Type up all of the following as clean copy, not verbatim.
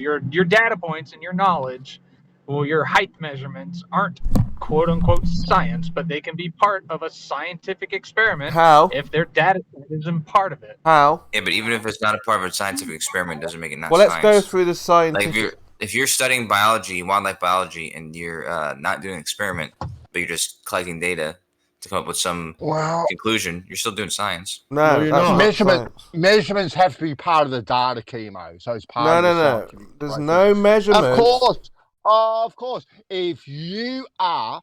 Your data points and your knowledge, well, your height measurements aren't quote unquote science, but they can be part of a scientific experiment How? if their data set isn't part of it. How? Yeah, but even if it's not a part of a scientific experiment, doesn't make it not Well, let's science. go through the scientific. Like if you're studying biology, wildlife biology, and you're not doing an experiment, but you're just collecting data to come up with some conclusion, you're still doing science. No, you're that's not. not science. Measurements have to be part of the data, chemo. So it's part of the scientific There's process. no measurement. Of course. If you are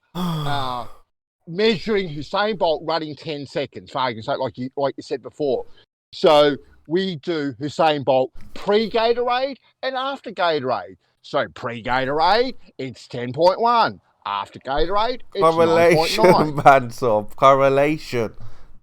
measuring Usain Bolt running 10 seconds, for argument's sake, like you said before. So we do Usain Bolt pre-Gatorade and after Gatorade. So pre-Gatorade, it's 10.1. After Gatorade, it's Correlation, 9.9. Bansor. Correlation,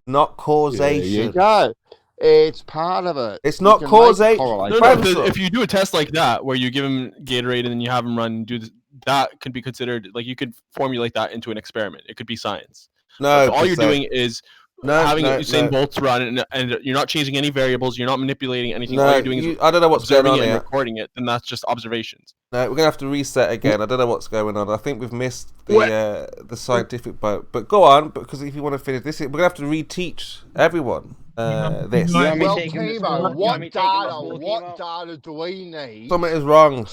not causation. There you go. It's part of it. It's not causation. No, if you do a test like that, where you give him Gatorade and then you have him run and do this, that could be considered, like, you could formulate that into an experiment. It could be science. No, all you're doing is having Usain Bolt run, and you're not changing any variables. You're not manipulating anything. All you're doing is I don't know what's going on and here. Recording it, and that's just observations. No, we're gonna have to reset again. I don't know what's going on. I think we've missed the scientific boat. But go on, because if you want to finish this, we're gonna have to reteach everyone this. Well, Timo, what data do we need? Something is wrong.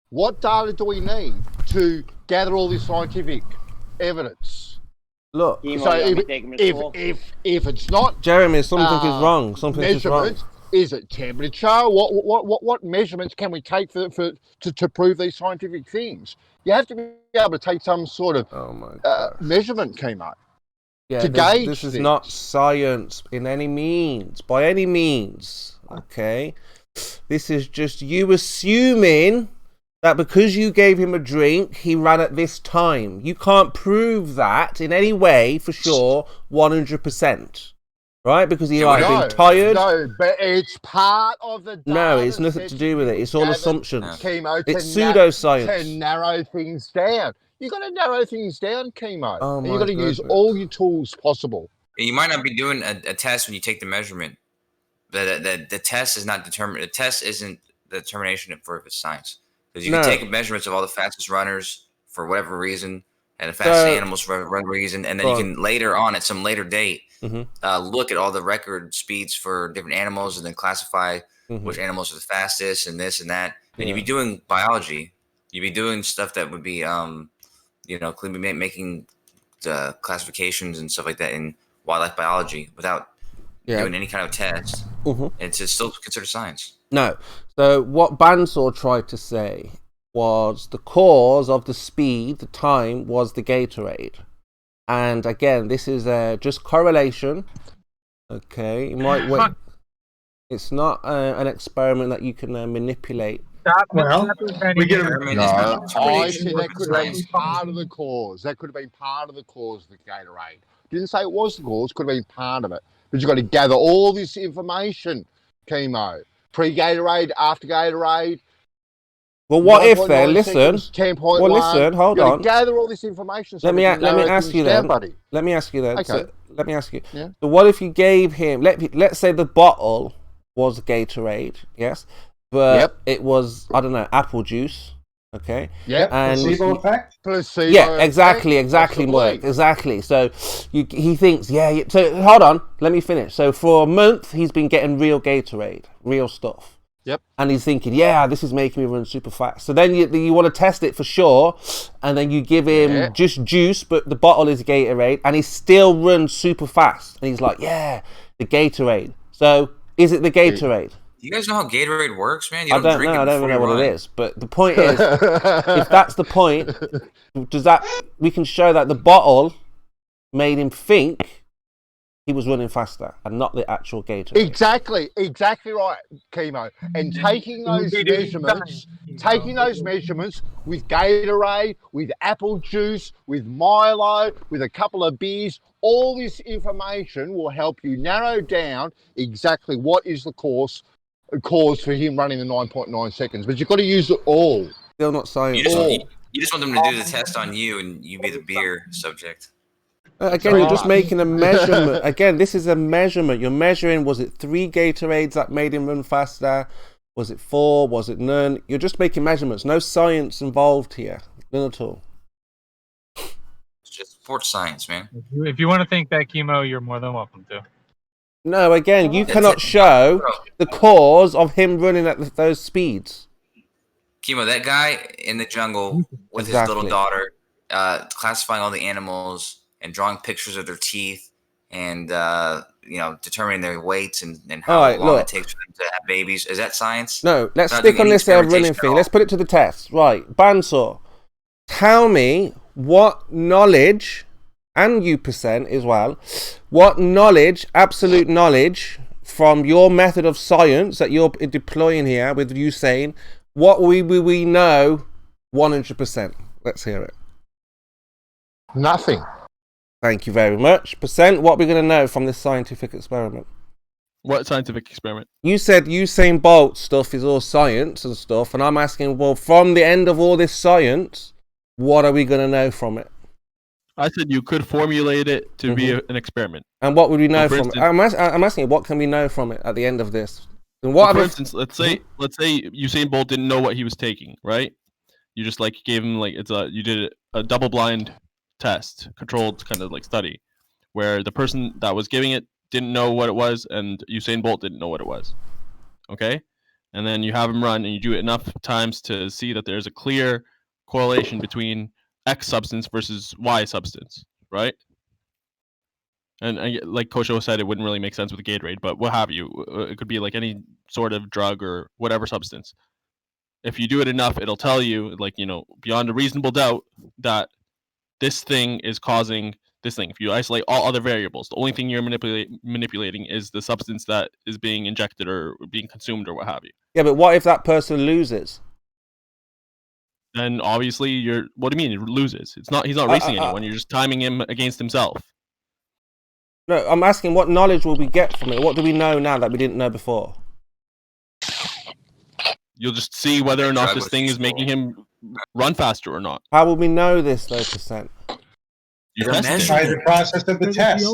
What data do we need to gather all this scientific evidence? Look, so if it's not Jeremy, something is wrong. Something is wrong. Is it temperature? What measurements can we take to prove these scientific things? You have to be able to take some sort of measurement, chemo. Yeah, to gauge this is not science in any means, by any means. Okay, this is just you assuming that because you gave him a drink, he ran at this time. You can't prove that in any way for sure, 100%. Right? Because he might have been tired. No, but it's part of the data. No, it's nothing to do with it. It's all assumptions. Chemo, it's pseudoscience. To narrow things down. You've got to narrow things down, chemo. Oh, and you've got to use all your tools possible. You might not be doing a test when you take the measurement. The test is not determined. The test isn't the determination for if it's science. Because you can take measurements of all the fastest runners for whatever reason, and the fastest animals for whatever reason, and then you can later on at some later date look at all the record speeds for different animals and then classify which animals are the fastest and this and that. And you'd be doing biology. You'd be doing stuff that would be, making the classifications and stuff like that in wildlife biology without doing any kind of test. It's still considered science. No. So what Bansor tried to say was the cause of the speed, the time, was the Gatorade. And again, this is just correlation. Okay, you might wait. It's not an experiment that you can manipulate. We get I said that could have been part of the cause. That could have been part of the cause of the Gatorade. Didn't say it was the cause. Could have been part of it. But you've got to gather all this information, chemo. Pre-Gatorade, after Gatorade. Well, what if then? Listen. 10.1. Well, listen. Hold on. Gather all this information. So let me ask you then. Buddy. Let me ask you then. Okay. So, let me ask you. Yeah. So what if you gave him? Let's say the bottle was Gatorade. Yes, but it was, I don't know, apple juice. Okay. Yeah. And placebo effect. Placebo. Yeah. Exactly, Mark. Exactly. So he thinks. Yeah. So hold on. Let me finish. So for a month, he's been getting real Gatorade, real stuff. Yep. And he's thinking, yeah, this is making me run super fast. So then you want to test it for sure, and then you give him just juice, but the bottle is Gatorade, and he still runs super fast. And he's like, yeah, the Gatorade. So is it the Gatorade? You guys know how Gatorade works, man? I don't know. I don't even know what it is. But the point is, if that's the point, we can show that the bottle made him think he was running faster and not the actual Gatorade. Exactly right, chemo. And taking those measurements with Gatorade, with apple juice, with Milo, with a couple of beers, all this information will help you narrow down exactly what is the cause for him running the 9.9 seconds. But you've got to use it all. Still not science. You just want them to do the test on you, and you be the beer subject. Again, you're just making a measurement. Again, this is a measurement. You're measuring, was it 3 Gatorades that made him run faster? Was it 4? Was it none? You're just making measurements. No science involved here. None at all. It's just sports science, man. If you want to think that, Chemo, you're more than welcome to. No, again, you cannot show the cause of him running at those speeds. Chemo, that guy in the jungle with his little daughter, classifying all the animals and drawing pictures of their teeth and determining their weights and how long it takes for them to have babies. Is that science? No, let's stick on this running thing. Let's put it to the test. Right, Bandsaw, tell me what knowledge, and you percent as well, what knowledge, absolute knowledge, from your method of science that you're deploying here with you saying, what we know 100%. Let's hear it. Nothing. Thank you very much. Percent, what are we going to know from this scientific experiment? What scientific experiment? You said Usain Bolt stuff is all science and stuff, and I'm asking, well, from the end of all this science, what are we going to know from it? I said you could formulate it to be an experiment. And what would we know from it? I'm asking you, what can we know from it at the end of this? And what for instance, let's say Usain Bolt didn't know what he was taking, right? You just gave him you did a double-blind test, controlled kind of study, where the person that was giving it didn't know what it was, and Usain Bolt didn't know what it was. Okay, and then you have him run, and you do it enough times to see that there's a clear correlation between X substance versus Y substance, right? And like Kosho said, it wouldn't really make sense with a Gatorade, but what have you? It could be any sort of drug or whatever substance. If you do it enough, it'll tell you, beyond a reasonable doubt, that this thing is causing this thing. If you isolate all other variables, the only thing you're manipulating is the substance that is being injected or being consumed or what have you. Yeah, but what if that person loses? Then obviously what do you mean he loses? He's not racing anyone. You're just timing him against himself. No, I'm asking what knowledge will we get from it? What do we know now that we didn't know before? You'll just see whether or not this thing is making him run faster or not. How will we know this, though, Percent? You test it. Try the process of the test.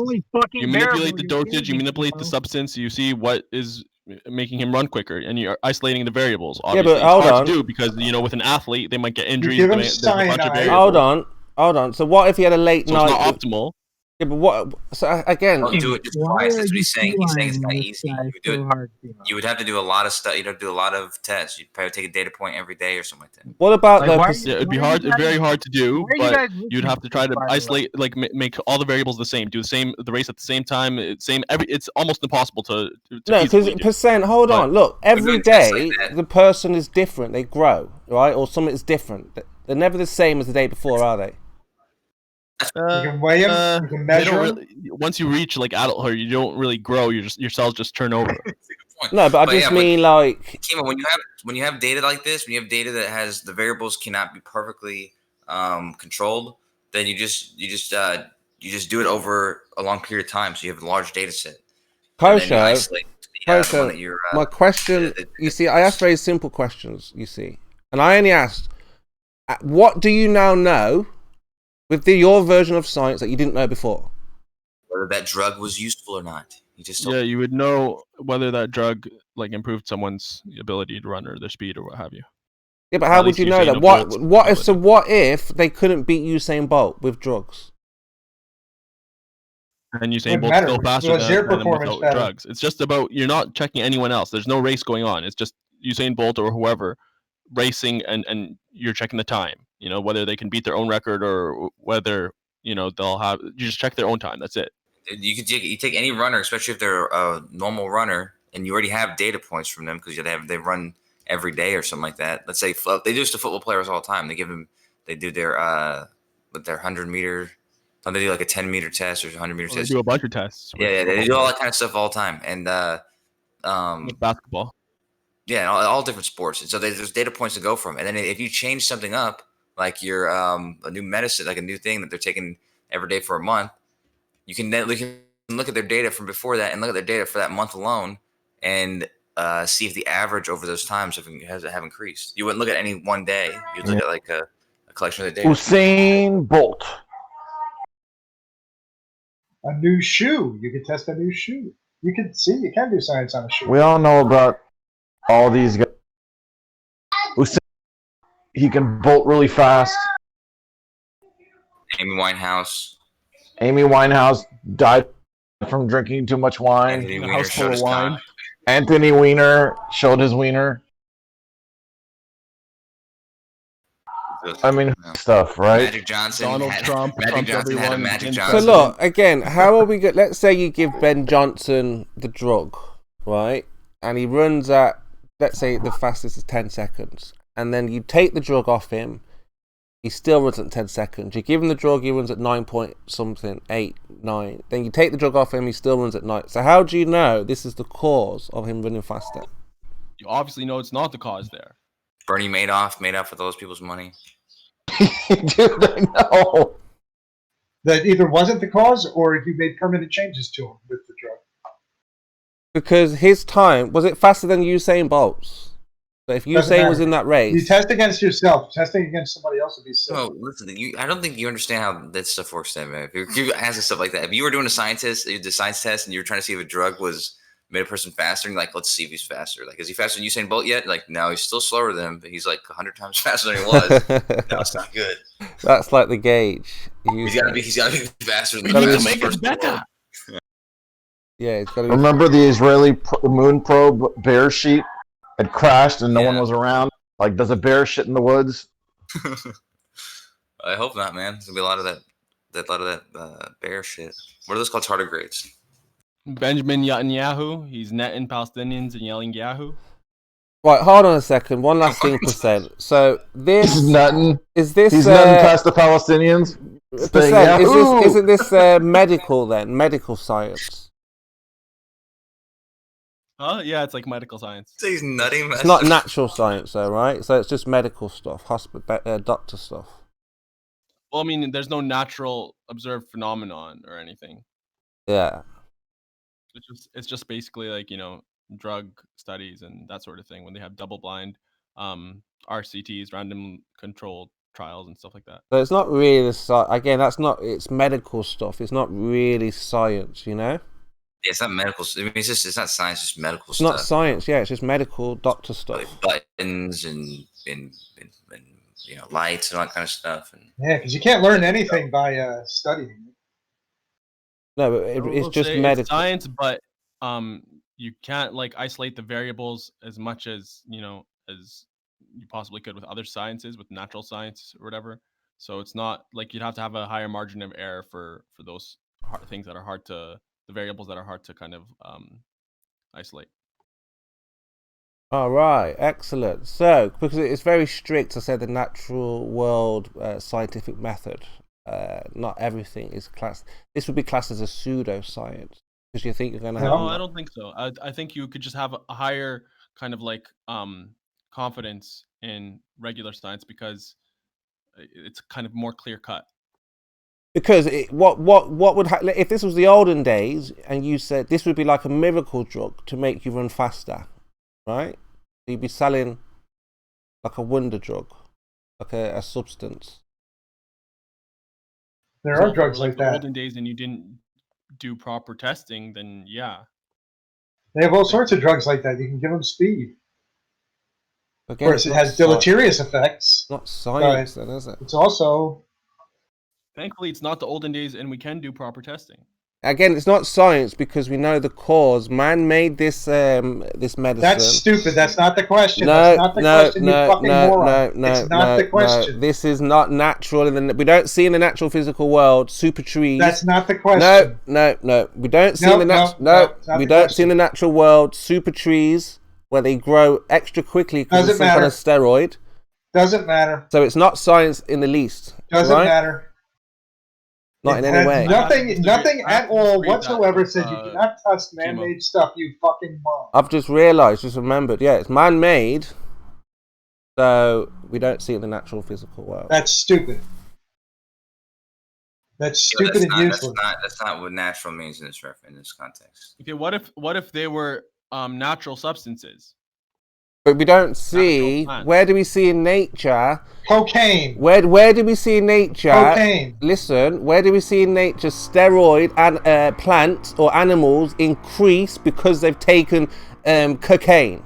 You manipulate the dosage, you manipulate the substance, you see what is making him run quicker, and you're isolating the variables. Obviously, yeah, but hold on. To do because with an athlete, they might get injuries. You give him cyanide. Hold on. So what if he had a late night? It's not optimal. Yeah, but what? So again, don't do it just twice. That's what he's saying. He's saying it's not easy. You would have to do a lot of stuff. You'd have to do a lot of tests. You'd probably take a data point every day or something like that. What about it'd be hard, very hard to do, but you'd have to try to isolate, make all the variables the same. Do the race at the same time. It's almost impossible to no, because Percent. Hold on. Look, every day the person is different. They grow, right, or something is different. They're never the same as the day before, are they? You can weigh them. You can measure them. Once you reach adulthood, you don't really grow. Your cells just turn over. No, but I just mean Kimo, when you have data like this, when you have data that has the variables cannot be perfectly controlled, then you just do it over a long period of time. So you have a large data set. Kosho, my question. You see, I asked very simple questions. You see, and I only asked, what do you now know? With your version of science that you didn't know before, whether that drug was useful or not, you would know whether that drug improved someone's ability to run or their speed or what have you. Yeah, but how would you know that? What if they couldn't beat Usain Bolt with drugs? And Usain Bolt's still faster than them without drugs. It's just about you're not checking anyone else. There's no race going on. It's just Usain Bolt or whoever racing, and you're checking the time. Whether they can beat their own record or whether, they'll have, you just check their own time. That's it. You take any runner, especially if they're a normal runner and you already have data points from them because they run every day or something like that. Let's say they do this to football players all the time. They do their 100 meter, they do a 10-meter test or 100-meter test. They do a bunch of tests. Yeah, they do all that kind of stuff all the time. And basketball. Yeah, all different sports. And so there's data points to go from. And then if you change something up, like you're a new medicine, like a new thing that they're taking every day for a month, you can then look at their data from before that and look at their data for that month alone and see if the average over those times have increased. You wouldn't look at any one day. You'd look at a collection of the data. Usain Bolt. A new shoe. You could test a new shoe. You can do science on a shoe. We all know about all these guys He can bolt really fast. Amy Winehouse. Amy Winehouse died from drinking too much wine. Anthony A Weiner house full showed of his wine. cock. Anthony Weiner showed his wiener. I mean, stuff, right? Magic Johnson. Donald Trump Magic trumps Johnson had a everyone. Magic became Johnson. So look, again, how are we good? Let's say you give Ben Johnson the drug, right? And he runs at, let's say the fastest is 10 seconds. And then you take the drug off him, he still runs at 10 seconds. You give him the drug, he runs at 9 point something, 8, 9. Then you take the drug off him, he still runs at 9. So how do you know this is the cause of him running faster? You obviously know it's not the cause there. Bernie Madoff made off with all those people's money. Dude, I know. That either wasn't the cause or you made permanent changes to him with the drug. Because his time, was it faster than Usain Bolt's? So if Usain was in that race... You test against yourself. Testing against somebody else would be silly. No, listen, I don't think you understand how that stuff works then, man. If you're asking stuff like that, if you were doing the science test and you were trying to see if a drug made a person faster, and you're like, let's see if he's faster. Like, is he faster than Usain Bolt yet? Like, no, he's still slower than him, but he's like 100 times faster than he was. No, it's not good. That's like the gauge. He's gotta be faster than We need the to make it better. Yeah, it's got to be... Remember the Israeli moon probe bear sheet had crashed and no one was around? Like, does a bear shit in the woods? I hope not, man. There's gonna be a lot of that bear shit. What are those called? Tardigrades. Benjamin Netanyahu, he's netting Palestinians and yelling Yahoo. Right, hold on a second. One last thing, percent. So this He's nutting. Is this He's nutting past the Palestinians. Percent, isn't this medical then? Medical science? Huh? Yeah, it's like medical science. So he's nutting. It's not natural science, though, right? So it's just medical stuff, doctor stuff. Well, I mean, there's no natural observed phenomenon or anything. Yeah. It's just basically like, you know, drug studies and that sort of thing when they have double-blind RCTs, random controlled trials and stuff like that. So it's not really again. It's medical stuff. It's not really science, you know. Yeah, it's not medical. I mean, it's not science. It's medical it's stuff. It's not science. Yeah, it's just medical doctor stuff. Like buttons and you know, lights and all that kind of stuff. And yeah, because you can't learn anything by studying. No, but it's just medical it's science, but you can't like isolate the variables as much as as you possibly could with other sciences, with natural science or whatever. So it's not like you'd have to have a higher margin of error for those things that are hard to, the variables that are hard to kind of isolate. All right, excellent. So, because it's very strict, I said the natural world scientific method. Not everything is classed. This would be classed as a pseudoscience because you think you're going to have. No, I don't think so. I think you could just have a higher kind of like confidence in regular science because it's kind of more clear cut. Because what would if this was the olden days and you said this would be like a miracle drug to make you run faster, right? You'd be selling like a wonder drug, like a substance. There are drugs like the that. Olden days, and you didn't do proper testing, then yeah. They have all sorts of drugs like that. You can give them speed. Again, of course, it has deleterious effects. Not science, then, is it? It's also. Thankfully, it's not the olden days, and we can do proper testing. Again, it's not science because we know the cause. Man made this this medicine. That's stupid. That's not the question. That's not the question, you fucking moron. It's not the question. No. This is not natural. We don't see in the natural physical world super trees. That's not the question. No. We don't see in the we don't see in the natural world super trees where they grow extra quickly because it's some kind of steroid. Doesn't matter. So it's not science in the least. Doesn't matter. Not in any way. Nothing at all whatsoever says you cannot test man-made stuff, you fucking moron. I've just remembered, yeah, it's man-made, so we don't see it in the natural physical world. That's stupid. That's stupid and useless. That's not what natural means in this context. Okay, what if they were natural substances? But we don't see. Where do we see in nature? Cocaine. Where do we see in nature? Cocaine. Listen, where do we see in nature steroid and plants or animals increase because they've taken cocaine?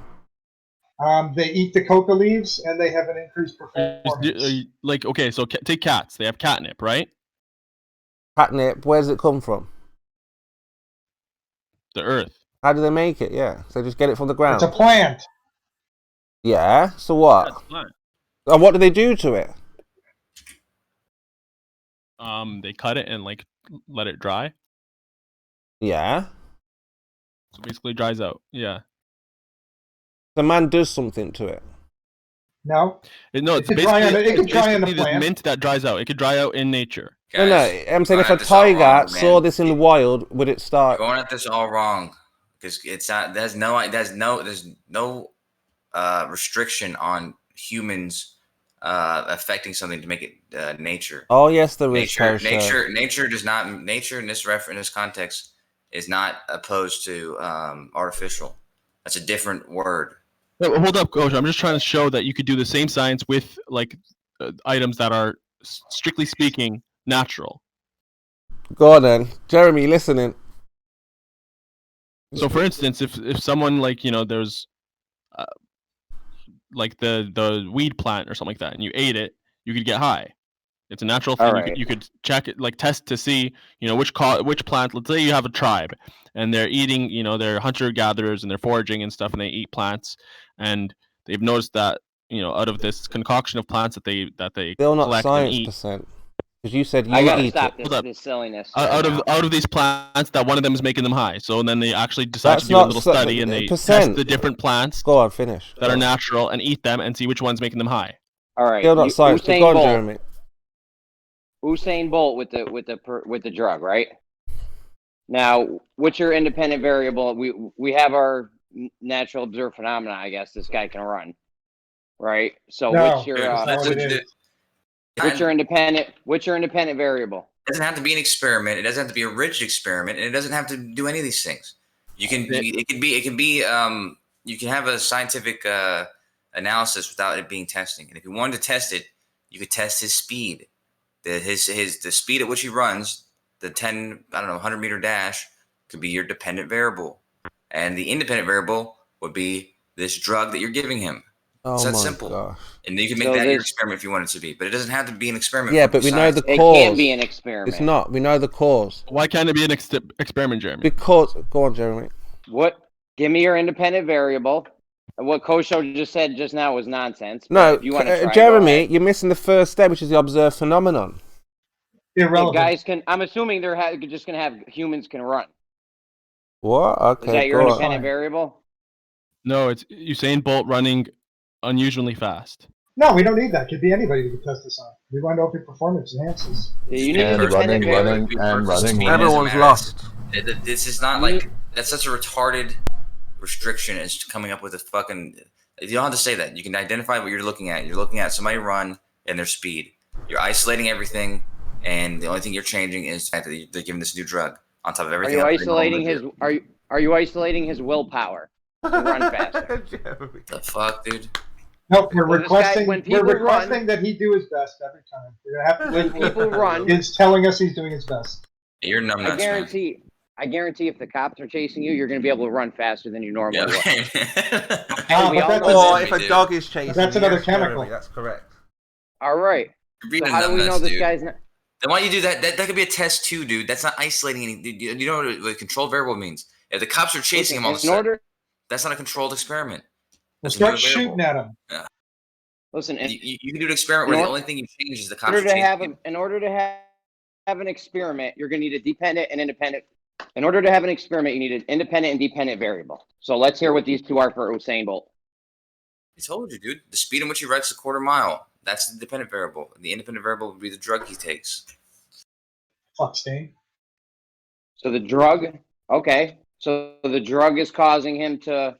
They eat the coca leaves and they have an increased performance. Like, okay, so take cats. They have catnip, right? Catnip, where does it come from? The earth. How do they make it? Yeah, so they just get it from the ground. It's a plant. Yeah, so what? That's plant. And what do they do to it? They cut it and like let it dry. Yeah. So basically dries out. Yeah. The man does something to it. No. No, it could dry on the this plant. mint that dries out. It could dry out in nature. Guys, no, I'm saying if a tiger saw this in the wild, would it start? You're going at this all wrong, because it's not. There's no restriction on humans affecting something to make it nature. Oh yes, there is. Nature does not. Nature in this context is not opposed to artificial. That's a different word. No, hold up, Coach. I'm just trying to show that you could do the same science with like items that are strictly speaking natural. Go on then, Jeremy. Listening. So, for instance, if someone like there's like the weed plant or something like that, and you ate it, you could get high. It's a natural thing. Right. You could check it, like test to see, which plant. Let's say you have a tribe, and they're eating, they're hunter gatherers and they're foraging and stuff, and they eat plants, and they've noticed that, out of this concoction of plants that they still not collect science and eat. percent. Because you said you I gotta eat stop it. this silliness. Out of these plants, that one of them is making them high. So then they actually decide to do a little study, and they test the different plants. Go on, finish. That are natural, and eat them and see which one's making them high. All right. Still not science. Go on, Jeremy. Usain Bolt with the drug, right? Now, what's your independent variable? We have our natural observed phenomena. I guess this guy can run, right? So what's your independent variable? It doesn't have to be an experiment. It doesn't have to be a rigid experiment, and it doesn't have to do any of these things. You can you can have a scientific analysis without it being testing. And if you wanted to test it, you could test his speed. The speed at which he runs, the 100-meter dash could be your dependent variable. And the independent variable would be this drug that you're giving him. Oh, it's that simple. Gosh. And you can make that your experiment if you want it to be. But it doesn't have to be an experiment. Yeah, but we know the cause. It can be an experiment. It's not. We know the cause. Why can't it be an experiment, Jeremy? Because, go on, Jeremy. What? Give me your independent variable. What Kosho just said just now was nonsense. No, if you want to try, Jeremy, you're missing the first step, which is the observed phenomenon. Irrelevant. Guys can. I'm assuming they're just going to have humans can run. What? Okay. Is that your independent variable? No, it's Usain Bolt running unusually fast. No, we don't need that. It could be anybody we can test this on. We want to know if your performance enhances. You need independent running. Everyone's lost. This is not like that's such a retarded restriction as coming up with a fucking. You don't have to say that. You can identify what you're looking at. You're looking at somebody run and their speed. You're isolating everything, and the only thing you're changing is the fact that they're giving this new drug on top of everything. Are you isolating his? Are you isolating his willpower to run faster? The fuck, dude. No, we're requesting. We're requesting that he do his best every time. We're gonna have to. When people run, he's telling us he's doing his best. You're numbnuts, I guarantee if the cops are chasing you, you're going to be able to run faster than you normally would. Or if a dog is chasing you. That's another chemical. Jeremy, that's correct. All right. So how do we know this guy's not... Then why don't you do that? That could be a test too, dude. That's not isolating anything. You know what a controlled variable means? If the cops are chasing him all of a sudden, that's not a controlled experiment. We'll start shooting at him. Yeah. Listen, you can do an experiment where the only thing you change is the cops. In order to have an experiment, you're going to need a dependent and independent. In order to have an experiment, you need an independent and dependent variable. So let's hear what these two are for Usain Bolt. I told you, dude. The speed in which he runs a quarter mile. That's the dependent variable. The independent variable would be the drug he takes. Fuck, Stain. So the drug, okay. So the drug is causing him to.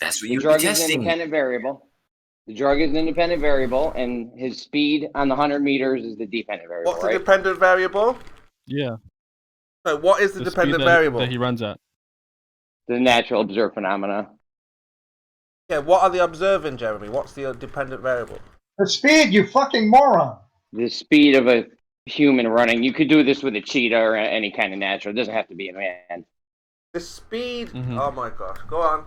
That's what you're testing. The drug is an independent variable. The drug is an independent variable, and his speed on the 100 meters is the dependent variable. What's the dependent variable? Yeah. So what is the dependent variable that he runs at? The natural observed phenomena. Yeah, what are they observing, Jeremy? What's the dependent variable? The speed, you fucking moron. The speed of a human running. You could do this with a cheetah or any kind of natural. It doesn't have to be a man. The speed. Oh my gosh. Go on.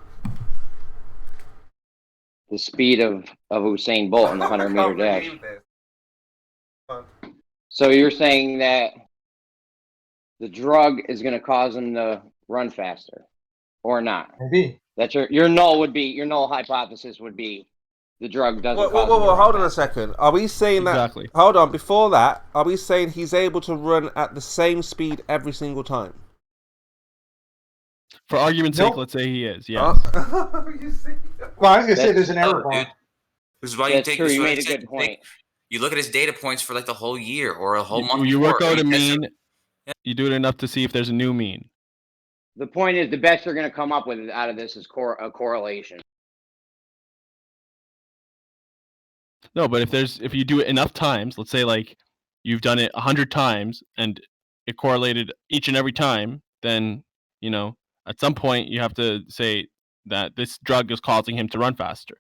the speed of Usain Bolt in the 100-meter dash. So you're saying that the drug is going to cause him to run faster, or not? Maybe. That's your null hypothesis would be the drug doesn't. Whoa, hold on a second. Are we saying Exactly. that? Hold on. Before that, are we saying he's able to run at the same speed every single time? For argument's Nope. sake, let's say he is. Yes. Well, I was going to say there's an error bar. This is why That's you take true. this. You what I made a said, good point. You look at his data points for like the whole year or a whole month. You work before, out a and you test mean. You do it enough to see if there's a new mean. The point is, the best you're going to come up with out of this is a correlation. No, but if you do it enough times, let's say like you've done it 100 times and it correlated each and every time, then at some point you have to say that this drug is causing him to run faster.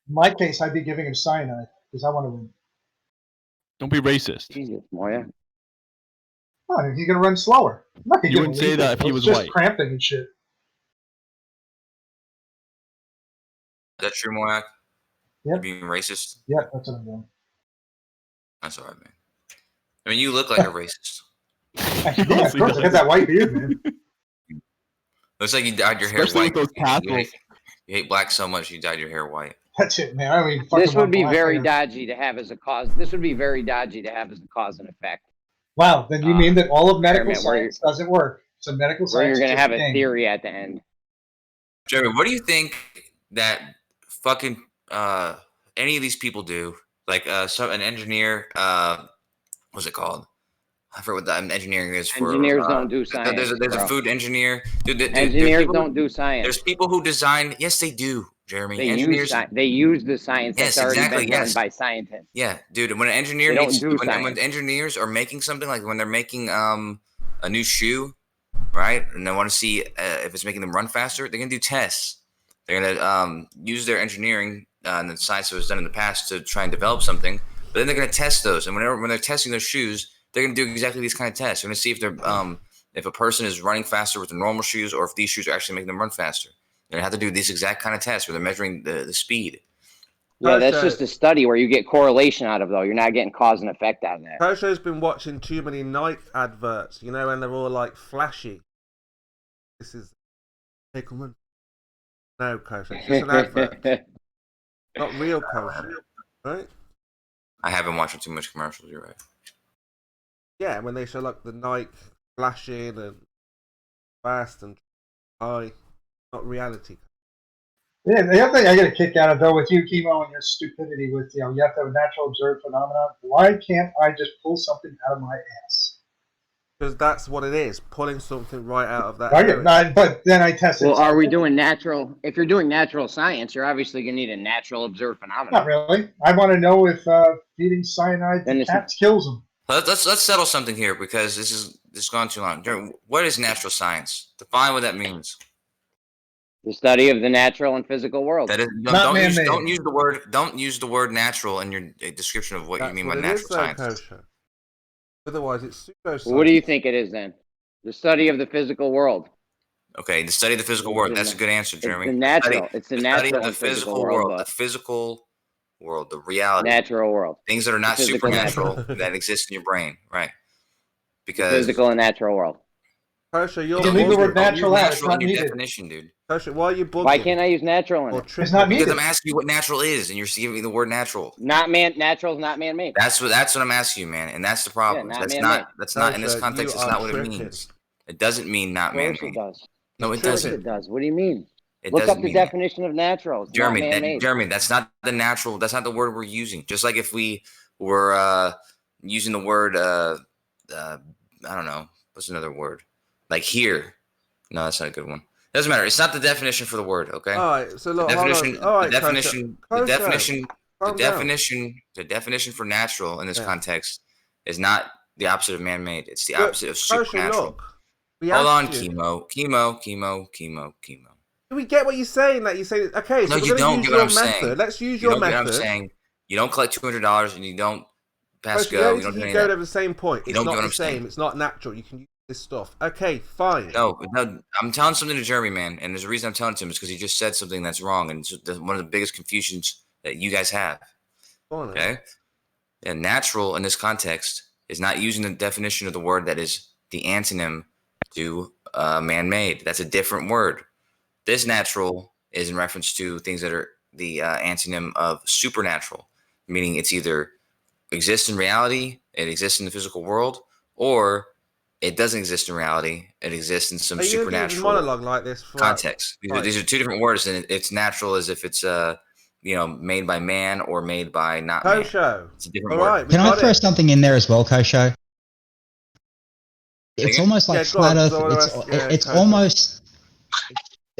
In my case, I'd be giving him cyanide because I want to win. Don't be racist. Jesus, Moya. Oh, he's going to run slower. I'm not gonna You give him wouldn't say that if he lethal. was It's just white. cramping and shit. Is that true, Moyak? Yep. You being racist? Yeah, that's what I'm doing. That's all right, man. I mean, you look like a racist. Yeah, of course. I got that white beard, man. Looks like you dyed your hair Especially white. with those tassels. You hate black so much you dyed your hair white. That's it, man. I don't even fucking This would want be black very hair. dodgy to have as a cause. This would be very dodgy to have as a cause and effect. Wow, then you mean that all of medical experiment where science doesn't work? So medical Where science you're is going to just have a a game. theory at the end. Jeremy, what do you think that fucking any of these people do? Like an engineer, what's it called? I forget what the engineering is for. Engineers don't do science. There's a bro. food engineer. Dude, Engineers don't do science. There's people who design. Yes, they do, Jeremy. They Engineers. use the science Yes, that's already exactly, been done yes. by scientists. Yeah, dude. When an engineer They don't needs, do when science. engineers are making something, like when they're making a new shoe, right? And they want to see if it's making them run faster, they're gonna do tests. They're gonna use their engineering and the science that was done in the past to try and develop something. But then they're gonna test those, and when they're testing those shoes, they're gonna do exactly these kind of tests. They're gonna see if they're if a person is running faster with the normal shoes, or if these shoes are actually making them run faster. They're gonna have to do these exact kind of tests where they're measuring the speed. Yeah, that's just a study where you get correlation out of, though. You're not getting cause and effect out of that. Kosho's been watching too many Nike adverts, and they're all like flashy. This is take a run. No, Kosho, it's just an advert. Not real Kosho, right? I haven't watched too much commercials. You're right. Yeah, when they show like the Nike flashing and fast and high, not reality. Yeah, the other thing I get a kick out of, though, with you, Chemo, and your stupidity with, you have to have a natural observed phenomenon. Why can't I just pull something out of my ass? Because that's what it is, pulling something right out of that. But then I test it. Well, are we doing natural? If you're doing natural science, you're obviously going to need a natural observed phenomenon. Not really. I want to know if feeding cyanide to cats kills them. Let's settle something here, because this has gone too long. What is natural science? Define what that means. The study of the natural and physical world. That is, don't use the word natural in your description of what you mean by natural science. Otherwise, it's pseudoscience. What do you think it is then? The study of the physical world. Okay, the study of the physical world. That's a good answer, Jeremy. It's the natural. It's the natural study of the and physical world. The physical world, the reality. Natural world. Things that are not supernatural that exist in your brain, right? Because physical and natural world. Kosho, you're leave the word natural out. It's not in your needed. definition, dude. Kosho, why are you bugging? Why can't I use natural in it? It's not needed. Because I'm asking you what natural is, and you're giving me the word natural. Natural is not man-made. That's what I'm asking you, man, and that's the problem. Yeah, that's not in this context. It's not what it means. It doesn't mean not man-made. Of course it does. No, it doesn't. It does. What do you mean? Look up the definition of natural. It's not man-made. Jeremy, that's not the natural. That's not the word we're using. Just like if we were using the word, I don't know, what's another word? Like here. No, that's not a good one. Doesn't matter. It's not the definition for the word. Okay. All right. So look, the definition. All right, the definition. Kosho. The definition for natural in this context is not the opposite of man-made. It's the opposite of supernatural. Hold on, chemo. Do we get what you're saying? That you say, okay, so no, we're going to use your method. Saying. Let's use your method. Get what I'm saying. You don't collect $200 and you don't pass go. You don't go to the same point. It's not the same. It's not natural. You can use this stuff. Okay, fine. No, I'm telling something to Jeremy, man, and there's a reason I'm telling it to him is because he just said something that's wrong, and it's one of the biggest confusions that you guys have. Okay, and natural in this context is not using the definition of the word that is the antonym to man-made. That's a different word. This natural is in reference to things that are the antonym of supernatural, meaning it's either exists in reality, it exists in the physical world, or it doesn't exist in reality. It exists in some supernatural monologue like this context. These are two different words, and it's natural as if it's made by man or made by not man. Kosho. It's a different word. Right, Can I throw something in there as well, Kosho? It's almost like flat Earth.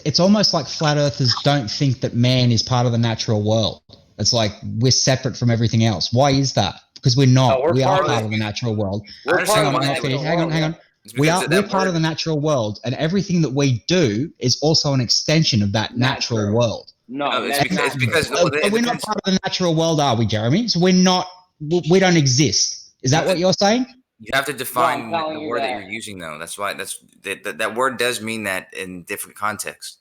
It's almost like flat earthers don't think that man is part of the natural world. It's like we're separate from everything else. Why is that? Because we're not. We are part of the natural world. Hang on. We're part of the natural world, and everything that we do is also an extension of that natural world. No, it's because we're not part of the natural world, are we, Jeremy? So we're not. We don't exist. Is that what you're saying? You have to define the word that you're using, though. That's why that word does mean that in different contexts.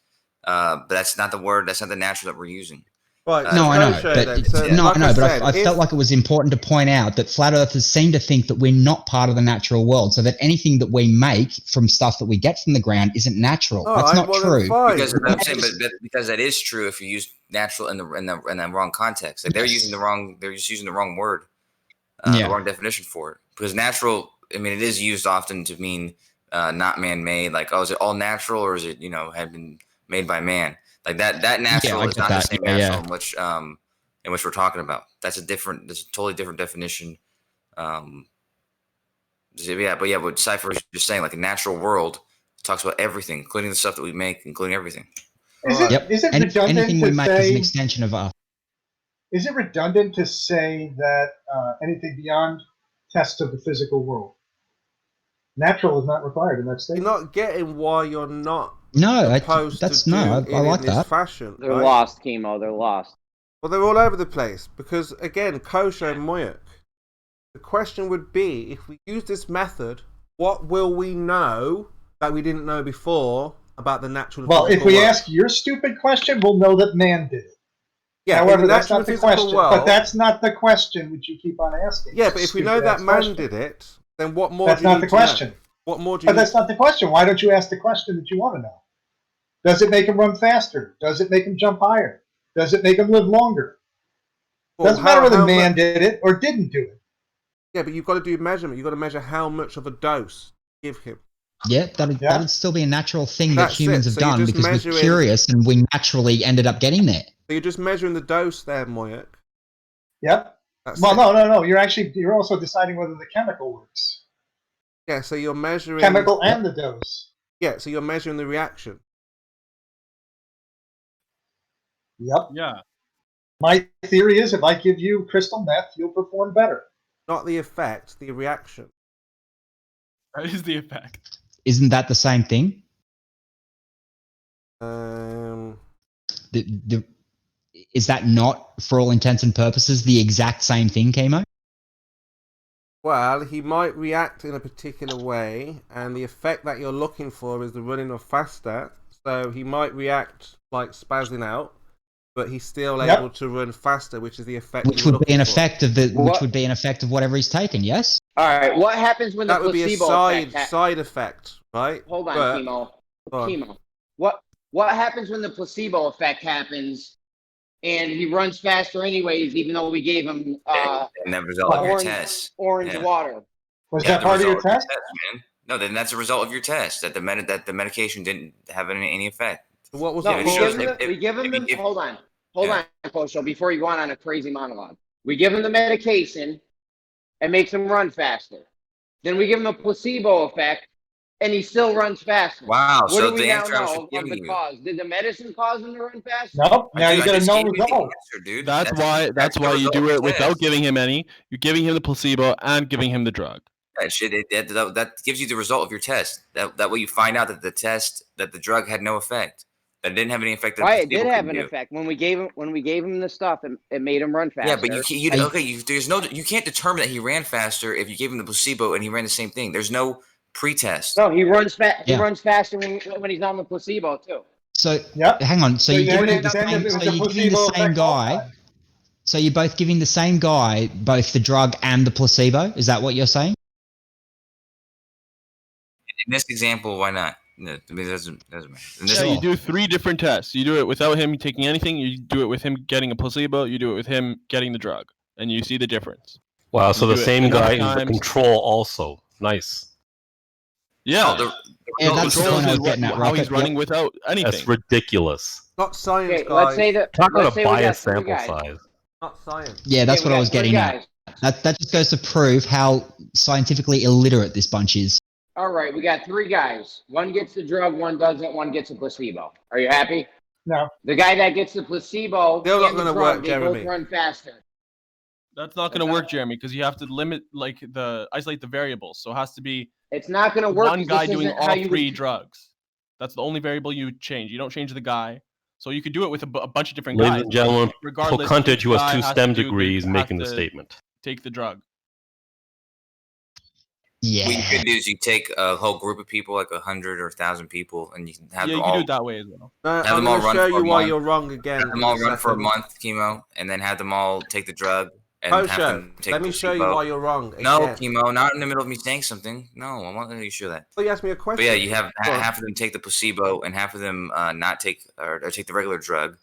But that's not the word. That's not the natural that we're using. Right. No, I know, but I felt like it was important to point out that flat earthers seem to think that we're not part of the natural world, so that anything that we make from stuff that we get from the ground isn't natural. That's not true. Because I'm saying, because that is true if you use natural in the wrong context. Like they're using the wrong. They're just using the wrong word, the wrong definition for it. Because natural, I mean, it is used often to mean not man-made. Like, oh, is it all natural, or is it have been made by man? Like that natural is not the same natural in which we're talking about. That's a totally different definition. But what Cypher is just saying, like a natural world talks about everything, including the stuff that we make, including everything. Is it redundant anything we to make say, is an extension of us? Is it redundant to say that anything beyond tests of the physical world, natural is not required in that state? You're not getting why you're not. No, I like that. Fashion, they're lost, Chemo. They're lost. Well, they're all over the place because, again, Kosho and Moyuk. The question would be, if we use this method, what will we know that we didn't know before about the natural? Well, if we ask your stupid question, we'll know that man did it. Yeah, however, that's not the question. But that's not the question which you keep on asking. Yeah, but if we know that man did it, then what more? That's not the question. What more do you? But that's not the question. Why don't you ask the question that you want to know? Does it make him run faster? Does it make him jump higher? Does it make him live longer? Doesn't matter whether man did it or didn't do it. Yeah, but you've got to do measurement. You've got to measure how much of a dose to give him. Yeah, that'd still be a natural thing that humans have done because we're curious and we naturally ended up getting there. So you're just measuring the dose there, Moyuk. Yep. No. You're also deciding whether the chemical works. Yeah, so you're measuring chemical and the dose. Yeah, so you're measuring the reaction. Yep. Yeah. My theory is if I give you crystal meth, you'll perform better. Not the effect, the reaction. That is the effect. Isn't that the same thing? Is that not, for all intents and purposes, the exact same thing, Chemo? Well, he might react in a particular way, and the effect that you're looking for is the running of faster. So he might react like spazzing out, but he's still able to run faster, which is the effect. Which would be an effect of which would be an effect of whatever he's taken. Yes. All right. What happens when the placebo side effect, right? Hold on, Chemo. What happens when the placebo effect happens, and he runs faster anyways, even though we gave him and that result of your test, orange water? Was that part of your test? Man. No, then that's a result of your test that the medication didn't have any effect. What was we give him hold on, Kosho, before you go on a crazy monologue. We give him the medication and makes him run faster. Then we give him a placebo effect, and he still runs faster. Wow! What so do we the now answer I was know of giving the you. cause? Did the medicine cause him to run faster? Nope. Now you got to know the result. Dude. That's why you do it without giving him any. You're giving him the placebo and giving him the drug. That gives you the result of your test. That way you find out that the drug had no effect. That didn't have any effect. Right, it did have an effect when we gave him the stuff. It made him run faster. Yeah, but you can't determine that he ran faster if you gave him the placebo and he ran the same thing. There's no Pre-test. No, he runs fast. Yeah. He runs faster when he's on the placebo too. So Yep. hang on. So you're giving the then same, if it was so a you're giving the placebo same effect all the guy. time. So you're both giving the same guy both the drug and the placebo. Is that what you're saying? In this example, why not? No, I mean, it doesn't matter. In this Yeah, you do 3 different tests. You do it without him taking anything. You do it with him getting a placebo. You do it with him getting the drug, and you see the difference. Wow, so You the do it same enough guy is the times. control also. Nice. Yeah, Yeah, that's the point I was getting at. How he's Rocket. running without anything. That's ridiculous. Not science, Okay, guys. let's say that. Talk about let's a say we got biased 3 sample guys. size. Not science. Yeah, that's Okay, what we I was got 3 getting at. guys. That just goes to prove how scientifically illiterate this bunch is. All right, we got 3 guys. One gets the drug, one doesn't, one gets a placebo. Are you happy? No. The guy that gets the placebo Still not and the gonna drug, work, they Jeremy. both run faster. That's not going to work, Jeremy, because you have to isolate the variables. So it has to be It's not going to work. one guy this doing isn't how all you 3 would- drugs. That's the only variable you change. You don't change the guy. So you could do it with a bunch of different Ladies guys. and gentlemen, Regardless, Pocahontas, each who has guy 2 has STEM to degrees, have making the to statement. Take the drug. Yeah. What you could do is you take a whole group of people, like 100 or 1,000 people, and you can have Yeah, them you can all do it that way as well. No, Have I'm them all going to run show for you a why month. you're wrong again. have them in all a run for a second. month, chemo, and then have them all take the drug and have Kosher, them take let me show you placebo. why you're wrong. No, again. chemo, not in the middle of me saying something. No, I'm not going to show that. Well, you asked me a question. But yeah, you have Go on. half of them take the placebo and half of them not take or take the regular drug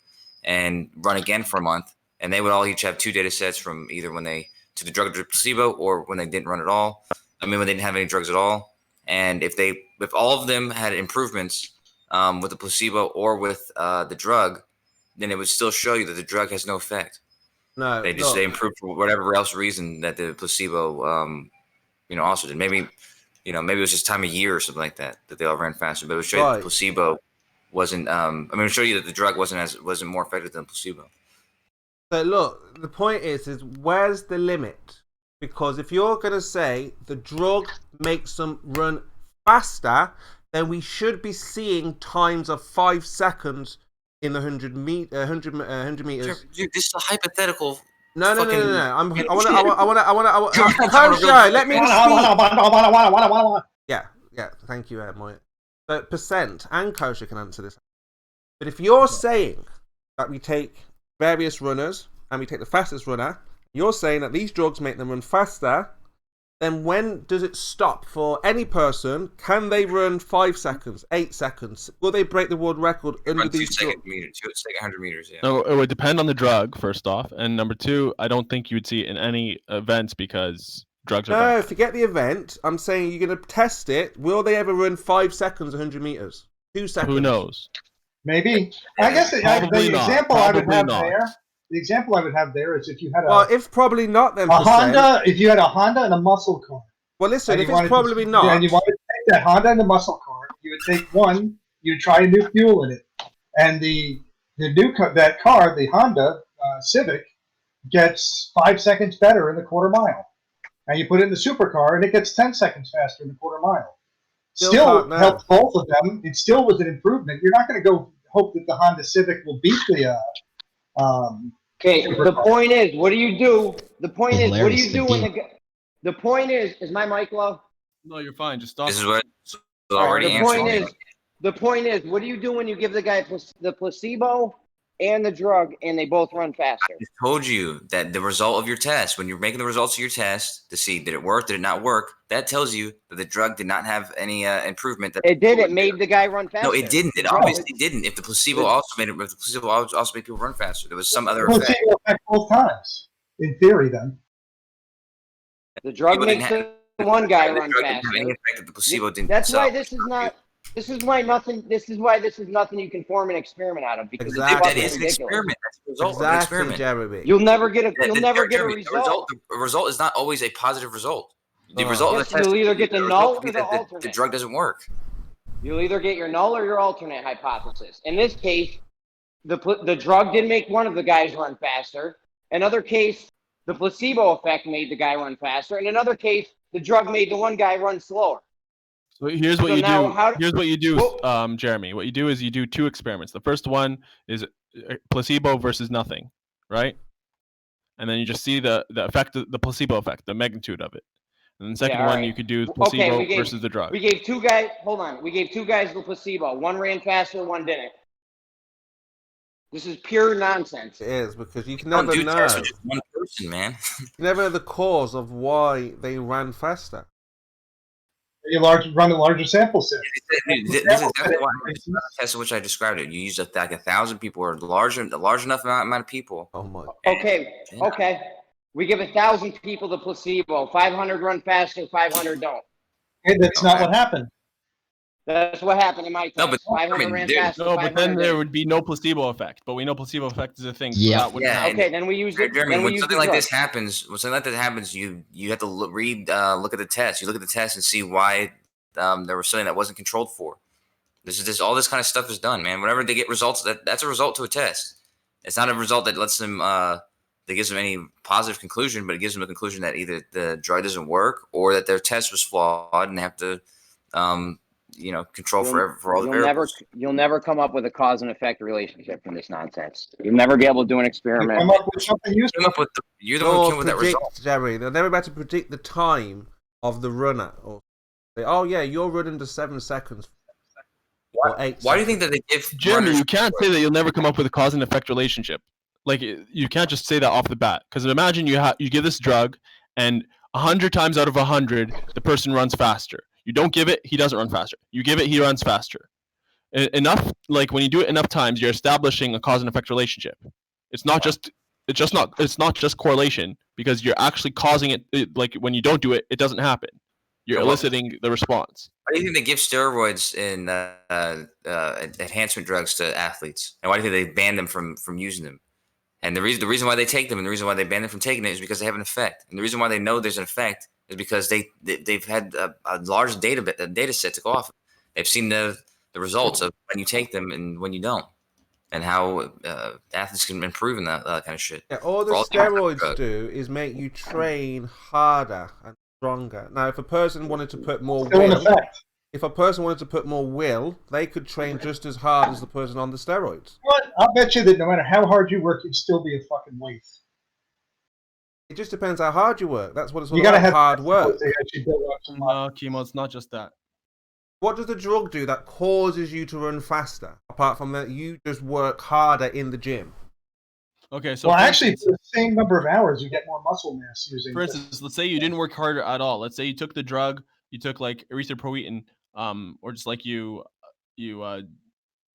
and run again for a month. And they would all each have 2 data sets from either when they took the drug or the placebo or when they didn't run at all. I mean, when they didn't have any drugs at all. And if all of them had improvements with the placebo or with the drug, then it would still show you that the drug has no effect. No, They improved for whatever else reason that the placebo also did. Maybe it was just time of year or something like that they all ran faster. But it would show you that the placebo wasn't. It would show you that the drug wasn't more effective than placebo. So look, the point is where's the limit? Because if you're going to say the drug makes them run faster, then we should be seeing times of 5 seconds in the 100 meters. Dude, this is a hypothetical. No. I want to. Kosher, let me speak. Yeah. Thank you, Moya. But Percent and Kosher can answer this. But if you're saying that we take various runners and we take the fastest runner, you're saying that these drugs make them run faster, then when does it stop for any person? Can they run 5 seconds, 8 seconds? Will they break the world record under Run 2 these second drugs? meters, 100 meters. Yeah. No, it would depend on the drug, first off. And number 2, I don't think you would see it in any events because drugs are No, bad. forget the event. I'm saying you're going to test it. Will they ever run 5 seconds, 100 meters? 2 seconds? Who knows? Maybe. I guess the Probably not. example I would Probably have not. there. The example I would have there is if you had Well, if probably not, then a Percent. Honda. If you had a Honda and a muscle car. Well, listen, and if you it's wanted probably to, not. And you wanted to take that Honda and the muscle car, you would take one. You'd try a new fuel in it, and that car, the Honda Civic, gets 5 seconds better in the quarter mile. And you put it in the supercar, and it gets 10 seconds faster in the quarter mile. Still helps both of them. It still was an improvement. You're not going to go hope that the Honda Civic will beat the. Okay, the point is, what do you do? The point is, what do you do when Hilarious the point is my mic low? No, you're fine. Just stop. This is what Already already the point answered. the point is, what do you do when you give the guy the placebo and the drug, and they both run faster? I told you that the result of your test, when you're making the results of your test to see did it work, did it not work, that tells you that the drug did not have any improvement. That It did. It made the guy run faster. No, it didn't. It obviously didn't. If the placebo also made people run faster, there was some other effect. Placebo effect both times, in theory. Then the drug Placebo makes didn't the one guy the run drug didn't have any faster. effect that the placebo didn't. That's why itself. this is not. This is why this is nothing you can form an experiment out of, because Exactly. That it's is an ridiculous. experiment. That's the result of an Exactly, experiment. Jeremy. You'll never get a Jeremy, result. The result is not always a positive result. The result Yes, of the test you'll either get the null could be or the that alternate. the drug doesn't work. You'll either get your null or your alternate hypothesis. In this case, the drug did make one of the guys run faster. Another case, the placebo effect made the guy run faster. In another case, the drug made the one guy run slower. So here's what So you now do. how- Here's what you do, Jeremy. What you do is you do 2 experiments. The first one is placebo versus nothing, right? And then you just see the effect, the placebo effect, the magnitude of it. And the second all one right. you could do placebo versus the drug. We gave 2 guys. Hold on. We gave 2 guys the placebo. One ran faster, one didn't. This is pure nonsense. It is, because you can never do know. tests with just one person, man. You never know the cause of why they ran faster. You run a larger sample set. This is exactly why the test in which I described it. You use like 1,000 people or a large enough amount of people. Oh my. Okay. We give 1,000 people the placebo. 500 run faster, 500 don't. Hey, that's not what happened. That's what happened in my test. No, but 500 ran faster. No, but then there would be no placebo effect. But we know placebo effect is a thing. So Yeah. Okay, then we use it. Jeremy, when something like this happens, you have to look at the test. You look at the test and see why there was something that wasn't controlled for. All this kind of stuff is done, man. Whenever they get results, that's a result to a test. It's not a result that lets them that gives them any positive conclusion, but it gives them a conclusion that either the drug doesn't work or that their test was flawed and they have to control for all the variables. You'll never come up with a cause and effect relationship from this nonsense. You'll never be able to do an experiment. Come up with something useful. You're the one who came with that result. Jerry, they're never about to predict the time of the runner. Or say, oh yeah, you're running to 7 seconds. Why do you think that they give Jeremy, you can't say that you'll never come up with a cause and effect relationship. Like, you can't just say that off the bat. Because imagine you give this drug, and 100 times out of 100, the person runs faster. You don't give it, he doesn't run faster. You give it, he runs faster. Enough, like when you do it enough times, you're establishing a cause and effect relationship. It's not just correlation, because you're actually causing it. Like when you don't do it, it doesn't happen. You're eliciting the response. Why do you think they give steroids and enhancement drugs to athletes? And why do you think they ban them from using them? And the reason why they take them and the reason why they ban them from taking it is because they have an effect. And the reason why they know there's an effect is because they've had a large data set to go off. They've seen the results of when you take them and when you don't, and how athletes can improve in that kind of shit. Yeah, all the steroids do is make you train harder and stronger. Now, if a person wanted to put more will, they could train just as hard as the person on the steroids. What? I'll bet you that no matter how hard you work, you'd still be a fucking waste. It just depends how hard you work. That's what it's all You gotta about, have hard work. No, Chemo, it's not just that. What does the drug do that causes you to run faster? Apart from that, you just work harder in the gym. Okay, so well, actually, for the same number of hours, you get more muscle mass using. For instance, let's say you didn't work harder at all. Let's say you took the drug, you took like erythropoietin, or just like you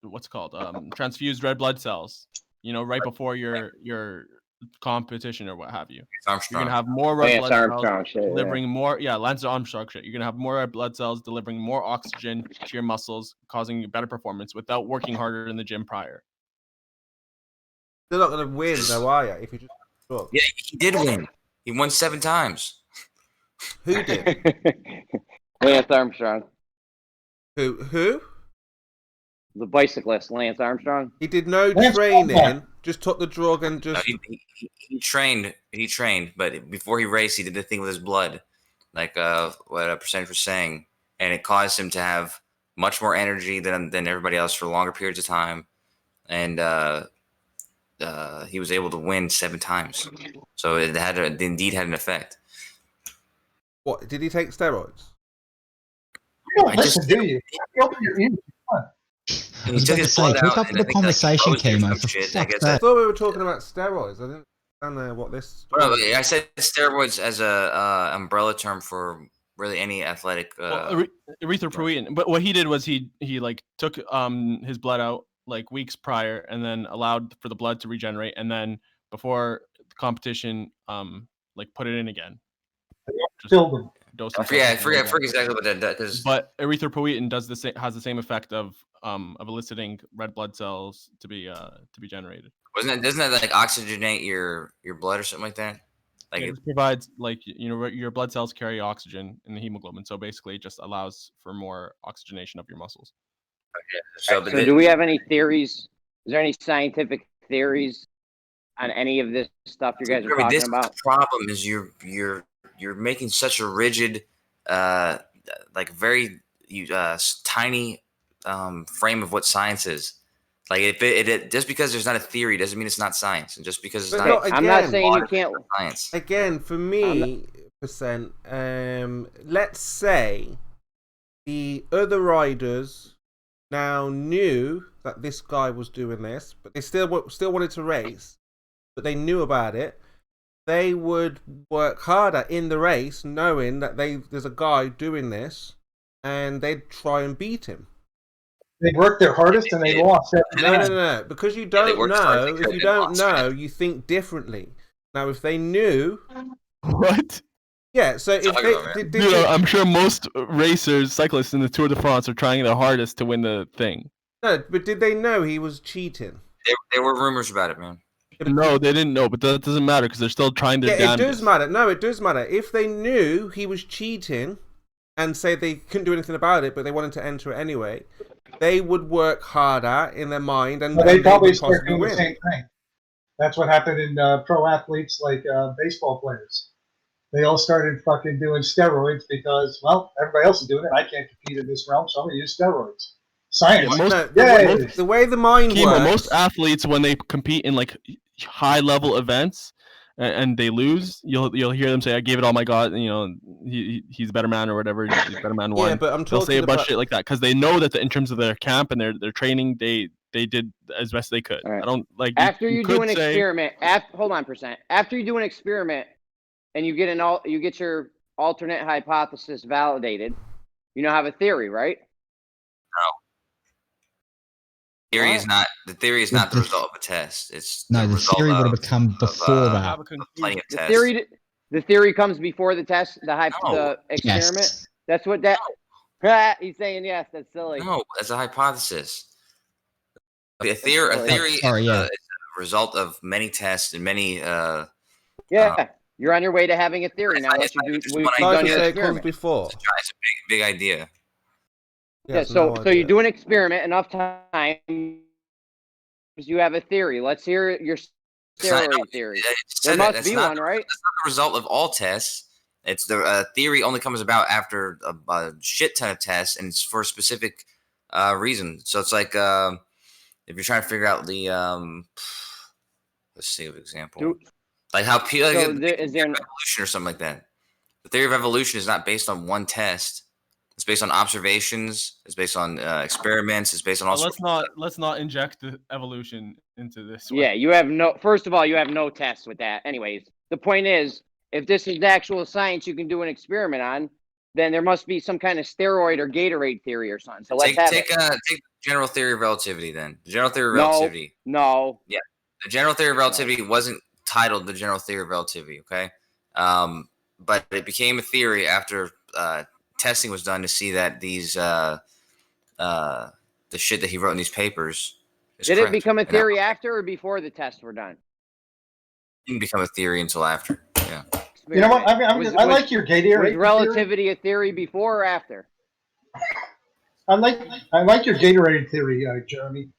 what's it called, transfused red blood cells. Right before your competition or what have you. You're gonna have more red blood cells delivering more. Yeah, Lance Armstrong shit. You're gonna have more red blood cells delivering more oxygen to your muscles, causing better performance without working harder in the gym prior. They're not going to win, though, are you? If you just look. Yeah, he did win. He won 7 times. Who did? Lance Armstrong. Who? The bicyclist, Lance Armstrong. He did no training, just took the drug and just... No, he trained, but before he raced, he did the thing with his blood, like what a percentage was saying, and it caused him to have much more energy than everybody else for longer periods of time, and he was able to win 7 times. So it indeed had an effect. What, did he take steroids? Do you? Open your ears. I was about to say, keep up with the conversation, Chemo. I thought we were talking about steroids. I didn't understand what this... Well, I said steroids as a umbrella term for really any athletic... erythropoietin. But what he did was he like took his blood out like weeks prior and then allowed for the blood to regenerate, and then before the competition like put it in again. Filled them. I forget exactly what that does. But erythropoietin has the same effect of eliciting red blood cells to be generated. Doesn't that like oxygenate your blood or something like that? Like it provides, like, your blood cells carry oxygen in the hemoglobin, so basically it just allows for more oxygenation of your muscles. Okay. So do we have any theories? Is there any scientific theories on any of this stuff you guys are talking about? The problem is you're making such a rigid, like very tiny frame of what science is. Like it just because there's not a theory doesn't mean it's not science, and just because it's not. I'm not saying you can't. Science. Again, for me, let's say the other riders now knew that this guy was doing this, but they still wanted to race, but they knew about it. They would work harder in the race, knowing that there's a guy doing this, and they'd try and beat him. They worked their hardest and they lost. No. Because you don't know. If you don't know, you think differently. Now, if they knew, what? Yeah. So if they, I'm sure most racers, cyclists in the Tour de France are trying their hardest to win the thing. No, but did they know he was cheating? There were rumors about it, man. No, they didn't know, but that doesn't matter because they're still trying their damnedest. It does matter. No, it does matter. If they knew he was cheating and say they couldn't do anything about it, but they wanted to enter it anyway, they would work harder in their mind and they probably start start doing the same thing. That's what happened in pro athletes like baseball players. They all started fucking doing steroids because, well, everybody else is doing it. I can't compete in this realm, so I'm going to use steroids. Science. The way the mind works. Most athletes, when they compete in like high-level events and they lose, you'll hear them say, "I gave it all my God." You know, he's a better man or whatever. He's a better man. Yeah, but I'm talking They'll say a bunch of shit like that because they know that in terms of their camp and their training, they did as best they could. Right. I don't like after you do an experiment. Hold on, %. After you do an experiment and you get your alternate hypothesis validated, you now have a theory, right? No. The theory is not the result of a test. It's the theory would have come before that. Plenty of tests. The theory comes before the test, the experiment. Yes. That's what he's saying. Yes, that's silly. No, that's a hypothesis. A theory is a result of many tests and many. You're on your way to having a theory now. It's before. It's a big idea. Yeah, so you do an experiment enough times, you have a theory. Let's hear your steroid theory. There must be one, right? That's not the result of all tests. It's the theory only comes about after a shit ton of tests, and it's for a specific reason. So it's like if you're trying to figure out the let's see an example, like how is there evolution or something like that. The theory of evolution is not based on one test. It's based on observations. It's based on experiments. It's based on all. Let's not inject the evolution into this. Yeah, you have no. First of all, you have no tests with that. Anyways, the point is, if this is actual science, you can do an experiment on. Then there must be some kind of steroid or Gatorade theory or something. So let's take general theory of relativity. Then the general theory of relativity. No. Yeah, the general theory of relativity wasn't titled the general theory of relativity. Okay, but it became a theory after. Testing was done to see that these the shit that he wrote in these papers is Did correct. It become a theory after or before the tests were done? It didn't become a theory until after. Yeah. You know what? I like your Gatorade. Was relativity a theory before or after? I like your Gatorade theory, Jeremy.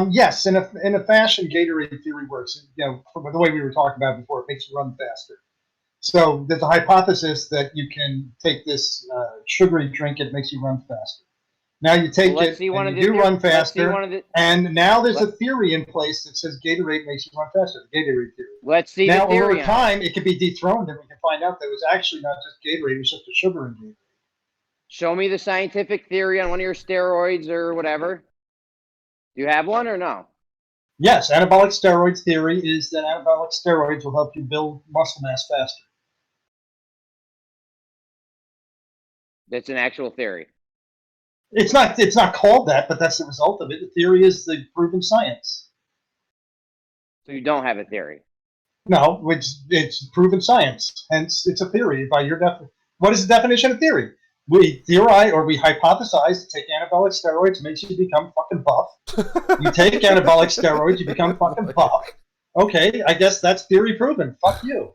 Yes, in a fashion, Gatorade theory works. You know, from the way we were talking about before, it makes you run faster. So there's a hypothesis that you can take this sugary drink, it makes you run faster. Now you take it, and you do run faster, and now there's a theory in place that says Gatorade makes you run faster, the Gatorade theory. Let's see now, the theory. Over time, it could be dethroned, and we can find out that it was actually not just Gatorade, it was just a sugar in Gatorade. Show me the scientific theory on one of your steroids or whatever. Do you have one or no? Yes, anabolic steroids theory is that anabolic steroids will help you build muscle mass faster. That's an actual theory. It's not called that, but that's the result of it. The theory is the proven science. So you don't have a theory? No, it's proven science. Hence, it's a theory by your definition. What is the definition of theory? We theorize or we hypothesize to take anabolic steroids makes you become fucking buff. You take anabolic steroids, you become fucking buff. Okay, I guess that's theory proven. Fuck you.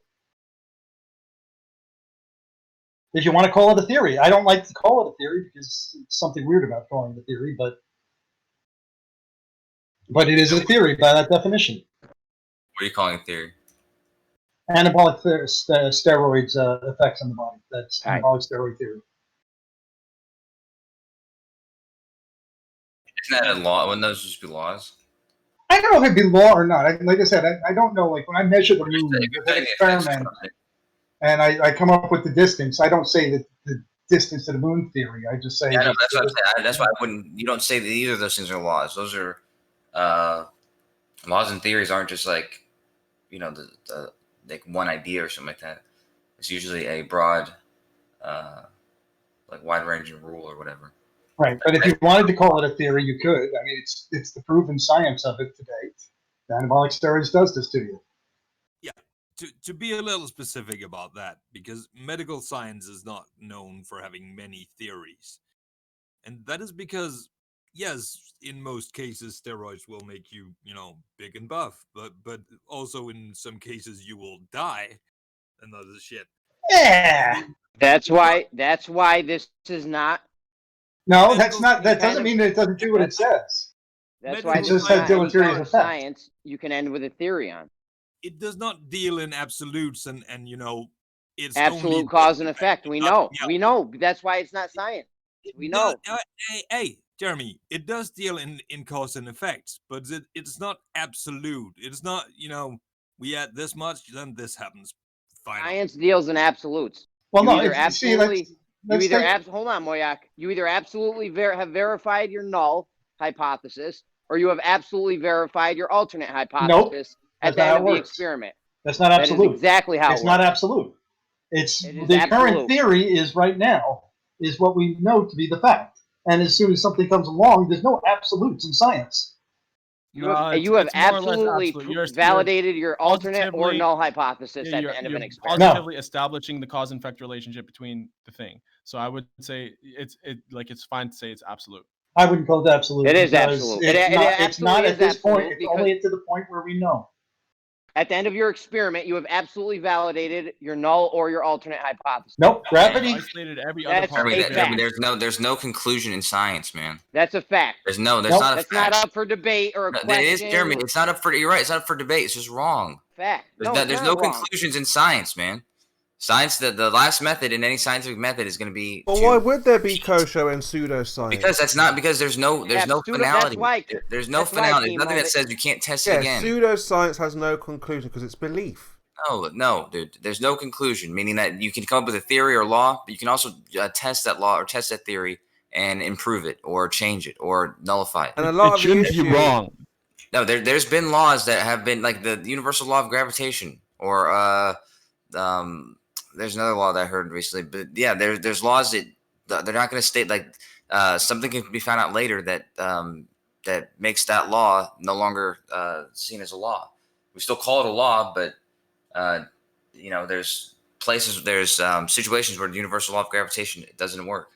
If you want to call it a theory. I don't like to call it a theory because it's something weird about calling it a theory, but it is a theory by that definition. What are you calling a theory? Anabolic steroids effects on the body. That's anabolic steroid theory. Isn't that a law? Wouldn't those just be laws? I don't know if it'd be law or not. Like I said, I don't know. Like when I measure the moon, there's an experiment. and I come up with the distance. I don't say that the distance to the moon theory. I just say that's what I'm saying. That's why I wouldn't. You don't say that either of those things are laws. Those are laws and theories aren't just like the like one idea or something like that. It's usually a broad, like wide-ranging rule or whatever. Right, but if you wanted to call it a theory, you could. I mean, it's the proven science of it to date. Anabolic steroids does this to you. Yeah, to be a little specific about that, because medical science is not known for having many theories. And that is because, yes, in most cases, steroids will make you, big and buff, but also in some cases you will die, and other shit. Yeah. That's why this is not. No, that's not. That doesn't mean that it doesn't do what it says. That's why it just says deleterious effects. Science you can end with a theory on. It does not deal in absolutes and it's absolute only cause and effect. We know. We know. That's why it's not science. We know. Hey, Jeremy, it does deal in cause and effects, but it's not absolute. It's not, we add this much, then this happens. Final. Science deals in absolutes. Well, you no, either absolutely. Hold on, Moyak. You either absolutely have verified your null hypothesis, or you have absolutely verified your alternate hypothesis at the end of the experiment. That's not absolute. That is exactly how it's not absolute. It's the current theory is right now is what we know to be the fact. And as soon as something comes along, there's no absolutes in science. You have absolutely validated your alternate or null hypothesis at the end of an experiment. Positively establishing the cause and effect relationship between the thing. So I would say it's fine to say it's absolute. I wouldn't call it absolute. It is absolute. It's not at this point. It's only to the point where we know. At the end of your experiment, you have absolutely validated your null or your alternate hypothesis. Nope, gravity. Isolated every other part. There's no conclusion in science, man. That's a fact. There's not a fact. That's not up for debate or a question. It is, Jeremy. It's not up for. You're right. It's not up for debate. It's just wrong. Fact. There's no conclusions in science, man. Science, the last method in any scientific method is going to be. But why would there be kosher and pseudoscience? Because there's no finality. There's no finality. There's nothing that says you can't test it again. Pseudoscience has no conclusion because it's belief. No, dude. There's no conclusion, meaning that you can come up with a theory or law, but you can also test that law or test that theory and improve it or change it or nullify it. And a lot of shouldn't be wrong. No, there's been laws that have been like the universal law of gravitation or there's another law that I heard recently, but yeah, there's laws that they're not going to state like something can be found out later that makes that law no longer seen as a law. We still call it a law, but there's situations where the universal law of gravitation it doesn't work.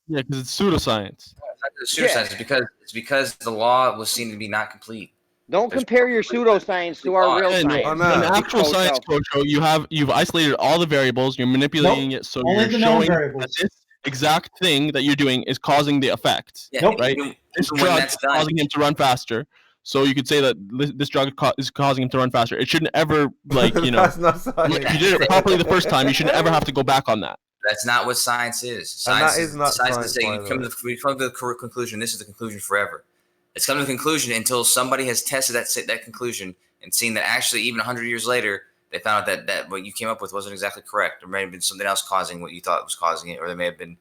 Yeah, because it's pseudoscience. It's pseudoscience. It's because the law was seen to be not complete. Don't compare your pseudoscience to our real science. In actual science, Kocho, you've isolated all the variables. You're manipulating it, so you're showing that this exact thing that you're doing is causing the effect. Yeah, right? This drug is causing him to run faster. So you could say that this drug is causing him to run faster. It shouldn't ever, That's not science. If you did it properly the first time, you shouldn't ever have to go back on that. That's not what science is. Science is not science. To say we come to the correct conclusion. This is the conclusion forever. It's come to the conclusion until somebody has tested that conclusion and seen that actually even 100 years later they found out that what you came up with wasn't exactly correct. There may have been something else causing what you thought was causing it, or there may have been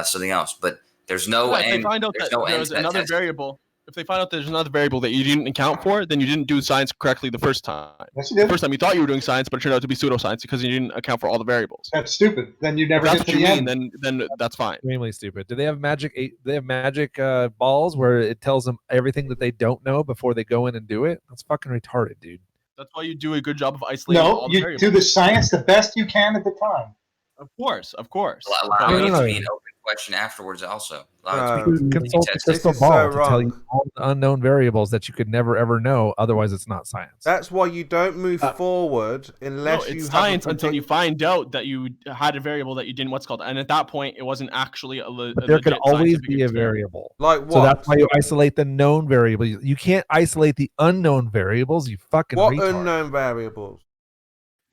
something else. But there's no end. If they find out that there's another variable, if they find out there's another variable that you didn't account for, then you didn't do science correctly the first time. Yes, you did. The first time you thought you were doing science, but it turned out to be pseudoscience because you didn't account for all the variables. That's stupid. Then you never get to the the end. Then that's fine. Extremely stupid. Do they have magic? They have magic balls where it tells them everything that they don't know before they go in and do it. That's fucking retarded, dude. That's why you do a good job of isolating all the variables. No, you do the science the best you can at the time. Of course. Allowing it to be an open question afterwards also. Consult the crystal ball to tell you all the unknown variables that you could never ever know. Otherwise, it's not science. That's why you don't move forward unless it's science until you find out that you had a variable that you didn't and at that point it wasn't actually But there could always be a variable. Like what? So that's why you isolate the known variables. You can't isolate the unknown variables. You fucking what retard. unknown variables?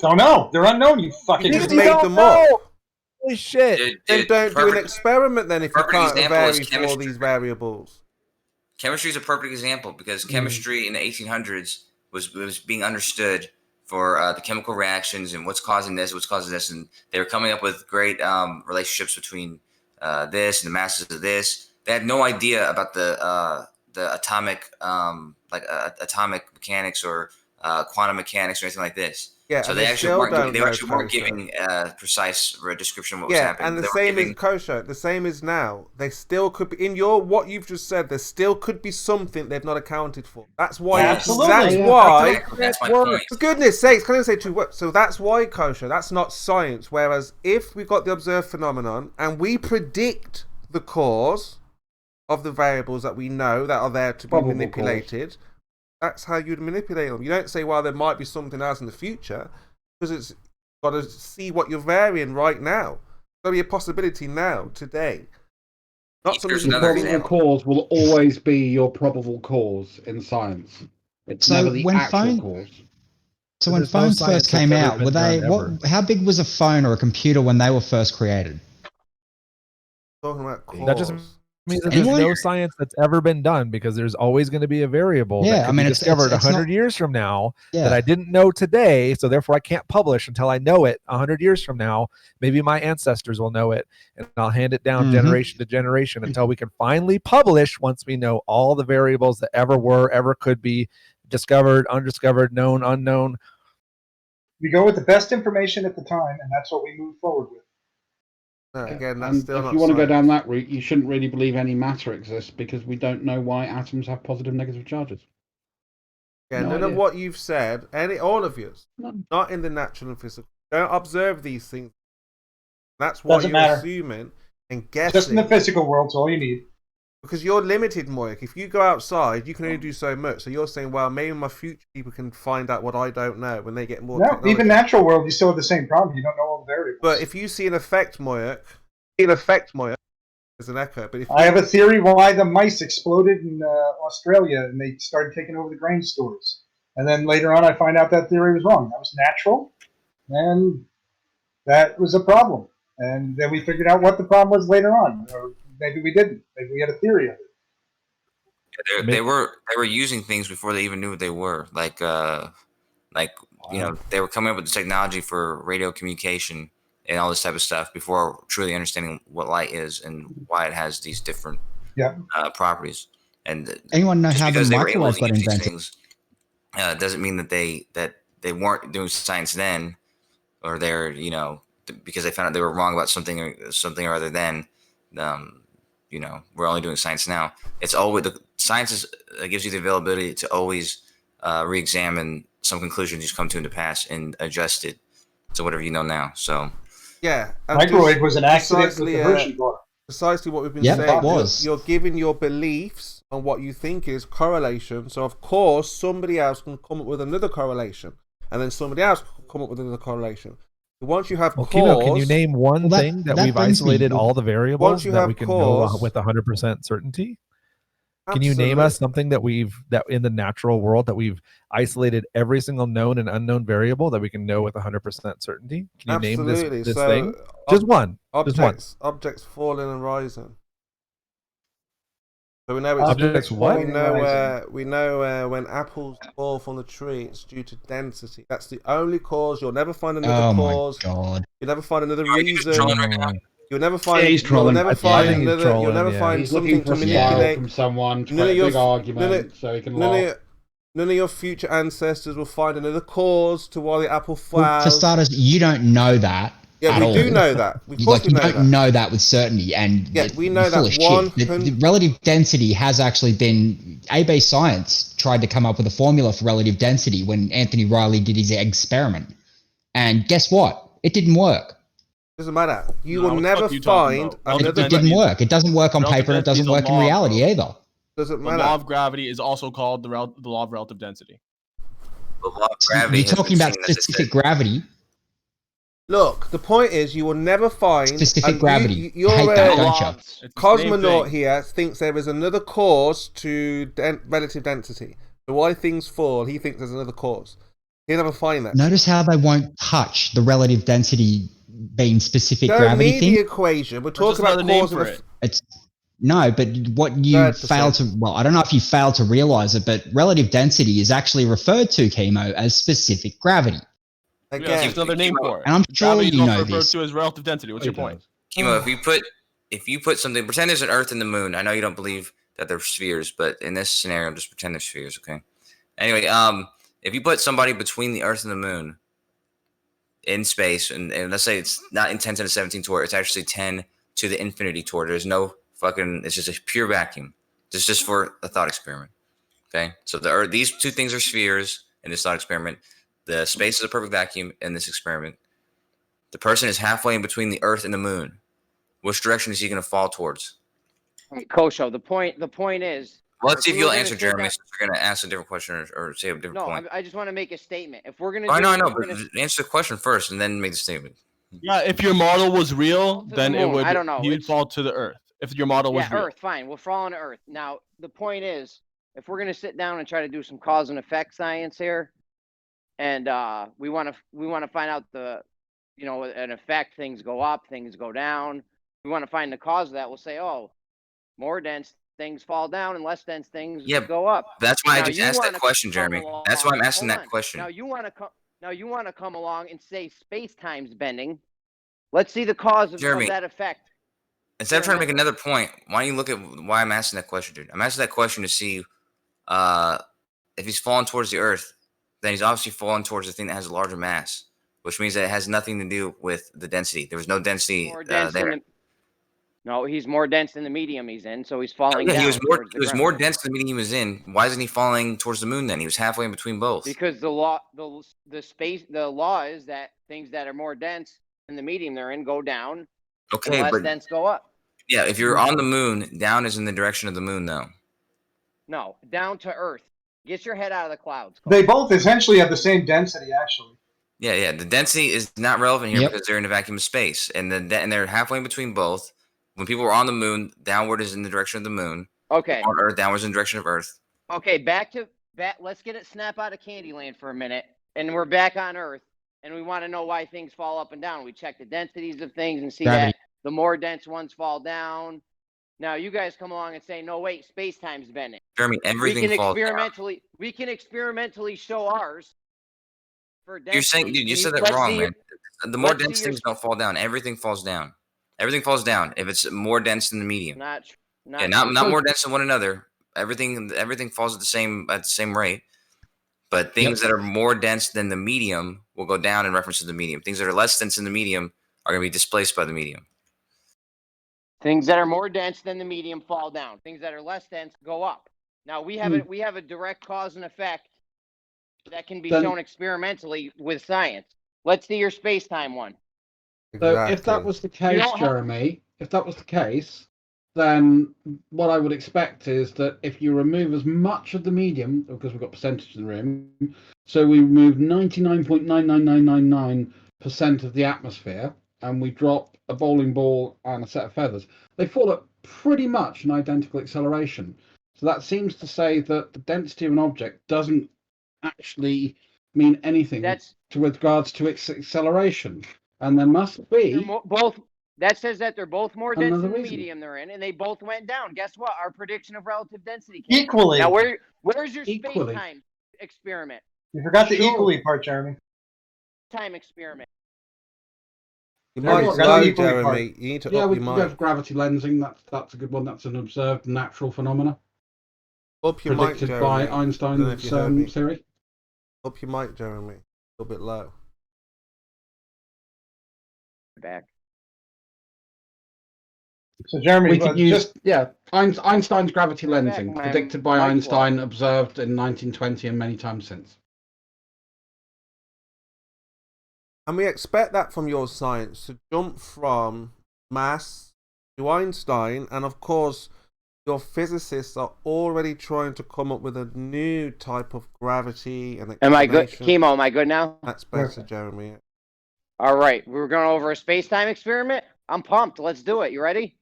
Don't know. They're unknown. You fucking just made them up. Holy shit! Then don't do an experiment then if you can't vary for all these variables. Chemistry is a perfect example because chemistry in the 1800s was being understood for the chemical reactions and what's causing this, and they were coming up with great relationships between this and the masses of this. They had no idea about the atomic atomic mechanics or quantum mechanics or anything like this. Yeah, so and they still actually weren't kosher. giving precise description of what was happening. And the same is kosher. The same is now. They still could be in what you've just said. There still could be something they've not accounted for. That's why. Absolutely. That's my point. For goodness sakes, can I say two words? So that's why kosher. That's not science. Whereas if we've got the observed phenomenon and we predict the cause of the variables that we know that are there to be manipulated. That's how you'd manipulate them. You don't say, well, there might be something else in the future, because it's got to see what you're varying right now. There'll be a possibility now, today. Not something. The probable cause will always be your probable cause in science. It's never the actual cause. So when phones first came out, were they how big was a phone or a computer when they were first created? Talking about cause. That just means that there's no science that's ever been done, because there's always going to be a variable that could be discovered 100 years from now that I didn't know today, so therefore I can't publish until I know it 100 years from now. Maybe my ancestors will know it, and I'll hand it down generation to generation until we can finally publish once we know all the variables that ever were, ever could be discovered, undiscovered, known, unknown. We go with the best information at the time, and that's what we move forward with. Again, and if you want to go down that route, you shouldn't really believe any matter exists, because we don't know why atoms have positive and negative charges. Yeah, none of what you've said, all of you, not in the natural and physical. Don't observe these things. That's what you're assuming and guessing. Just in the physical world, it's all you need. Because you're limited, Moik. If you go outside, you can only do so much. So you're saying, well, maybe my future people can find out what I don't know when they get more technology. Even natural world, you still have the same problem. You don't know all the variables. But if you see an effect, Moik, there's an echo. But if I have a theory why the mice exploded in Australia and they started taking over the grain stores. And then later on, I find out that theory was wrong. That was natural, and that was a problem. And then we figured out what the problem was later on. Or maybe we didn't. Maybe we had a theory of it. They were using things before they even knew what they were. Like they were coming up with the technology for radio communication and all this type of stuff before truly understanding what light is and why it has these different properties. And anyone know how the microwave got invented? Things, doesn't mean that they weren't doing science then, or they're because they found out they were wrong about something or other then. We're only doing science now. It's always the science gives you the availability to always re-examine some conclusions you've come to in the past and adjust it to whatever you know now. So yeah, microwave was an accident with the Hershey bar. Precisely what we've been saying. That was. You're giving your beliefs on what you think is correlation. So of course somebody else can come up with another correlation, and then somebody else can come up with another correlation. Once you have cause, can you name one thing that we've isolated all the variables that we can know with 100% certainty? Can you name us something that in the natural world that we've isolated every single known and unknown variable that we can know with 100% certainty? Can you name this thing? Just one. Objects falling and rising. So we know it's objects what? We know when apples fall from the tree, it's due to density. That's the only cause. You'll never find another cause. Oh my God. You'll never find another reason. You'll never find. Yeah, he's trolling. You'll never find another. You'll never find He's something to manipulate from someone to make a big argument so he can laugh. None of your future ancestors will find another cause to why the apple fell. Well, for starters, you don't know that. Yeah, we do know that. You don't know that with certainty, and we know that the relative density has actually been A-base science tried to come up with a formula for relative density when Anthony Riley did his experiment, and guess what? It didn't work. Doesn't matter. You will never find another. It didn't work. It doesn't work on paper, and it doesn't work in reality either. Doesn't matter. The law of gravity is also called the law of relative density. The law of gravity. You're talking about specific gravity. Look, the point is, you will never find specific gravity. You're hate that, don't you? Cosmonaut here thinks there is another cause to relative density. So why things fall, he thinks there's another cause. He'll never find that. Notice how they won't touch the relative density being specific gravity thing. The equation. We're talking about cause and effect. No, but what you fail to, well, I don't know if you fail to realize it, but relative density is actually referred to, Chemo, as specific gravity. Yeah, that's another name for it. And I'm sure Gravity is you also know referred this. to as relative density. What's your point? Chemo, if you put something, pretend there's an Earth and the Moon. I know you don't believe that they're spheres, but in this scenario, just pretend they're spheres, okay? Anyway, if you put somebody between the Earth and the Moon in space, and let's say it's not in 10 to the 17 torr, it's actually 10 to the infinity torr. There's no fucking, it's just a pure vacuum. This is just for a thought experiment, okay? So the Earth, these two things are spheres in this thought experiment. The space is a perfect vacuum in this experiment. The person is halfway in between the Earth and the Moon. Which direction is he going to fall towards? Hey, Kosho, the point is. Well, let's see if you'll answer, Jeremy. Since we're going to ask a different question or say a different point. No, I just want to make a statement. If we're going to, I know, but answer the question first and then make the statement. Yeah, if your model was real, then it would. I don't know. You'd fall to the Earth. If your model was real. Earth, fine. We'll fall on Earth. Now, the point is, if we're going to sit down and try to do some cause and effect science here, and we want to find out an effect, things go up, things go down. We want to find the cause of that. We'll say, oh, more dense things fall down and less dense things go up. That's why I just asked that question, Jeremy. That's why I'm asking that question. Now you want to come along and say space-time's bending. Let's see the cause of that effect. Instead of trying to make another point, why don't you look at why I'm asking that question, dude? I'm asking that question to see if he's falling towards the Earth, then he's obviously falling towards the thing that has a larger mass, which means that it has nothing to do with the density. There was no density there. No, he's more dense than the medium he's in, so he's falling down. He was more dense than the medium he was in. Why isn't he falling towards the Moon then? He was halfway in between both. Because the law is that things that are more dense than the medium they're in go down. Okay, and less dense go up. Yeah, if you're on the Moon, down is in the direction of the Moon, though. No, down to Earth. Get your head out of the clouds. They both essentially have the same density, actually. Yeah. The density is not relevant here because they're in a vacuum of space, and they're halfway in between both. When people were on the Moon, downward is in the direction of the Moon. Okay. On Earth, downward is in the direction of Earth. Okay, back. Let's get it snap out of Candyland for a minute, and we're back on Earth, and we want to know why things fall up and down. We check the densities of things and see that the more dense ones fall down. Now you guys come along and say, no, wait, space-time's bending. Jeremy, everything falls down. We can experimentally show ours. For density. You're saying, dude, you said that wrong, man. The more dense things don't fall down. Everything falls down. Everything falls down if it's more dense than the medium. Not more dense than one another. Everything falls at the same rate. But things that are more dense than the medium will go down in reference to the medium. Things that are less dense than the medium are going to be displaced by the medium. Things that are more dense than the medium fall down. Things that are less dense go up. Now we have a direct cause and effect that can be shown experimentally with science. Let's see your space-time one. So if that was the case, Jeremy, if that was the case, then what I would expect is that if you remove as much of the medium, because we've got percentage in the room, so we remove 99.99999% of the atmosphere, and we drop a bowling ball and a set of feathers, they fall at pretty much an identical acceleration. So that seems to say that the density of an object doesn't actually mean anything with regards to its acceleration. And there must be both. That says that they're both more dense than the medium they're in, and they both went down. Guess what? Our prediction of relative density came equally. Now, where's your space-time experiment? You forgot the equally part, Jeremy. Time experiment. You might slow, Jeremy. You need to up your mind. We have gravity lensing. That's a good one. That's an observed natural phenomena. Up your mic, Jeremy. By Einstein's theory. Up your mic, Jeremy. A little bit low. Back. So Jeremy, we could use Einstein's gravity lensing, predicted by Einstein, observed in 1920 and many times since. And we expect that from your science to jump from mass to Einstein, and of course, your physicists are already trying to come up with a new type of gravity and Am I good, Chemo? Am I good now? That's better, Jeremy. All right, we're going over a space-time experiment. I'm pumped. Let's do it. You ready?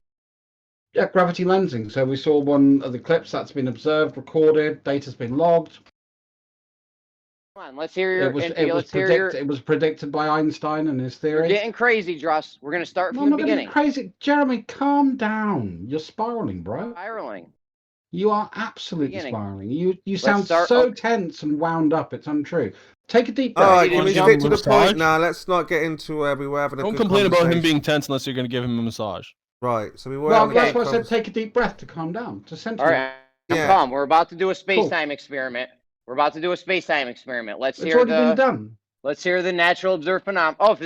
Yeah, gravity lensing. So we saw one of the clips that's been observed, recorded, data's been logged. Come on, let's hear your. It was predicted by Einstein and his theory. You're getting crazy, Druss. We're gonna start from the beginning. Crazy, Jeremy. Calm down. You're spiraling, bro. Spiraling. You are absolutely spiraling. You sound so tense and wound up. It's untrue. Take a deep breath. All right, can we stick to the point now? Let's not get into where we were having a Don't good complain about him conversation. being tense unless you're going to give him a massage. Right, so we were. Well, that's why I said take a deep breath to calm down. To center. All right, calm. We're about to do a space-time experiment. Let's It's hear already been done. Let's hear the natural observed phenomenon. Oh, if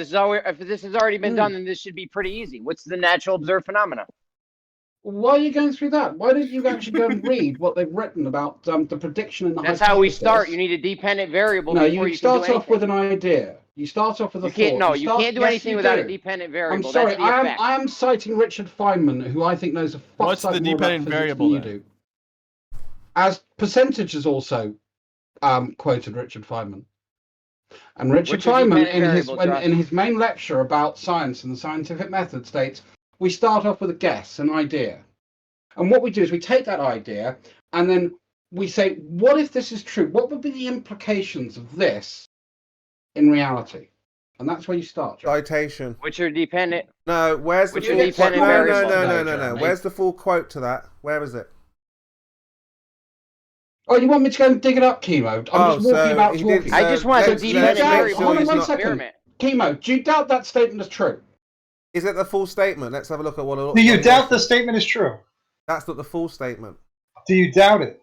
this has already been done, then this should be pretty easy. What's the natural observed phenomena? Why are you going through that? Why don't you actually go and read what they've written about the prediction and the That's how we start. You need a dependent variable. No, before you can start do off with an idea. You start off with a you can't, thought. No, you can't do anything without a dependent variable. I'm sorry, That's the effect. I am citing Richard Feynman, who I think knows a fuck What's the more about dependent physics variable than you do. As percentage is also quoted Richard Feynman. And Richard Feynman, in his main lecture about science and the scientific method, states, we start off with a guess, an idea. And what we do is we take that idea and then we say, what if this is true? What would be the implications of this in reality? And that's where you start. Citation. Which are dependent. No, where's the full quote? No. Where's the full quote to that? Where is it? Oh, you want me to go and dig it up, Chemo? I'm just walking about talking. I just want the dependent variable. Hold on 1 second. Chemo, do you doubt that statement is true? Is it the full statement? Let's have a look at what it looks like. Do you doubt the statement is true? That's not the full statement. Do you doubt it?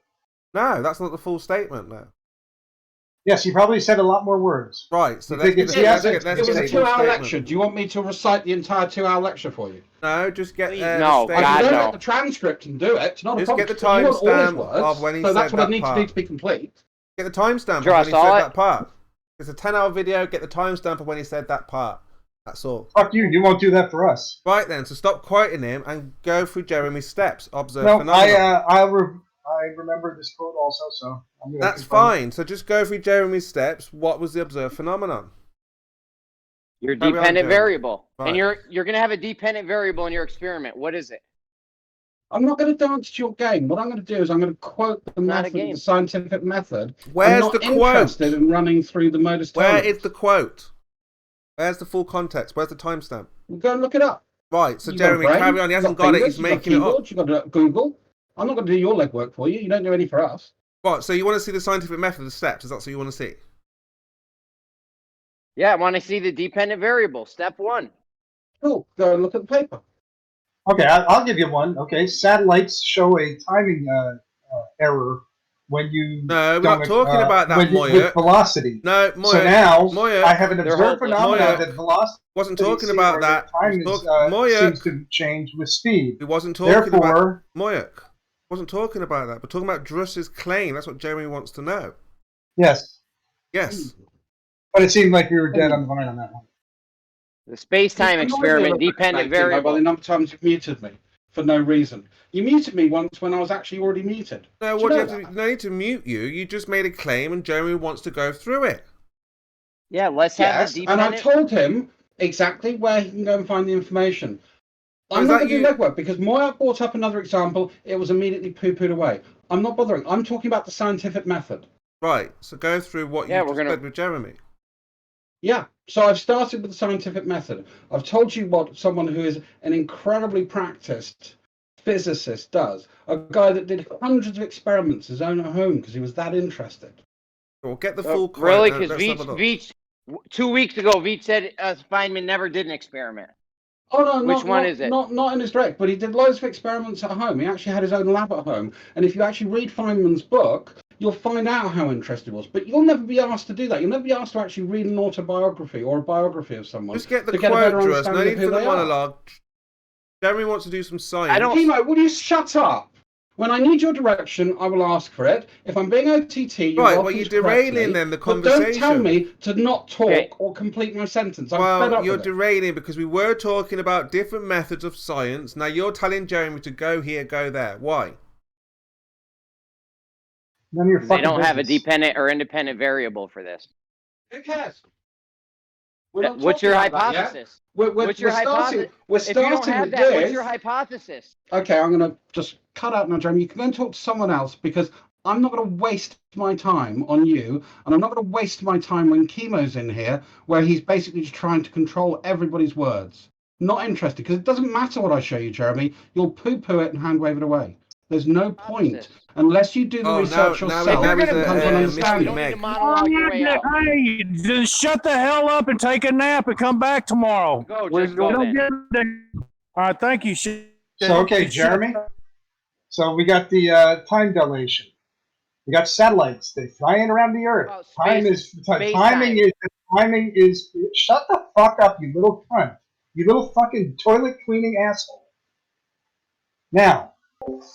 No, that's not the full statement, no. Yes, you probably said a lot more words. Right, so it was a 2-hour lecture. Do you want me to recite the entire 2-hour lecture for you? No, just get I can go get the transcript and do it. It's not a problem. Just get the timestamp of when he said that part. So that's what I need to do to be complete. Get the timestamp of when he said that part. It's a 10-hour video. Get the timestamp of when he said that part. That's all. Fuck you. You won't do that for us. Right then, so stop quoting him and go through Jeremy's steps. Observe phenomenon. I remember this quote also, so I'm gonna. That's fine. So just go through Jeremy's steps. What was the observed phenomenon? Your dependent variable, and you're going to have a dependent variable in your experiment. What is it? I'm not going to dance to your game. What I'm going to do is I'm going to quote the method, the scientific method. Where's I'm not the quote? Interested in running through the modus. Where is the quote? Where's the full context? Where's the timestamp? Go and look it up. Right, so Jeremy, carry on. He hasn't got it. He's making it up. You've got Google. I'm not going to do your legwork for you. You don't do any for us. Right, so you want to see the scientific method, the steps? Is that what you want to see? Yeah, I want to see the dependent variable. Step 1. Cool. Go and look at the paper. Okay, I'll give you one. Okay, satellites show a timing error when you. No, we're not talking about that, Moya. With velocity. No, Moya. So now Moya, I have an observed phenomenon that velocity. Wasn't talking about that. Time seems to change with speed. He wasn't talking about Moya. Wasn't talking about that. We're talking about Druss's claim. That's what Jeremy wants to know. Yes. Yes. But it seemed like we were dead on the line on that one. The space-time experiment, dependent variable. By the number of times you've muted me for no reason. You muted me once when I was actually already muted. No, no need to mute you. You just made a claim and Jeremy wants to go through it. Yeah, let's have the dependent... And I told him exactly where he can go and find the information. I'm not going to do legwork because Moya brought up another example. It was immediately poo-pooed away. I'm not bothering. I'm talking about the scientific method. Right. So go through what you just said with Jeremy. Yeah. So I've started with the scientific method. I've told you what someone who is an incredibly practiced physicist does. A guy that did hundreds of experiments his own at home because he was that interested. Well, get the full quote. Really? Because Veach 2 weeks ago, Veach said Feynman never did an experiment. Oh no! Which one is it? Not in his direct, but he did loads of experiments at home. He actually had his own lab at home. And if you actually read Feynman's book, you'll find out how interested he was. But you'll never be asked to do that. You'll never be asked to actually read an autobiography or a biography of someone. Just get the quote, Druss. No need for the monologue. Jeremy wants to do some science. Chemo, will you shut up? When I need your direction, I will ask for it. If I'm being OTT, you're derailing then the conversation. But don't tell me to not talk or complete my sentence. I'm fed up you're derailing because we were talking about different methods of science. Now you're telling Jeremy to go here, go there. Why? They don't have a dependent or independent variable for this. Who cares? What's your hypothesis? What's your hypothesis? If you don't have that, what's your hypothesis? Okay, I'm going to just cut out now, Jeremy. You can then talk to someone else because I'm not going to waste my time on you, and I'm not going to waste my time when Chemo's in here, where he's basically just trying to control everybody's words. Not interested, because it doesn't matter what I show you, Jeremy. You'll poo-poo it and hand wave it away. There's no point unless you do the research yourself. Hey, just shut the hell up and take a nap and come back tomorrow. Go, All right, thank you. So, okay, Jeremy. So we got the time dilation. We got satellites. They fly in around the Earth. Timing is. Shut the fuck up, you little cunt. You little fucking toilet cleaning asshole. Now,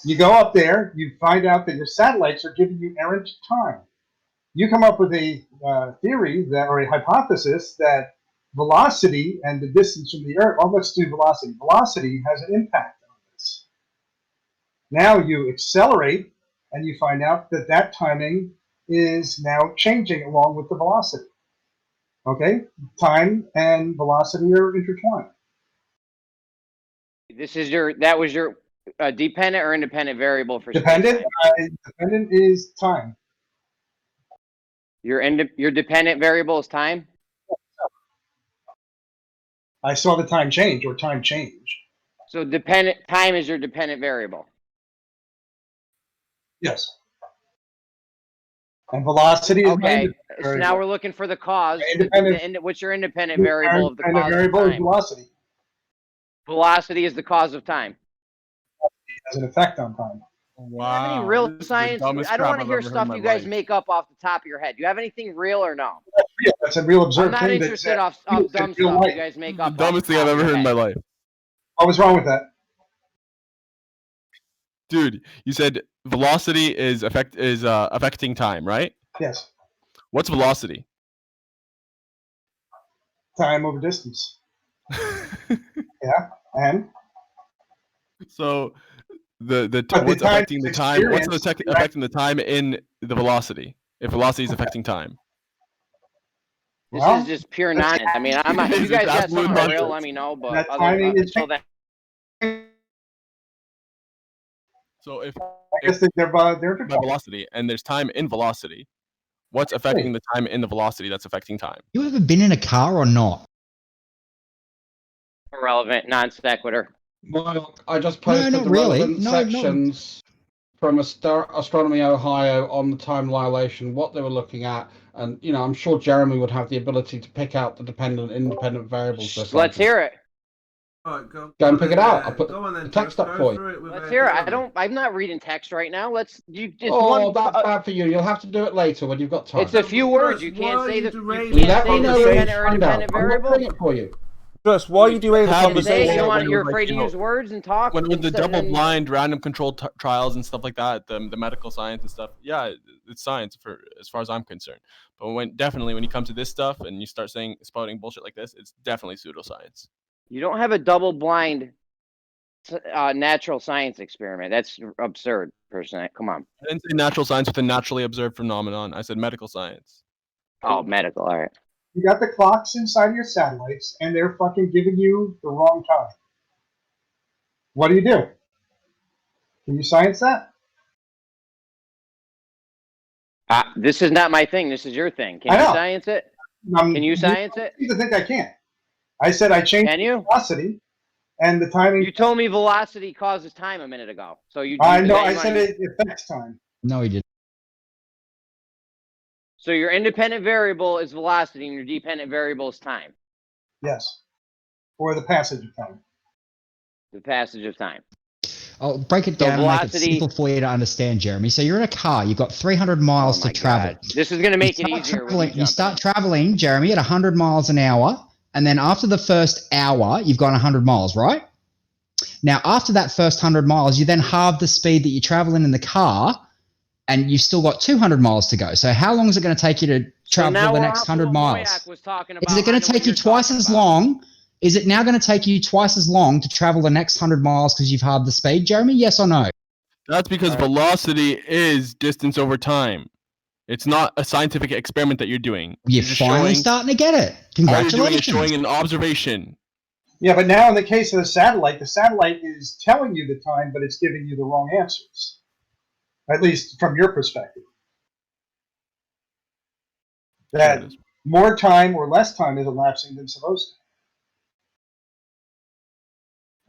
you go up there. You find out that your satellites are giving you errant time. You come up with a theory that, or a hypothesis that velocity and the distance from the Earth. Well, let's do velocity. Velocity has an impact on this. Now you accelerate, and you find out that that timing is now changing along with the velocity. Okay, time and velocity are intertwined. That was your dependent or independent variable for dependent. Dependent is time. Your dependent variable is time. I saw the time change or time change. So time is your dependent variable. Yes. And velocity is okay. So now we're looking for the cause. What's your independent variable of the cause variable of time? Is velocity. Velocity is the cause of time. It has an effect on time. Wow. Do you have any real science? I don't want to hear stuff you guys make up off the top of your head. Do you have anything real or no? That's a real observed thing. I'm not interested off dumb stuff you guys make up. The dumbest thing I've ever heard in my life. What was wrong with that? Dude, you said velocity is affecting time, right? Yes. What's velocity? Time over distance. Yeah, and so what's affecting the time? What's affecting the time in the velocity? If velocity is affecting time. This is just pure nonsense. I mean, I'm not. You guys got something real? Let me know. But until then. So if they're by velocity and there's time in velocity, what's affecting the time in the velocity that's affecting time? You ever been in a car or not? Irrelevant, non sequitur. Well, I just posted the relevant sections from Astronomy Ohio on the time dilation, what they were looking at, and I'm sure Jeremy would have the ability to pick out the dependent and independent variables. Let's hear it. All right, go and pick it out. I'll put the text up for you. Let's hear it. I'm not reading text right now. That's bad for you. You'll have to do it later when you've got time. It's a few words. You can't say the dependent or independent variable. I'll bring it for you. Just why are you doing the conversation? You're afraid to use words and talk. When the double-blind, random controlled trials and stuff like that, the medical science and stuff, yeah, it's science as far as I'm concerned. But when you come to this stuff and you start spouting bullshit like this, it's definitely pseudoscience. You don't have a double-blind natural science experiment. That's absurd, personally. Come on. I didn't say natural science with a naturally observed phenomenon. I said medical science. Oh, medical. All right. You got the clocks inside of your satellites, and they're fucking giving you the wrong time. What do? Can you science that? This is not my thing. This is your thing. Can you science it? Can you science it? You think I can't. I said I changed velocity and the timing. You told me velocity causes time a minute ago. So you. I know. I said it affects time. No, he didn't. So your independent variable is velocity, and your dependent variable is time. Yes, or the passage of time. The passage of time. I'll break it down and make it simple for you to understand, Jeremy. So you're in a car. You've got 300 miles to travel. This is going to make it easier. You start traveling, Jeremy, at 100 miles an hour. And then after the first hour, you've gone 100 miles, right? Now, after that first 100 miles, you then halve the speed that you're traveling in the car, and you've still got 200 miles to go. So how long is it going to take you to travel the next 100 miles? Is it going to take you twice as long? Is it now going to take you twice as long to travel the next 100 miles because you've halved the speed, Jeremy? Yes or no? That's because velocity is distance over time. It's not a scientific experiment that you're doing. You're finally starting to get it. Congratulations. All you're doing is showing an observation. Yeah, but now in the case of the satellite is telling you the time, but it's giving you the wrong answers. At least from your perspective. That more time or less time is elapsing than supposed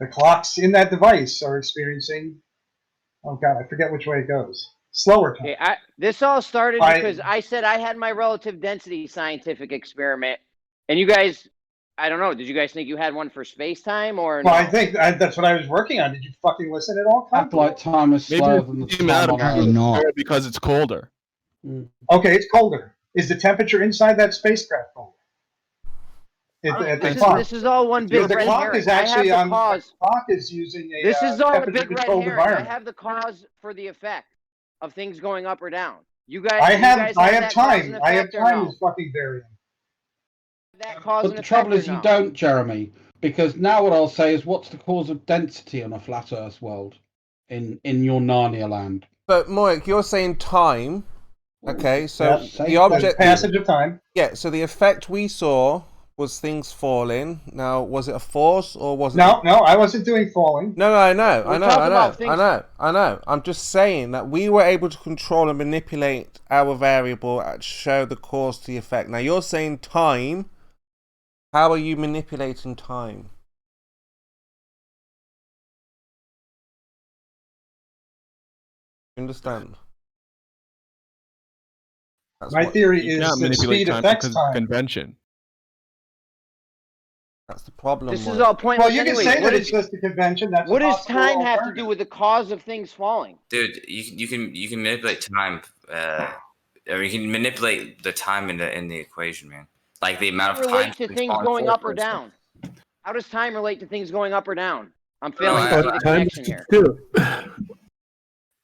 to. The clocks in that device are experiencing, oh god, I forget which way it goes. Slower time. Okay, this all started because I said I had my relative density scientific experiment, and you guys, I don't know, did you guys think you had one for space-time or Well, no? I think that's what I was working on. Did you fucking listen at all? Half-light time is slower than the time on Earth. Because it's colder. Okay, it's colder. Is the temperature inside that spacecraft colder? This is all one big the red clock herring. is actually I have the cause. The clock is using a This is all a big red temperature-controlled herring. I environment. have the cause for the effect of things going up or down. You guys, I have that cause and time. I have effect or time no? is fucking varying. That cause But and the trouble effect is or you no? don't, Jeremy, because now what I'll say is what's the cause of density on a flat Earth world in your Narnia land? But Mike, you're saying time. Okay, so Yes, the object passage of time. Yeah, so the effect we saw was things falling. Now, was it a force or was it? No, I wasn't doing falling. No, I know. I'm just saying that we were able to control and manipulate our variable and show the cause to the effect. Now, you're saying time. How are you manipulating time? Understand? My theory is can't that manipulate speed time affects because of time. convention. That's the problem. This is all pointless. Well, you can say that it's just a convention. That's what a does possible time have to alternative. do with the cause of things falling? Dude, you can manipulate time. Or you can manipulate the time in the equation, man. Like the amount of time. Relate to things going up or down. How does time relate to things going up or down? I'm failing to see the connection here.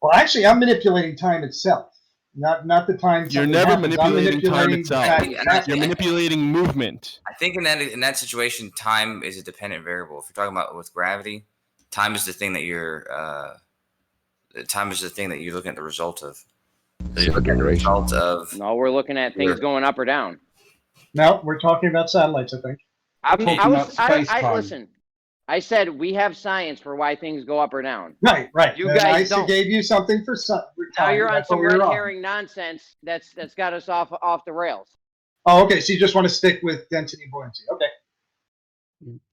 Well, actually, I'm manipulating time itself, not the time. You're something never happens. I'm manipulating time itself. that- You're manipulating movement. I think in that situation, time is a dependent variable. If you're talking about with gravity, time is the thing that you're looking at the result of. So you're looking at the result of. No, we're looking at things going up or down. No, we're talking about satellites, I think. Listen. I said we have science for why things go up or down. Right. You And guys I don't. gave you something for Now time. you're on That's some what we were red on. herring nonsense that's got us off the rails. Oh, okay. So you just want to stick with density and buoyancy. Okay.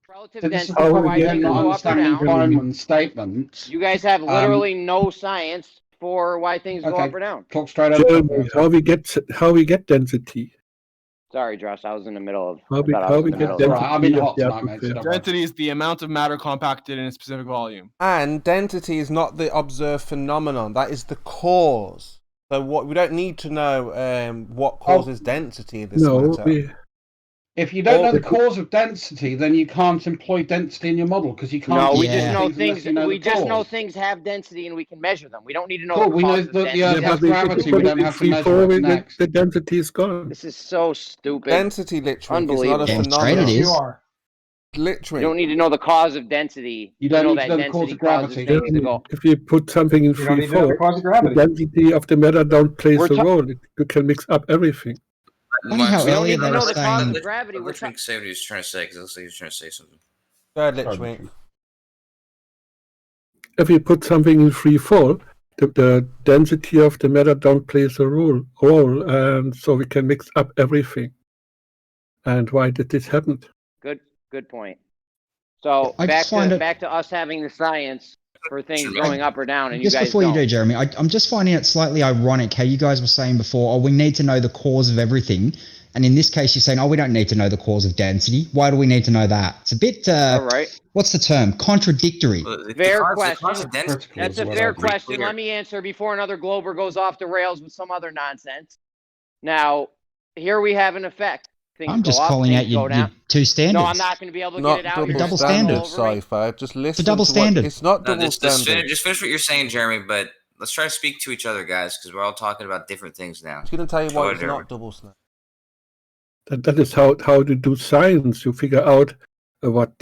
Relative So this is density the for problem, why you're things not go up or understanding down. Feynman's statement. You guys have literally no science for why things go up or down. Talk straight over. Jeremy, how we get density? Sorry, Josh, I was in the middle of. How we get density? I'm in hot of the tonight, mate. atmosphere? Density is the amount of matter compacted in a specific volume. And density is not the observed phenomenon. That is the cause. So we don't need to know what causes density in this matter. If you don't know the cause of density, then you can't employ density in your model because you can't. No, we just know things. We just know things have density and we can measure them. We don't need to know. Cool, the we know cause of that the Earth density. has gravity. We don't have to measure it next. The density is gone. This is so stupid. Density literally is not Unbelievable. a phenomenon. You are. Literally. You don't need to know the cause of density. You don't know need to know the cause density of gravity. causes things to go. If you put something in You don't free need to know the fall, cause of the gravity. density of the matter don't play We're a role. You can mix up everything. Funny how We don't earlier need they to were know the cause saying of gravity. We're Richmond say what he was trying to say because it looks like he was trying to say something. Go ahead, Litchwink. If you put something in free fall, the density of the matter don't play a role, and so we can mix up everything. And why did this happen? Good point. So back to us having the science for things going up or down, and just you guys before don't. you do, Jeremy, I'm just finding it slightly ironic how you guys were saying before, oh, we need to know the cause of everything. And in this case, you're saying, oh, we don't need to know the cause of density. Why do we need to know that? It's a bit, All right. What's the term? Contradictory. Fair question. That's a fair question. Let me answer before another Glober goes off the rails with some other nonsense. Now, here we have an effect. Things I'm just go up, calling things out go your down. two standards. No, I'm not going to be able to get it out. Double double standard, standard. sci-fi. Just listen. double to standard. It's not No, double standard. just finish what you're saying, Jeremy. But let's try to speak to each other, guys, because we're all talking about different things now. I'm just going to tell you Go why ahead, it's Jeremy. not double standard. That is how to do science. You figure out what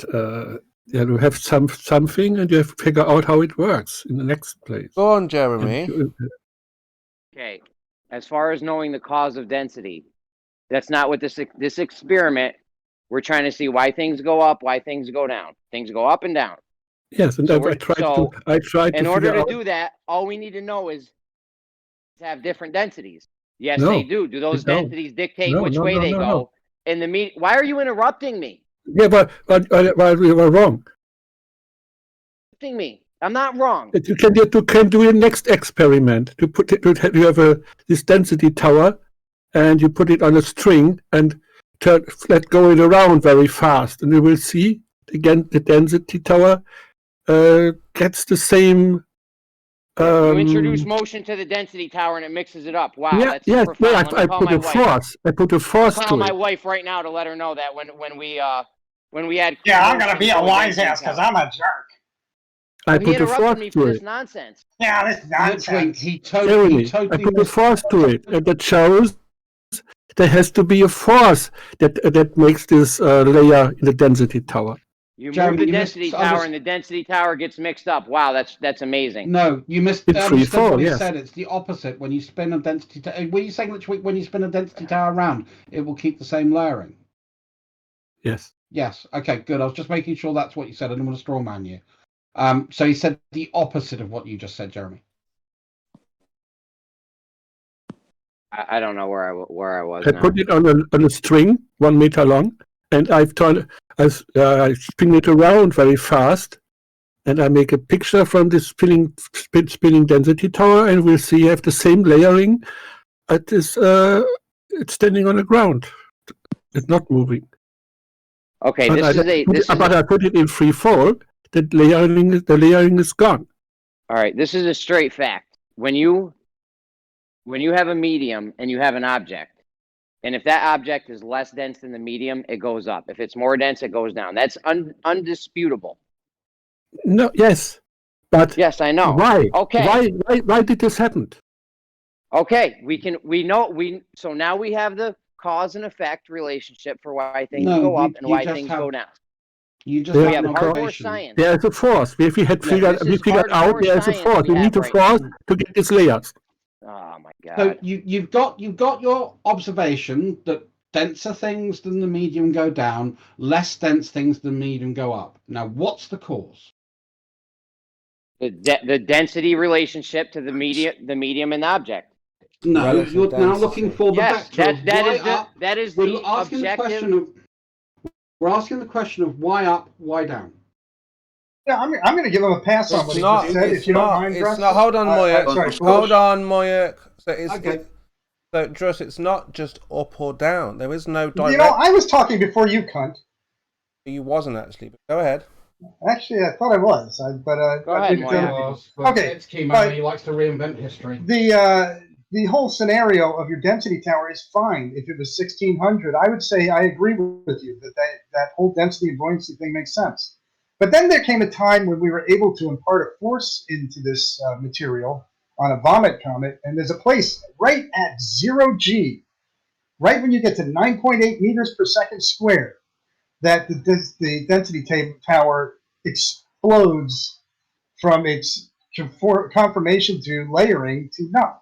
you have something, and you have to figure out how it works in the next place. Go on, Jeremy. Okay. As far as knowing the cause of density, that's not what this experiment. We're trying to see why things go up, why things go down. Things go up and down. Yes, and So I tried to. in order figure to out. do that, all we need to know is have different densities? Yes, No, they do. Do those they don't. densities dictate No, which no, way no, they no, go? no. In the why are you interrupting me? Yeah, but we were wrong. Interrupting me. I'm not wrong. But you can do a next experiment. You have this density tower, and you put it on a string and let go it around very fast, and you will see again the density tower gets the same. You introduce motion to the density tower and it mixes it up. Wow, that's super fun. Yeah. Let me I call put my a wife. force. I put a force Call to my it. wife right now to let her know that when we had. Yeah, I'm gonna be a wise ass because I'm a jerk. I He put a interrupted force me to for this it. nonsense. Yeah, this nonsense. He Jeremy, totally I put a force to it, and that shows there has to be a force that makes this layer in the density tower. You Jeremy, move the you density tower and the density tower gets mixed up. Wow, that's amazing. No, you It's free misunderstood fall, what he yes. said. It's the opposite. When you spin a density tower, were you saying that when you spin a density tower around, it will keep the same layering? Yes. Yes. Okay, good. I was just making sure that's what you said. I didn't want to straw man you. So he said the opposite of what you just said, Jeremy. I don't know where I was. I now. put it on a string 1 meter long, and I spin it around very fast, and I make a picture from this spinning density tower, and we'll see I have the same layering. It's standing on the ground. It's not moving. Okay, But I put it in free fall. The layering is gone. All right, this is a straight fact. When you have a medium and you have an object, and if that object is less dense than the medium, it goes up. If it's more dense, it goes down. That's undisputable. No, yes, but yes, I know. Why? Okay. Why did this happen? Okay, so now we have the cause and effect relationship for why things go up and why things go down. You just have hardcore science. There's a force. We figured out there's a force. We need a force to get these layers. Oh my god! So you've got your observation that denser things than the medium go down, less dense things than the medium go up. Now, what's the cause? The density relationship to the medium and the object. No, you're now looking for the vector. That is we're the asking objective. We're asking the question of why up, why down. Yeah, I'm going to give him a pass on what he just said. If you don't mind, it's not. Hold on, Moyak. Hold on, Moyak. So So, Druss, it's not just up or down. There is no direct... You know, I was talking before you, cunt. You wasn't, actually. But go ahead. Actually, I thought I was. Go ahead, okay. He likes to reinvent history. The whole scenario of your density tower is fine. If it was 1600, I would say I agree with you that whole density and buoyancy thing makes sense. But then there came a time when we were able to impart a force into this material on a vomit comet, and there's a place right at 0 G, right when you get to 9.8 meters per second squared, that the density tower explodes from its conformation to layering to not.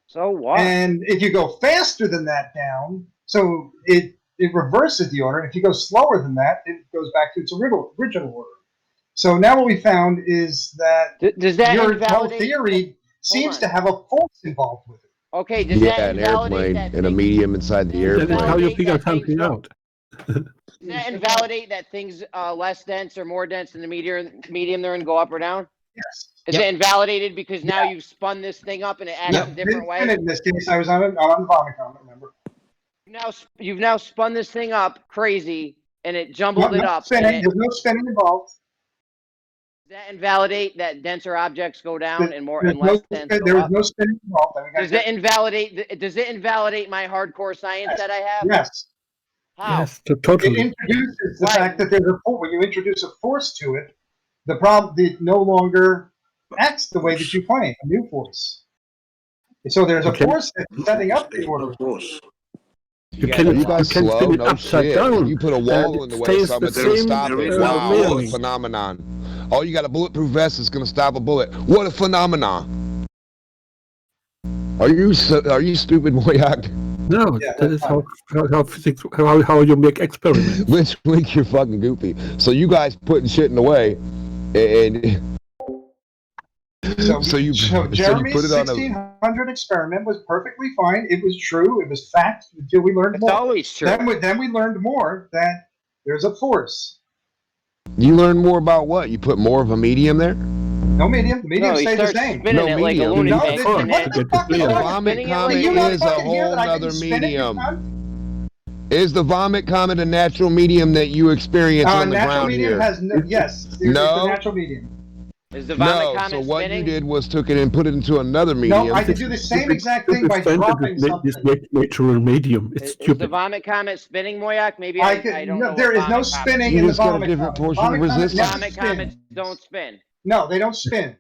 So what? And if you go faster than that down, so it reverses the order. If you go slower than that, it goes back to its original order. So now what we found is that, your whole theory seems to have a force involved with it. Okay, does that an airplane and a medium inside the airplane. That is how you figure something out. Does that invalidate that things less dense or more dense than the medium they're going to go up or down? Yes. Is it invalidated because now you've spun this thing up and it acts a different way? In this case, I was on the vomit comet, remember? You've now spun this thing up crazy and it jumbled it up. There's no spinning involved. Does that invalidate that denser objects go down and less dense go up? There is no spinning involved. Does it invalidate my hardcore science that I have? Yes. How? Yes, totally. It introduces the fact that there's when you introduce a force to it, it no longer acts the way that you claim, a new force. So there's a force that's setting up the order of force. You guys slow? No shit. If you put a wall in the way of something, it's going to stop it. Wow, what a phenomenon. Oh, you got a bulletproof vest that's going to stop a bullet. What a phenomenon. Are you stupid, Moyak? No, that is how you make experiments. Which link you're fucking goofy. So you guys putting shit in the way, and So you Jeremy's put it on 1600 experiment was perfectly fine. It was true. It was fact until we learned more. It's always true. Then we learned more that there's a force. You learn more about what? You put more of a medium there? No medium. The medium stays the same. Spinning it like a lunatic. What the fuck is The that? vomit comet is a whole other medium. Is the vomit comet a natural medium that you experience on the ground here? Yes. There's the natural medium. Is the vomit comet so what spinning? you did was took it and put it into another medium. No, I could do the same exact thing by dropping something. This natural medium. It's Is stupid. the vomit comet spinning, Moyak? Maybe I don't know. there is no spinning in the vomit different comet. portion of resistance. Vomit comets don't spin. No, they don't spin.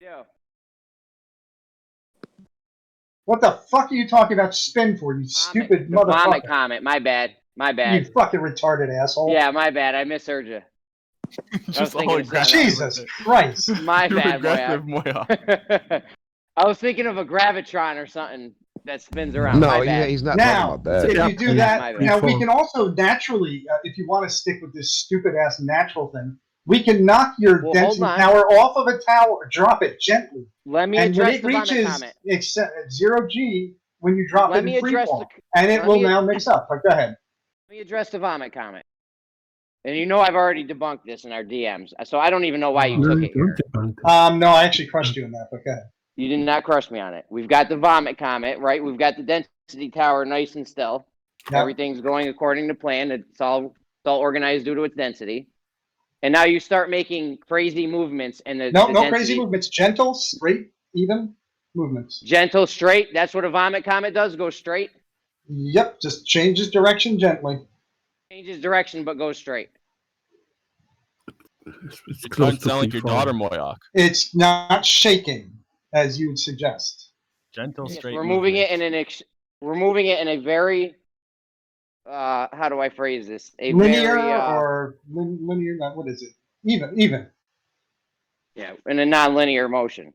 Yeah. What the fuck are you talking about spin for, you stupid motherfucker? Vomit comet. My bad. You fucking retarded asshole. Yeah, my bad. I misheard you. Jesus Christ. My bad, aggressive Moyak. I was thinking of a gravitron or something that spins around. No, my bad. he's not now, talking about that. if you do that, now we bad. can also naturally, if you want to stick with this stupid ass natural thing, we can knock your density tower off of a tower, drop it gently. Let me and address when it the vomit reaches comet. 0G, when you drop Let it me in free address fall, and it will now mix up. But go ahead. Let me address the vomit comet. And you know I've already debunked this in our DMs, so I don't even know why you took it here. No, I actually crushed you in that, but go ahead. You did not crush me on it. We've got the vomit comet, right? We've got the density tower nice and still. Yep. Everything's going according to plan. It's all organized due to its density. And now you start making crazy movements and the No density, crazy movements. Gentle, straight, even movements. gentle, straight. That's what a vomit comet does. Go straight. Yep, just changes direction gently. Changes direction, but goes straight. It doesn't sound like your daughter, Moyak. It's not shaking, as you would suggest. Gentle, straight. We're moving it in we're moving it in a very how do I phrase this? A Linear very, or linear? What is it? Even. Yeah, in a non-linear motion.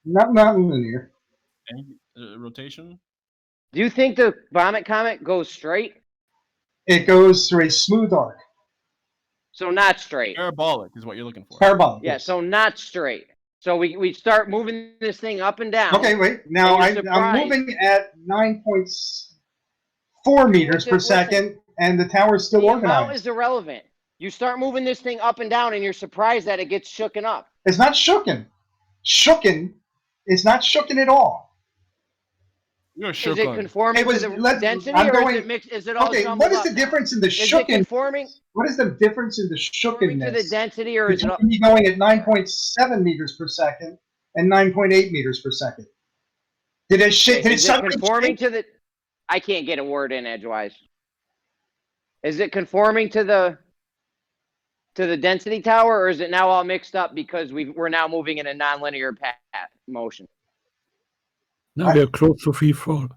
Not linear. Rotation. Do you think the vomit comet goes straight? It goes through a smooth arc. So not straight. Parabolic is what you're looking for. Parabolic. Yeah, yes. so not straight. So we start moving this thing up and down. Okay, wait. Now I'm moving at 9.4 meters per second, and the tower is still The amount organized. is irrelevant. You start moving this thing up and down, and you're surprised that it gets shooken up. It's not shooken. Shooken. It's not shooken at all. You're Is it conforming to the density, I'm or going, is it mixed? Is it all okay, jumbled what is up the difference in the Is it shooken? conforming What is the difference in the shookenness? to the density, or is it all, between you going at 9.7 meters per second and 9.8 meters per second? Did it shit? Did it is it suddenly conforming shake? to the? I can't get a word in edgewise. Is it conforming to the density tower, or is it now all mixed up because we're now moving in a nonlinear path motion? Now we are close to free fall.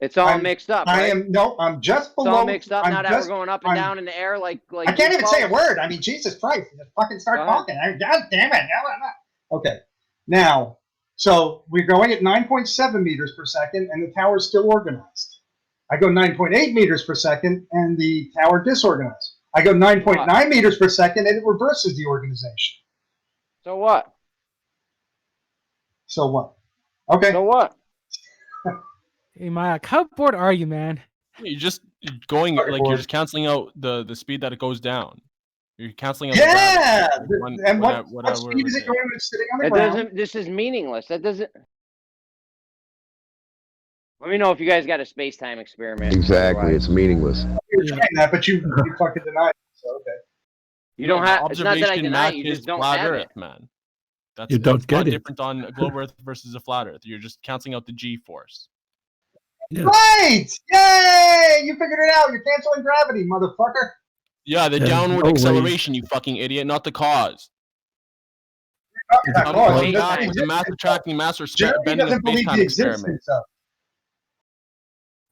It's all mixed up. Right? I'm just below. It's all mixed up now that just, we're going up and down in the air like. I can't even say a word. I mean, Jesus Christ! Just fucking start talking. God damn it! Okay, now, so we're going at 9.7 meters per second, and the tower's still organized. I go 9.8 meters per second, and the tower disorganized. I go 9.9 meters per second, and it reverses the organization. So what? So what? Okay. So what? Hey, Mike, how bored are you, man? You're just going like you're just canceling out the speed that it goes down. You're canceling out. Yeah. The gravity. And what speed is it going when it's sitting on the That ground? doesn't. This is meaningless. That doesn't. Let me know if you guys got a space-time experiment. Exactly, it's meaningless. You're trying that, but you fucking denied it. So okay. You don't have. It's not that I Observation deny it. You matches just don't flat have Earth, it. man. That's You don't it's get not it. different on a globe Earth versus a flat Earth. You're just canceling out the G-force. Yeah. Right! Yay! You figured it out. You're canceling gravity, motherfucker. Yeah, the There's downward no way. acceleration, you fucking idiot, not the cause. You're not I'm causing going it. back with the mass attracting mass or Jeremy bending the doesn't believe space-time the experiment. existence of.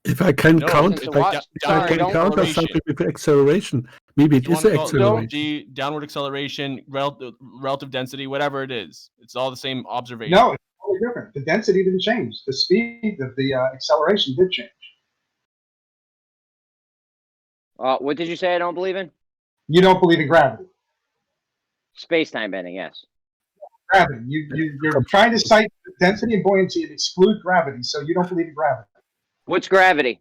If I can No, count, listen if to I, what? if Sorry, I can don't- counter something with acceleration, maybe it You is want an to call it acceleration. G, downward acceleration, relative density, whatever it is. It's all the same observation. No, it's totally different. The density didn't change. The speed of the acceleration did change. What did you say? I don't believe in You don't believe in gravity. space-time bending. Yes. Gravity. You're trying to cite density and buoyancy and exclude gravity, so you don't believe in gravity. What's gravity?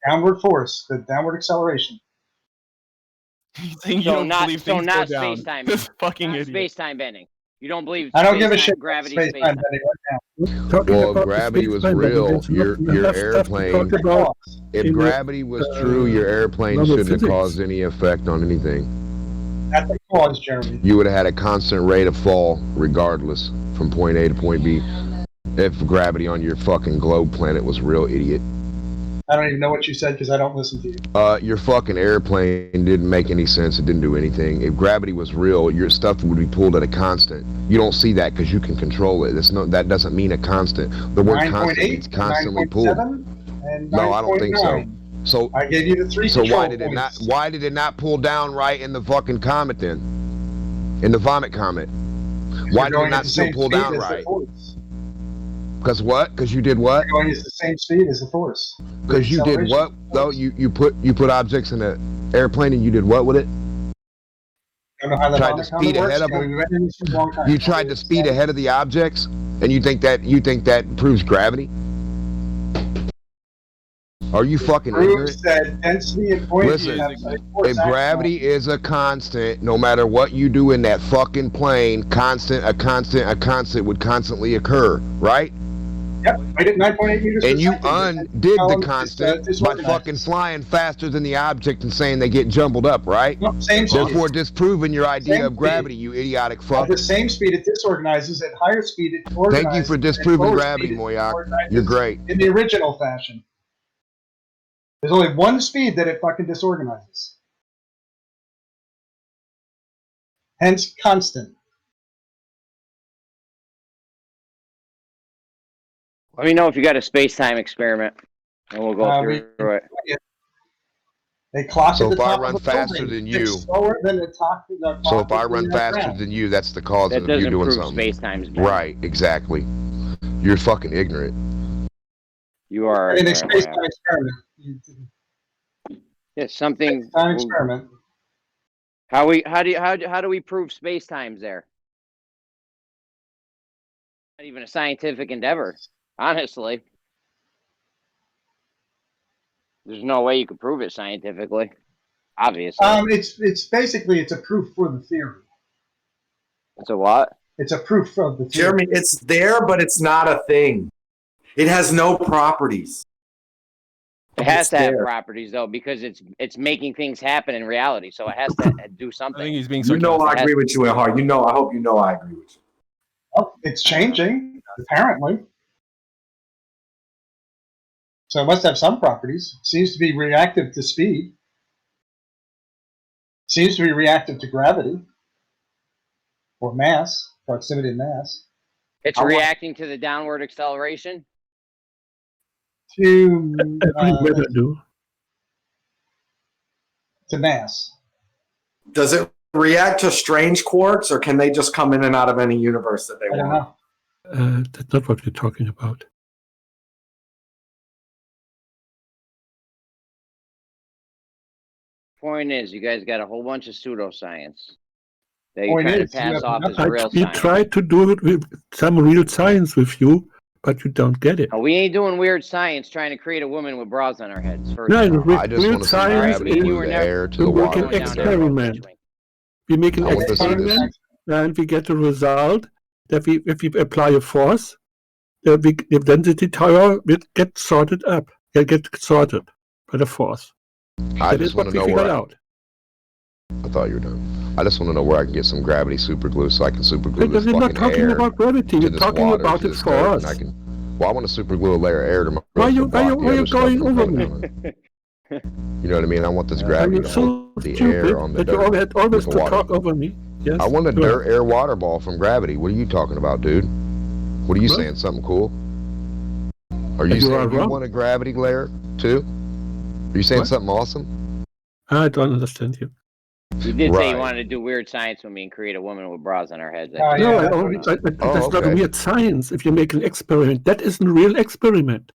Downward force, the downward acceleration. You don't believe things go down. Space-time. This fucking idiot. Space-time bending. You don't believe I don't give a shit. Gravity, Space-time space-time. bending right now. Well, if gravity was real, your airplane. If gravity was true, your airplane shouldn't have caused any effect on anything. That's a cause, Jeremy. You would have had a constant rate of fall, regardless, from point A to point B. If gravity on your fucking globe planet was real, idiot. I don't even know what you said because I don't listen to you. Your fucking airplane didn't make any sense. It didn't do anything. If gravity was real, your stuff would be pulled at a constant. You don't see that because you can control it. That doesn't mean a constant. The word constant means constantly pulled. No, I don't think so. So I gave you the three. So why did it not pull down right in the fucking comet then? In the vomit comet? Why did it not still pull down right? Because what? Because you did what? You're going at the same speed as the force. Because you did what? Though you put objects in an airplane and you did what with it? I don't know how tried to speed ahead of them. You tried to speed ahead of the objects, and you think that proves gravity? Are you fucking ignorant? That density and buoyancy. Listen, if gravity is a constant, no matter what you do in that fucking plane, a constant would constantly occur, right? Yep, I did 9.8 meters. And you undid the constant by fucking flying faster than the object and saying they get jumbled up, right? No, same speed. Therefore disproving your idea of gravity, you idiotic fuck. At the same speed it disorganizes, at higher speed it organizes. Thank you for disproving gravity, Moyak. You're great. In the original fashion. There's only one speed that it fucking disorganizes. Hence constant. Let me know if you got a space-time experiment, and we'll go through it. They clock so at the if I top run of the faster building. than you, it's slower than the top of the so if I run faster than you, that's the cause of you doing something. Space-time's right, exactly. You're fucking ignorant. You are. In a space-time experiment. Yeah, something. Space-time experiment. How do we prove space-time's there? Not even a scientific endeavor, honestly. There's no way you could prove it scientifically, obviously. It's basically a proof for the theory. It's a what? It's a proof of the theory. Jeremy, it's there, but it's not a thing. It has no properties. It has to have properties though, because it's making things happen in reality. So it has to do something. I think he's being sarcastic. You know, I agree with you in heart. I hope you know I agree with you. Oh, it's changing apparently. So it must have some properties. It seems to be reactive to speed. It seems to be reactive to gravity or mass, proximity and mass. It's reacting to the downward acceleration. To mass. Does it react to strange quarks, or can they just come in and out of any universe that they want? That's not what we're talking about. Point is, you guys got a whole bunch of pseudoscience that you try to pass off as real we science. try to do it with some real science with you, but you don't get it. No, we ain't doing weird science trying to create a woman with bras on her heads. No, I just want to see gravity move the air to the water. We make an experiment. We make an experiment, and we get the result that if we apply a force, the density tower will get sorted up. It'll get sorted by the force. I just want to know where. I thought you were done. I just want to know where I can get some gravity super glue so I can super glue this fucking air. We're not talking about gravity. We're talking about the force. Well, I want to super glue a layer of air to my. Why are you going over me? You know what I mean? I want this gravity to hold the air on the dirt. You had always to talk over me. Yes. I want a dirt air water ball from gravity. What are you talking about, dude? What are you saying? Something cool? Are you saying you want a gravity layer too? Are you saying something awesome? I don't understand you. You did say you wanted to do weird science with me and create a woman with bras on her head. That's not weird science. If you make an experiment, that isn't a real experiment.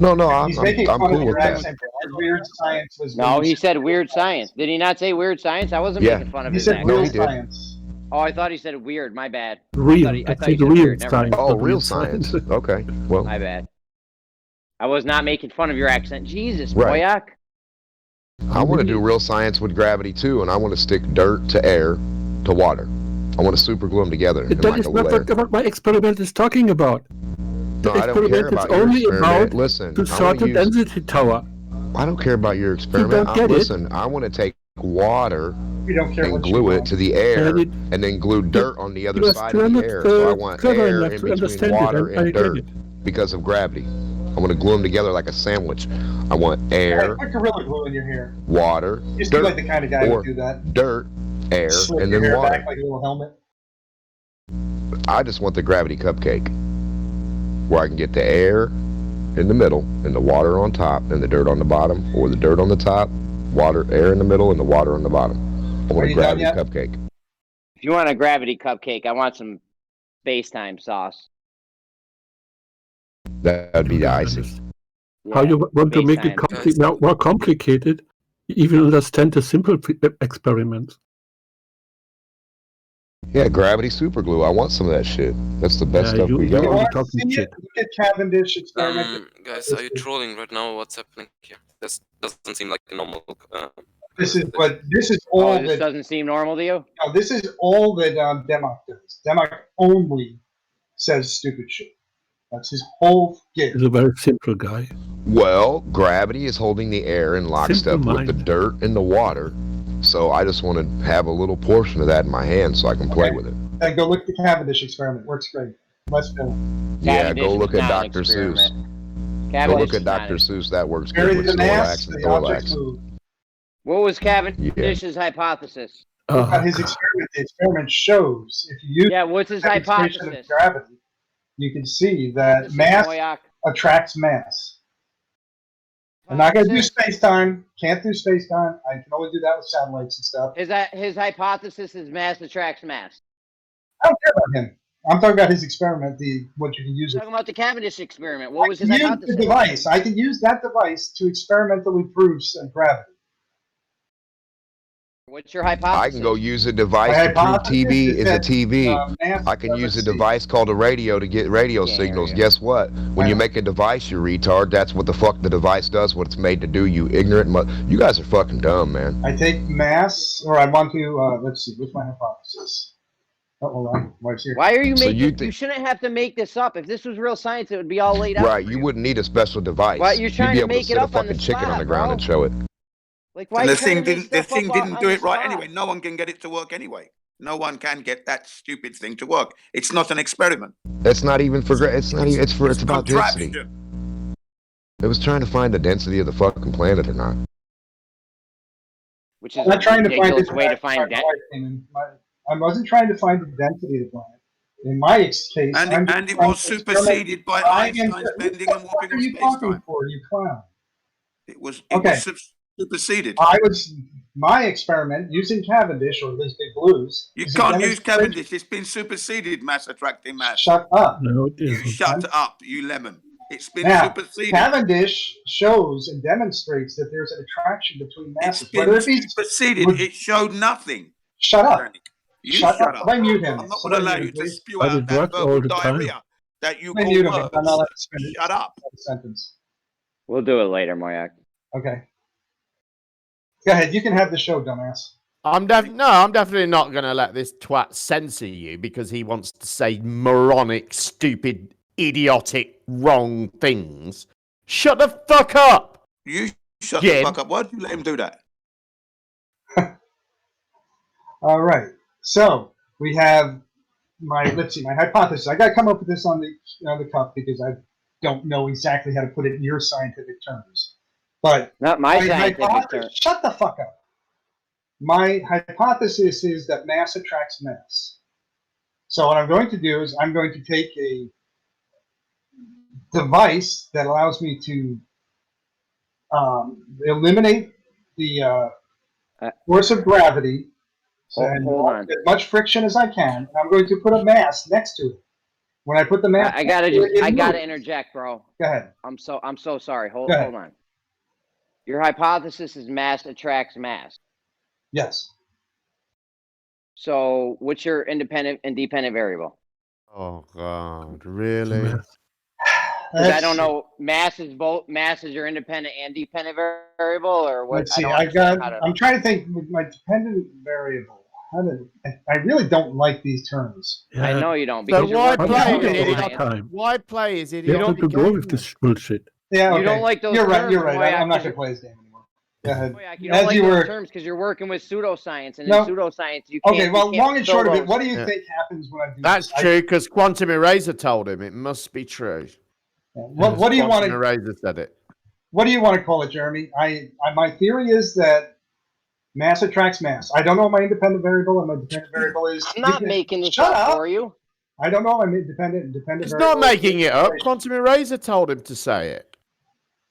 No, I'm cool with that. Weird science was no, he said weird science. Did he not say weird science? I wasn't making fun of his accent. Science. Oh, I thought he said weird. My bad. Real. I thought you said weird. Never mind. Oh, real science. Okay. Well, My bad. I was not making fun of your accent. Jesus, Right. Boyack. I want to do real science with gravity too, and I want to stick dirt to air to water. I want to super glue them together in That like is a not layer. what my experiment is talking about. No, I don't care about your only experiment. about Listen, to I sort want the to use. density tower. I don't care about your experiment. don't get it? Listen, I want to take water We don't care and what you glue it want. to the air, And it- and then glue dirt on the other You are side still of the not, air. So I want clever air enough in to between understand it. water I and get dirt it. because of gravity. I want to glue them together like a sandwich. I want air, Put Gorilla Glue in your hair. water, You seem dirt, like the kind of guy who or would do that. dirt, air, Slip and your then hair water. back like a little helmet. I just want the gravity cupcake where I can get the air in the middle and the water on top and the dirt on the bottom, or the dirt on the top, water, air in the middle, and the water on the bottom. I want Are a you done gravity yet? cupcake. If you want a gravity cupcake, I want some space-time sauce. That'd be the icing. How you want to make it FaceTime. more complicated? You even understand the simple experiments. Yeah, gravity super glue. I want some of that shit. That's the best stuff we You got. want to see it? Look at Cavendish experiment. Guys, are you trolling right now? What's happening here? This doesn't seem like a normal. This is all this that doesn't seem normal to you? No, this is all that Democ does. Democ only says stupid shit. That's his whole gig. He's a very simple guy. Well, gravity is holding the air in lockstep Simple with the mind. dirt and the water. So I just want to have a little portion of that in my hand so I can play with it. Then go look at the Cavendish experiment. Works great. Less film. Yeah, go Cavendish look is at not an Dr. Seuss. experiment. Go Cavendish look at is not Dr. an- Seuss. That works Bury good with the mass, Snorlax and the object Thorlax. move. What was Cavendish's hypothesis? His experiment, the experiment shows if you use what's his demonstration of hypothesis? gravity, you can see that Hypothesis, mass Boyack. attracts mass. I'm not going to do space time. Can't do space time. I can only do that with satellites and stuff. His hypothesis is mass attracts mass. I don't care about him. I'm talking about his experiment. What you can use it. Talking about the Cavendish experiment. What was his Use hypothesis? the device. I can use that device to experimentally prove gravity. What's your hypothesis? I can go use a device My to prove hypothesis TV is is a that, TV. mass I can use a doesn't see. device called a radio to get radio Yeah, signals. yeah. Guess what? When you make a device, you retard, that's what the fuck the device does, what it's made to do, you ignorant you guys are fucking dumb, man. I take mass, or I want to, let's see, what's my hypothesis? Oh, hold on. Wife's here. Why are you So making? you You shouldn't have to make this up. If this was real science, it would be all laid out. Right, you wouldn't need a special device. Why you're trying You'd be to able make to it sit a up on the fucking chicken on spot, the ground bro? and show it. Like, why And are the you trying thing to make didn't. The stuff thing up didn't on do the it right spot? anyway. No one can get it to work anyway. No one can get that stupid thing to work. It's not an experiment. That's not even for it's not even it's about density. Contraption. It was trying to find the density of the fucking planet or not. Which is I'm not trying a to find ridiculous it. way to find that. I wasn't trying to find the density of the planet. In my case, And it was superseded by Einstein's bending and warping What are of you space talking time. for, you clown? It was Okay. superseded. My experiment using Cavendish or these big blues. You is a can't use demonstration- Cavendish. It's been superseded. Mass attracting mass. Shut up. No, it You isn't. shut up, you lemon. It's been Now, superseded. Cavendish shows and demonstrates that there's an attraction between masses. It's been Whether it be superseded. It showed nothing. Shut up. You Shut up. up. I mute him. I'm not Somebody going to allow mute you him, to please. spew I out did that drugs all verbal the time. diarrhea that you I call mute him. words. I'm not allowed to finish Shut up. the sentence. We'll do it later, Moyak. Okay. Go ahead. You can have the show, dumbass. I'm definitely not going to let this twat censor you because he wants to say moronic, stupid, idiotic, wrong things. Shut the fuck up! You shut Jim. the fuck up. Why did you let him do that? All right. So we have my hypothesis. I got to come up with this on the cuff because I don't know exactly how to put it in your scientific terms. But Not my scientific hypothesis. term. Shut the fuck up. My hypothesis is that mass attracts mass. So what I'm going to do is I'm going to take a device that allows me to eliminate the force of gravity and hold on. as much friction as I can. And I'm going to put a mass next to it. When I put the mass, I gotta next to it, it gotta moves. interject, bro. Go ahead. I'm so sorry. Hold Go ahead. on. Your hypothesis is mass attracts mass. Yes. So what's your independent and dependent variable? Oh God, really? Because I don't know, mass is your independent and dependent variable, or what? Let's see. I'm trying to think with my dependent variable. I really don't like these terms. I know you don't. So Because why play? Why play is You idiotic? have to go with this bullshit. Yeah, okay. You don't like those You're right. terms, You're right. Moyak, I'm not going to play this game anymore. Go ahead. You don't like those terms because you're working with pseudoscience, and in pseudoscience you can't. Okay, well, long and short of it, what do you Yeah. think happens when I do That's this? true because Quantum Eraser told him it must be true. What do you want to? Quantum Eraser said it. What do you want to call it, Jeremy? My theory is that mass attracts mass. I don't know what my independent variable and my dependent variable is. I'm not making this up for you. I don't know. I'm independent and dependent. He's not making it up. Quantum Eraser told him to say it.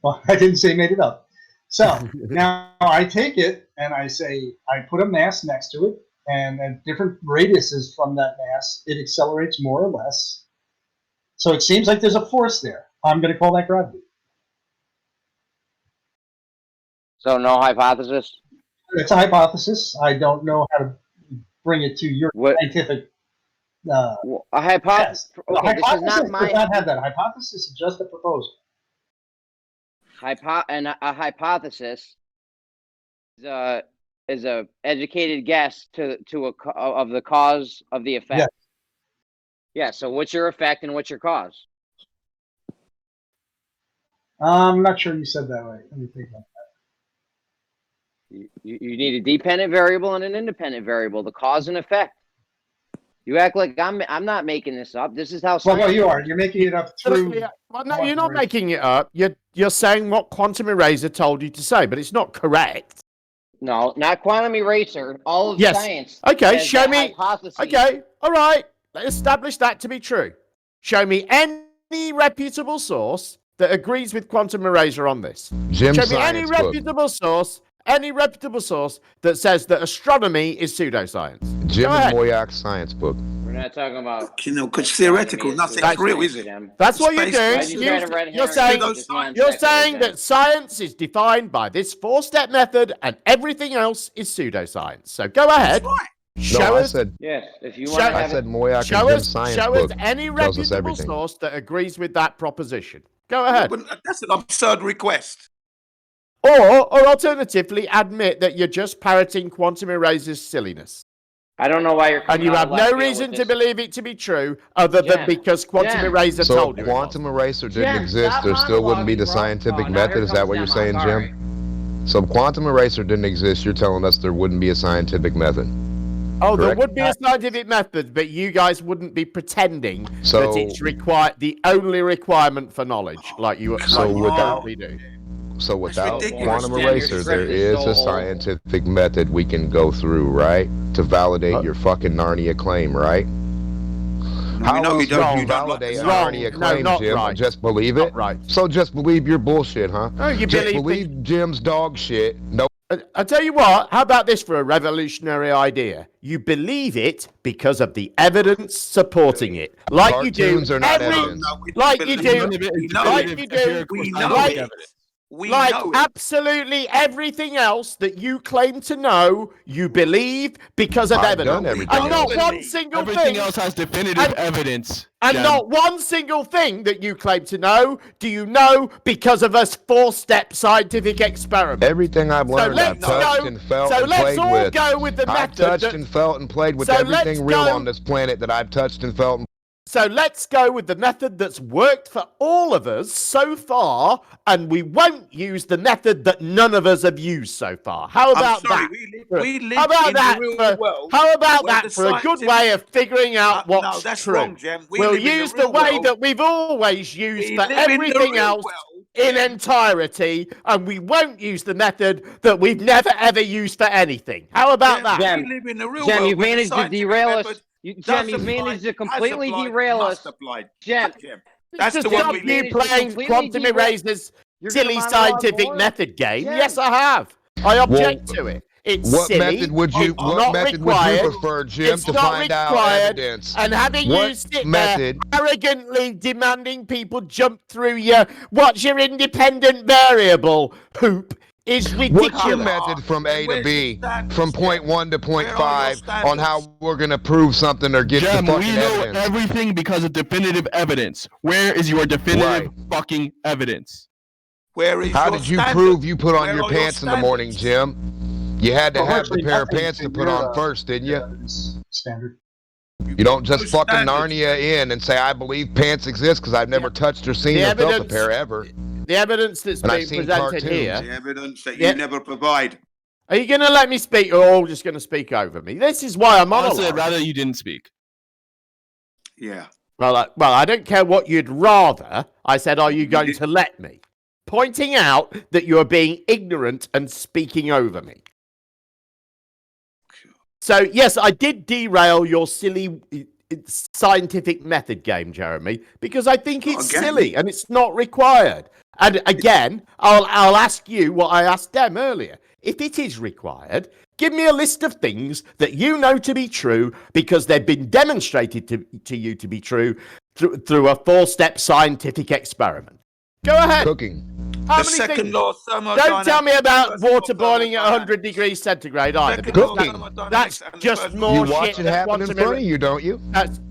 Well, I didn't say made it up. So now I take it and I say I put a mass next to it, and at different radiuses from that mass, it accelerates more or less. So it seems like there's a force there. I'm going to call that gravity. So no hypothesis? It's a hypothesis. I don't know how to bring it to your scientific a hypothesis. Okay, this is not does not have that. A hypothesis is just a proposal. A hypothesis is a educated guess of the cause of the effect. Yes. Yeah. So what's your effect and what's your cause? I'm not sure you said that right. Let me think about that. You need a dependent variable and an independent variable, the cause and effect. You act like I'm not making this up. This is how science well, you are. You're making it up through. Well, no, you're not making it up. You're saying what Quantum Eraser told you to say, but it's not correct. No, not quantum eraser. All of science. Okay, has show that me. hypothesis. Okay, all right. Let's establish that to be true. Show me any reputable source that agrees with Quantum Eraser on this. Jim Show me any Science book. reputable source that says that astronomy is pseudoscience. Jim Go ahead. and Moyak's science book. We're not talking about. You know, because theoretical, nothing real, is it? That's what you're Space- doing. You're saying that science is defined by this four-step method and everything else is pseudoscience. So go ahead. Show us. Yes, if you want to I have said it. Moyak and Show Jim's us, science show book us any tells us reputable everything. source that agrees with that proposition. Go ahead. That's an absurd request. Or alternatively, admit that you're just parroting Quantum Eraser's silliness. I don't know why you're coming And you out have of left no field reason with to this. believe it to be true other than Jen, because Quantum Jen. Eraser So told if you it was. quantum eraser didn't Jen, exist, stop there still wouldn't be the monologuing, bro. scientific Oh, now method. here Is that comes what you're Emma, saying, sorry. Jim? So if quantum eraser didn't exist, you're telling us there wouldn't be a scientific method. Oh, there Correct? would be a scientific method, but you guys wouldn't be pretending So- that it's the only requirement for knowledge, like you currently do. So without ridiculous. quantum Jen, eraser, your there script is is so a old. scientific method we can go through, right? To validate your fucking Narnia claim, right? How know else you don't- would you don't validate a wrong. Narnia No, claim, not Jim? right. Just believe it? Not right. So just believe your bullshit, huh? Oh, you Just believe Jim's dog shit. No. I tell you what, how about this for a revolutionary idea? You believe it because of the evidence supporting it. Like you do Cartoons are not every, evidence. like you do, We know like it. you do, We know like, it. We like know it. absolutely everything else that you claim to know, you believe because of I've done evidence. everything And not else. one single Everything thing. else has definitive evidence. And Jen. not one single thing that you claim to know do you know because of a four-step scientific experiment. Everything I've learned, I've let's touched go- and felt so and let's played all with. go with the I've method touched that- and felt and played with So everything let's real go- on this planet that I've touched and felt. So let's go with the method that's worked for all of us so far, and we won't use the method that none of us have used so far. How about sorry, that? we live How about in that the real for, world how about where that the for a good scientific- way of figuring out No, what's that's true? wrong, Jem. We We'll live in the use the real way world. that we've always used We for live in the everything real else world. in entirety, and we won't use the method that we've never ever used for anything. How about that? Jem, We live in the real Jem, world you've where the managed to scientific derail us. method Jem, does you've apply, managed to has completely applied, derail must us. apply. Jem, That's Just the one stop we you live in. playing completely Quantum derail- Eraser's You're gonna silly monologue scientific more? method game. Jem. Yes, I have. I object to it. It's What silly. method would you? It's What not method would required. you prefer, Jim, It's to not find out required. evidence? And having What you sit method? there arrogantly demanding people jump through what's your independent variable, poop, is ridiculous. What's your method from A to B, from point 1 to point 5, on how we're going to prove something or get Jem, the fucking we know evidence? everything because of definitive evidence. Where is your definitive fucking evidence? Where is How your did you standard? prove you put on Where your are your pants in the morning, Jim? You had to have the pair of pants to put on first, didn't you? Standard. You don't just fucking Narnia in and say, I believe pants exist because I've never touched or seen or felt a pair ever. The evidence that's being presented here. The evidence that you never provide. Are you going to let me speak, or are you all just going to speak over me? This is why I'm on. Honestly, I'd rather you didn't speak. Yeah. Well, I don't care what you'd rather. I said, are you going to let me? Pointing out that you're being ignorant and speaking over me. So, yes, I did derail your silly scientific method game, Jeremy, because I think it's silly and it's not required. And again, I'll ask you what I asked them earlier. If it is required, give me a list of things that you know to be true because they've been demonstrated to you to be true through a 4-step scientific experiment. Go ahead. Cooking. How The many second things? law of thermodynamics. Don't tell me about water boiling at 100 degrees centigrade either. Cooking. That's just more You watch shit it that happen in quantum front of you, don't you?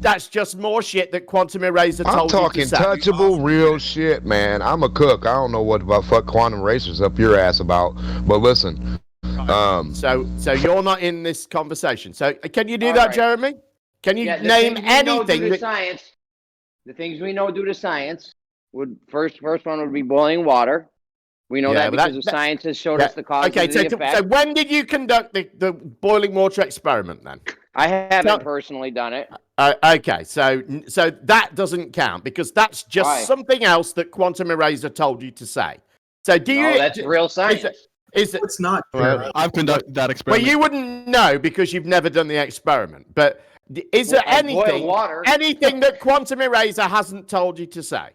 That's just more shit that quantum eraser I'm told talking you to say. touchable, real shit, man. I'm a cook. I don't know what the fuck quantum racers up your ass about. But listen. So you're not in this conversation. So can you do that, Jeremy? Can you name anything that science? The things we know due to science would first one would be boiling water. We know that because of science has showed us the cause of the effect. So when did you conduct the boiling water experiment then? I haven't personally done it. Okay, so that doesn't count because that's just something else that quantum eraser told you to say. So do you? That's real science. It's not. I've conducted that experiment. Well, you wouldn't know because you've never done the experiment. But is there anything that quantum eraser hasn't told you to say?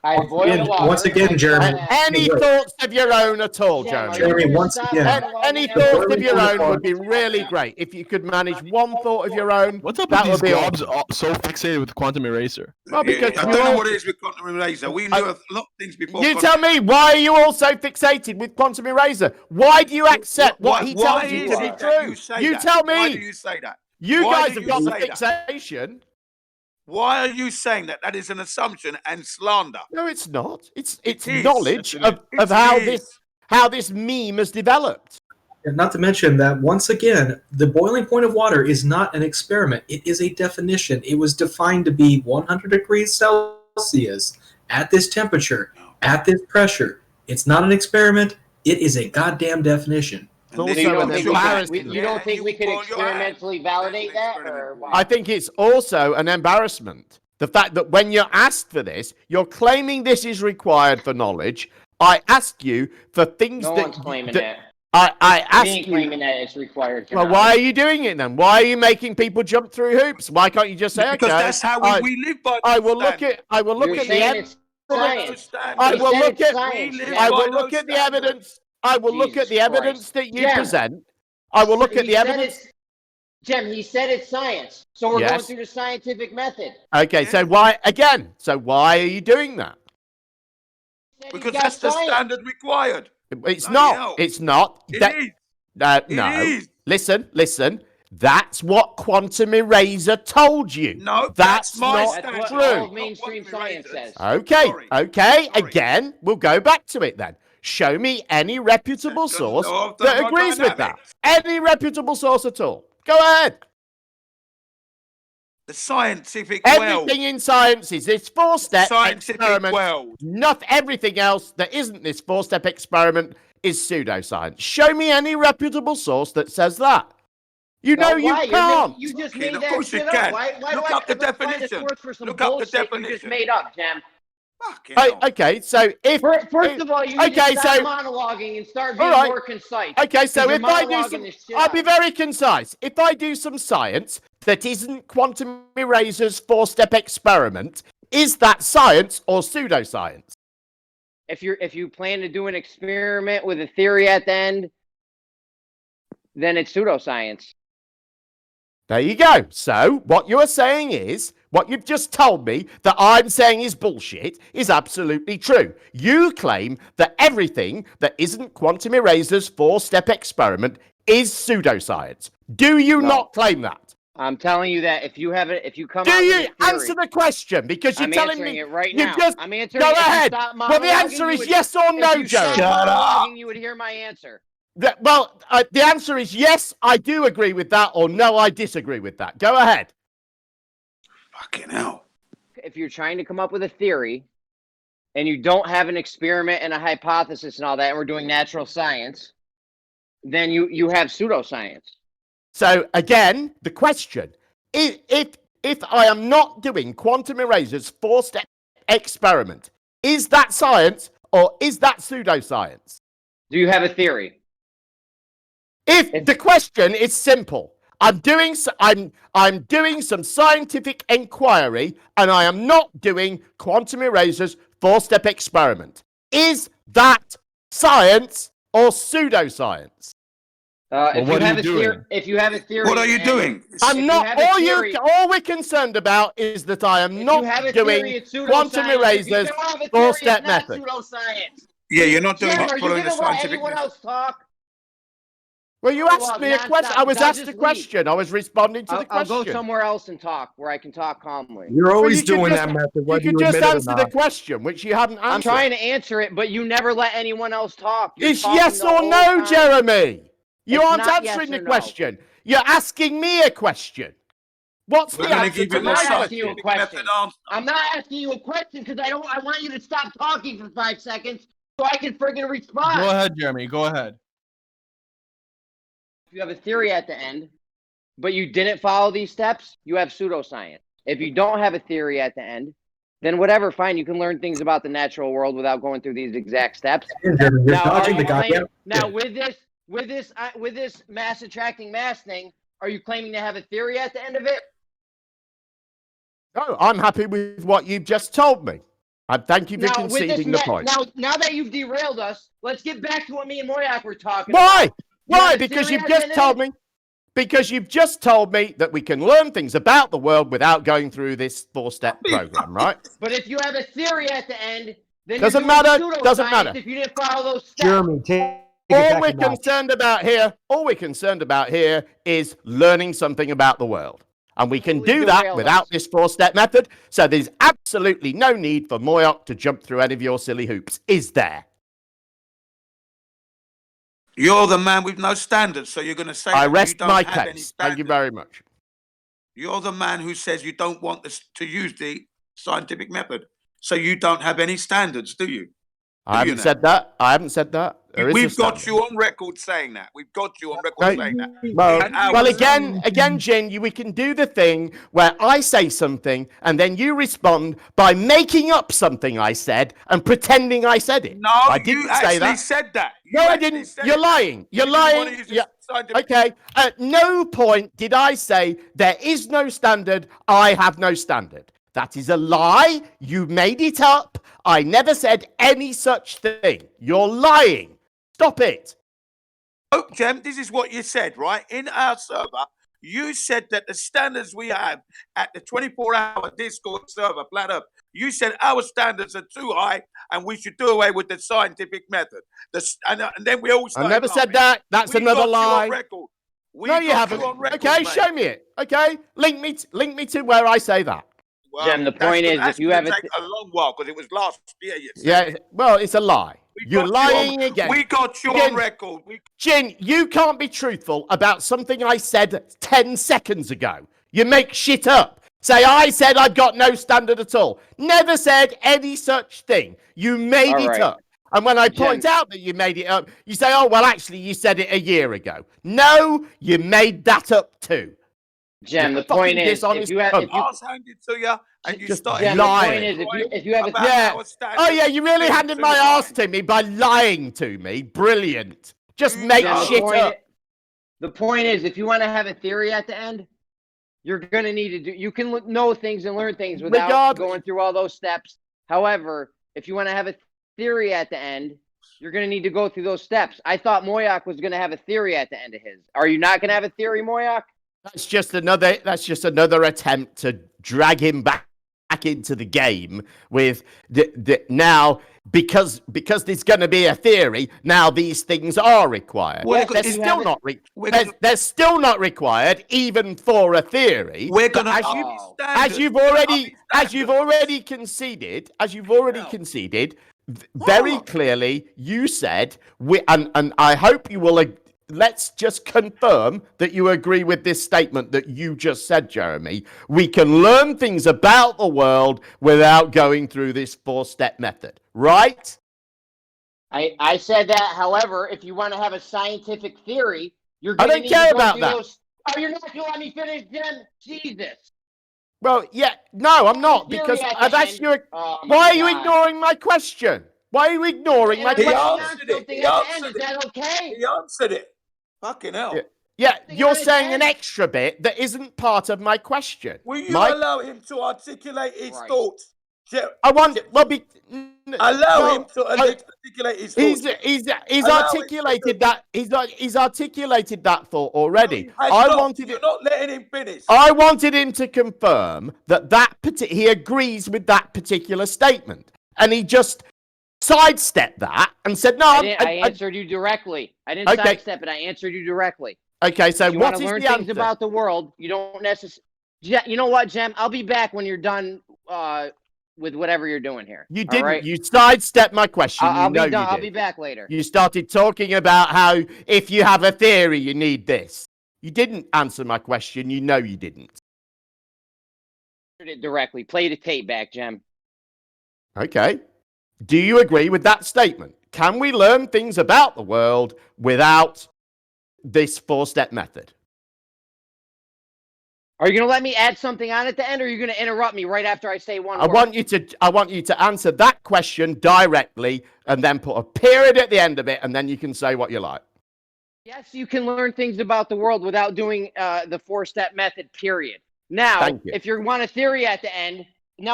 Once again, Jeremy. Any thoughts of your own at all, Jeremy? Jeremy, once again. Any thoughts of your own would be really great. If you could manage one thought of your own, what's up that with would these be gobs so fixated with quantum eraser? Well, because I don't know what it is with quantum eraser. We knew a lot of things before. You tell me, why are you all so fixated with quantum eraser? Why do you accept what he tells you to be true? You tell me. Why do you say that? You Why guys do have you got the say that? fixation. Why are you saying that? That is an assumption and slander. No, it's not. It's is. knowledge of how this meme has developed. And not to mention that, once again, the boiling point of water is not an experiment. It is a definition. It was defined to be 100 degrees Celsius at this temperature, at this pressure. It's not an experiment. It is a goddamn definition. You don't think we could experimentally validate that? Or what? I think it's also an embarrassment. The fact that when you're asked for this, you're claiming this is required for knowledge. I ask you for things no that... one's claiming that. I ask we ain't you... claiming that it's required for Well, why are you doing it then? Why are you making people jump through hoops? Why can't you just say, because okay... that's how we live by I will look at the evidence. I will look at the evidence. I will look at the evidence that you present. I will look at the evidence. Jem, he said it's science. So we're going through the scientific method. Okay, so why are you doing that? Because that's the standard required. It's not. It's not. It is. No. It is. Listen. That's what quantum eraser told you. No, that's my not standard. true. That's what mainstream science says. Okay. Okay. Again, we'll go back to it then. Show me any reputable source that agrees with that. Any reputable source at all. Go ahead. The scientific everything in science is this 4-step experiment. World. Not everything else that isn't this 4-step experiment is pseudoscience. Show me any reputable source that says that. You know you can't. You just made that shit up. Why look up the definition. Look up the definition. You just made up, Jem. Okay, so if first of all, you need to stop monologuing and start being more concise. Okay, so if I do some, I'll be very concise. If I do some science that isn't quantum eraser's 4-step experiment, is that science or pseudoscience? If you plan to do an experiment with a theory at the end, then it's pseudoscience. There you go. So what you are saying is, what you've just told me that I'm saying is bullshit is absolutely true. You claim that everything that isn't Quantum Eraser's 4-step experiment is pseudoscience. Do you not claim that? I'm telling you that if you have it, if you come Do out you with a theory, answer the question? Because you're I'm telling answering me it right you now. just I'm answering go it. If you ahead. stop Well, the monologuing, answer you is would- yes or no, if you Joe. stop monologuing, you would hear my answer. The answer is yes, I do agree with that, or no, I disagree with that. Go ahead. Fucking hell. If you're trying to come up with a theory and you don't have an experiment and a hypothesis and all that, and we're doing natural science, then you have pseudoscience. So again, the question: if I am not doing Quantum Eraser's 4-step experiment, is that science or is that pseudoscience? Do you have a theory? If the question is simple, I'm doing some scientific inquiry, and I am not doing Quantum Eraser's 4-step experiment. Is that science or pseudoscience? If you have a theory, What are you doing? I'm not. All we're concerned about is that I am not doing Quantum Eraser's 4-step method. Pseudoscience. Yeah, you're not doing Jem, it are you following going the to let scientific anyone method. else talk? Well, you asked me a question. I was asked a question. I was responding to the question. I'll go somewhere else and talk where I can talk calmly. You're always you could doing just- that method, You whether could you just admit it or answer the not. question, which you haven't answered. I'm trying to answer it, but you never let anyone else talk. You're It's talking yes the or whole no, time. Jeremy. You It's aren't not yes answering or the no. question. You're asking me a question. What's We're the gonna answer give to you my the question? asking you a scientific question. method answer. I'm not asking you a question because I want you to stop talking for 5 seconds so I can friggin' respond. Go ahead, Jeremy. Go ahead. If you have a theory at the end, but you didn't follow these steps, you have pseudoscience. If you don't have a theory at the end, then whatever, fine, you can learn things about the natural world without going through these exact steps. You're dodging the goddamn. Now, with this mass attracting mass thing, are you claiming to have a theory at the end of it? No, I'm happy with what you've just told me. And thank you for conceding the point. Now that you've derailed us, let's get back to what me and Moyak were talking Why? about. Why? Because you've just told me. Because you've just told me that we can learn things about the world without going through this 4-step program, right? But if you have a theory at the end, then Doesn't you're doing matter. Doesn't pseudoscience matter. If you didn't follow those steps. Jeremy, take all we're concerned about here is learning something about the world. And we can do that without this 4-step method. So there's absolutely no need for Moyak to jump through any of your silly hoops, is there? You're the man with no standards, so you're going to say I that rest you don't my have any case. standards. Thank you very much. You're the man who says you don't want this to use the scientific method, so you don't have any standards, do you? I haven't said that. I haven't said that. We've got you on record saying that. We've got you on record saying that. Well, again, Jen, we can do the thing where I say something and then you respond by making up something I said and pretending I said it. No, I didn't you say actually that. said that. No, I didn't. You're lying. You're lying. Okay. At no point did I say there is no standard. I have no standard. That is a lie. You made it up. I never said any such thing. You're lying. Stop it. Oh, Jem, this is what you said, right? In our server, you said that the standards we have at the 24-hour Discord server, flat up, you said our standards are too high and we should do away with the scientific method. And then we all started I never said that. That's another lie. No, you haven't. Okay, show me it. Okay, link me to where I say that. Well, Jem, the point is, if you have take a long while because it was last year. Yeah, well, it's a lie. You're lying again. We got you on record. Jin, you can't be truthful about something I said 10 seconds ago. You make shit up. Say, I said I've got no standard at all. Never said any such thing. You made it up. And when I point out that you made it up, you say, oh, well, actually, you said it a year ago. No, you made that up too. Jem, the point is, if you have, I was handed to you, and you just started lying. The point is, if you have a Oh yeah, you really handed my ass to me by lying to me. Brilliant. Just make shit up. The point is, if you want to have a theory at the end, you're gonna need to do. You can know things and learn things without going through all those steps. However, if you want to have a theory at the end, you're gonna need to go through those steps. I thought Moyak was gonna have a theory at the end of his. Are you not gonna have a theory, Moyak? That's just another attempt to drag him back into the game with now because there's going to be a theory. Now these things are required. They're still not they're still not required even for a theory. We're gonna as you've already conceded very clearly. You said and I hope you will. Let's just confirm that you agree with this statement that you just said, Jeremy. We can learn things about the world without going through this 4-step method, right? I said that. However, if you want to have a scientific theory, you're I going don't care about that. Oh, you're not going to let me finish, Jim? Jesus. Well, yeah, no, I'm not, because I've asked you. Why are you ignoring my question? Why are you ignoring my question? He answered it. That okay? He answered it. Fucking hell. Yeah, you're saying an extra bit that isn't part of my question. Will you allow him to articulate his thoughts? Allow him to articulate his thoughts. He's articulated that. He's articulated that thought already. You're not letting him finish. I wanted him to confirm that he agrees with that particular statement, and he just sidestepped that and said, "No." I answered you directly. I didn't sidestep it. I answered you directly. Okay, so you what is is learn the things answer? about the world. You don't necessarily. You know what, Jem? I'll be back when you're done with whatever you're doing here. You all didn't. right? You sidestepped my question. I'll be done. You I'll did. be back later. You started talking about how if you have a theory, you need this. You didn't answer my question. You know you didn't. It directly. Play the tape back, Jem. Okay. Do you agree with that statement? Can we learn things about the world without this 4-step method? Are you going to let me add something on at the end, or are you going to interrupt me right after I say one word? I want you to answer that question directly and then put a period at the end of it, and then you can say what you like. Yes, you can learn things about the world without doing the 4-step method, period. Now, if you want a theory at the end, you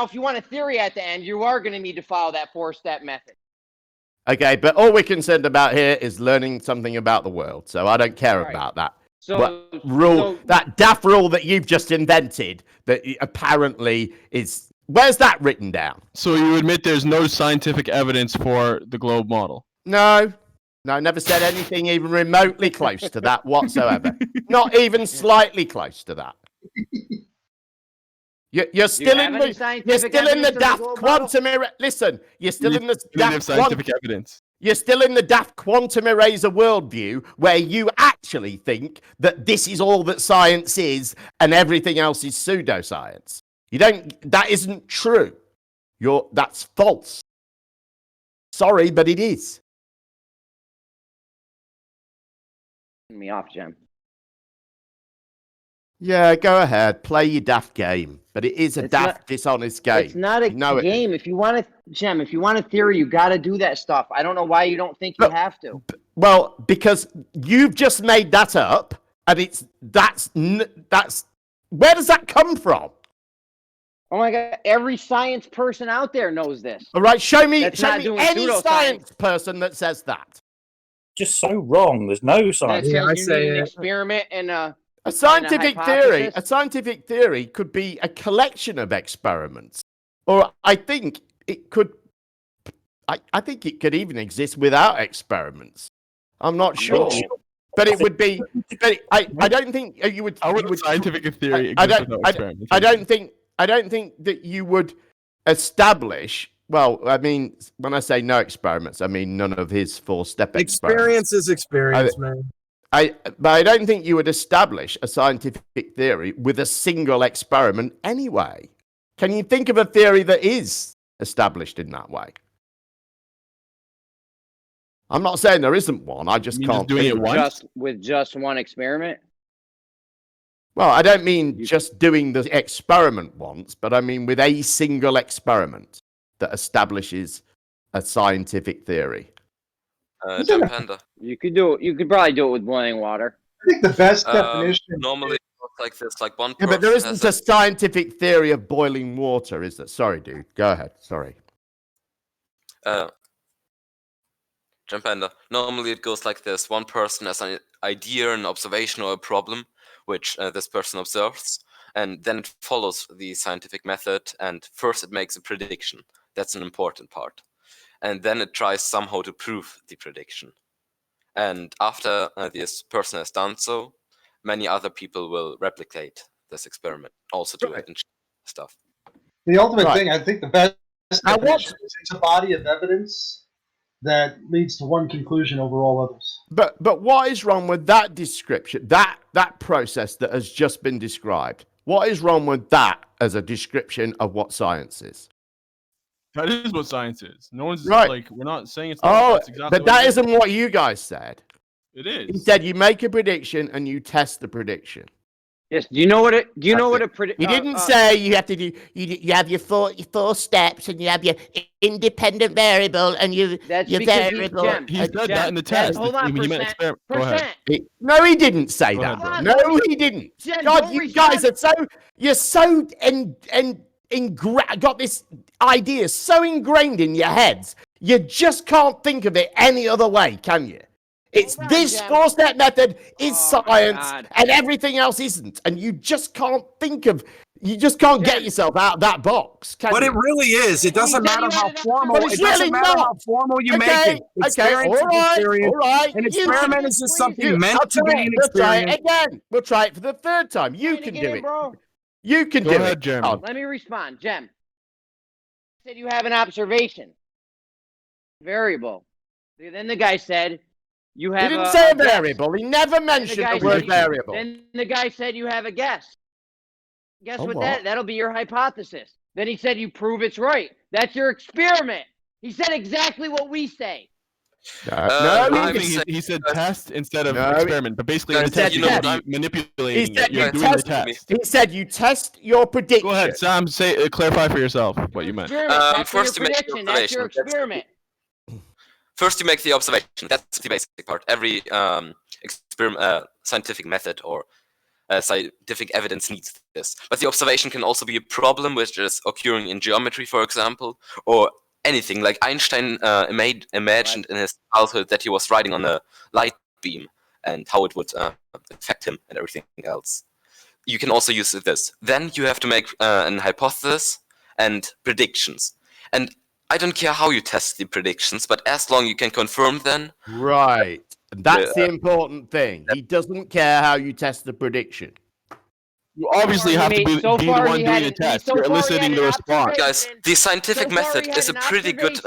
are going to need to follow that 4-step method. Okay, but all we're concerned about here is learning something about the world, so I don't care about that. That daft rule that you've just invented that apparently is... Where's that written down? So you admit there's no scientific evidence for the globe model? No, I never said anything even remotely close to that whatsoever. Not even slightly close to that. You're still in the daft quantum eraser. Listen, you're still in the daft scientific evidence. You're still in the daft quantum eraser worldview where you actually think that this is all that science is and everything else is pseudoscience. That isn't true. That's false. Sorry, but it is. Me off, Jem. Yeah, go ahead. Play your daft game. But it is a dishonest game. It's not a game. If you want a theory, you got to do that stuff. I don't know why you don't think you have to. Well, because you've just made that up, and that's where does that come from? Oh my God! Every science person out there knows this. All right, show me any science person that says that. Just so wrong. There's no science. I say an experiment and a scientific theory could be a collection of experiments, or I think it could even exist without experiments. I'm not sure, but it would be. But I don't think you would. How would scientific theory I exist without experiments? I don't think that you would establish. Well, I mean, when I say no experiments, I mean none of his 4-step experiments. Experience is experience, man. But I don't think you would establish a scientific theory with a single experiment anyway. Can you think of a theory that is established in that way? I'm not saying there isn't one. I just can't. Doing it once? With just one experiment? Well, I don't mean just doing the experiment once, but I mean with a single experiment that establishes a scientific theory. Jump Panda. You could do it. You could probably do it with boiling water. I think the best definition. Normally, it's like this, like one. Yeah, but there isn't a scientific theory of boiling water, is there? Sorry, dude. Go ahead. Sorry. Jump Panda. Normally, it goes like this: one person has an idea, an observation, or a problem, which this person observes, and then it follows the scientific method, and first it makes a prediction. That's an important part. And then it tries somehow to prove the prediction. And after this person has done so, many other people will replicate this experiment, also do it and stuff. The ultimate thing, I think the best definition is it's a body of evidence that leads to one conclusion over all others. But what is wrong with that description, that process that has just been described? What is wrong with that as a description of what science is? That is what science is. No one's Right. like, we're not saying it's not. That's exactly but that isn't what you guys said. It is. He said you make a prediction and you test the prediction. Yes. Do you know what it? Do you know what a prediction? He didn't say you have to do. You have your four steps, and you have your independent variable, and your variable. He said that in the test. Hold on, He meant experiment. Go ahead. No, he didn't say Go that. ahead, No, he didn't. God, you guys are so got this idea so ingrained in your heads, you just can't think of it any other way, can you? It's this four-step method is science, and everything else isn't, and you just can't get yourself out of that box. Can But you? it really is. It doesn't matter how formal. But it's It doesn't really matter not. how formal you make it. Experience all right, is experience. all right. An experiment is just something meant to be an We'll try experience. it again. We'll try it for the third time. You can do it. Bro. You can Go do ahead, it. Jeremy. Let me respond, Jem. You said you have an observation variable. Then the guy said you have. He didn't say a variable. He never mentioned the word variable. Then the guy said you have a guess. Guess what? what? That'll be your hypothesis. Then he said you prove it's right. That's your experiment. He said exactly what we say. He said test instead of experiment, but basically in the test, you're manipulating it. You're doing the test. He said you test your prediction. Go ahead, Sam. Say clarify for yourself what you meant. That's First your you make the prediction. That's your observation. experiment. First, you make the observation. That's the basic part. Every scientific method or scientific evidence needs this. But the observation can also be a problem, which is occurring in geometry, for example, or anything. Like Einstein imagined in his childhood that he was riding on a light beam and how it would affect him and everything else. You can also use this. Then you have to make an hypothesis and predictions. And I don't care how you test the predictions, but as long you can confirm them. Right. That's the important thing. He doesn't care how you test the prediction. You obviously have to be the one doing the test. You're eliciting the response. Guys, the scientific method is a pretty good,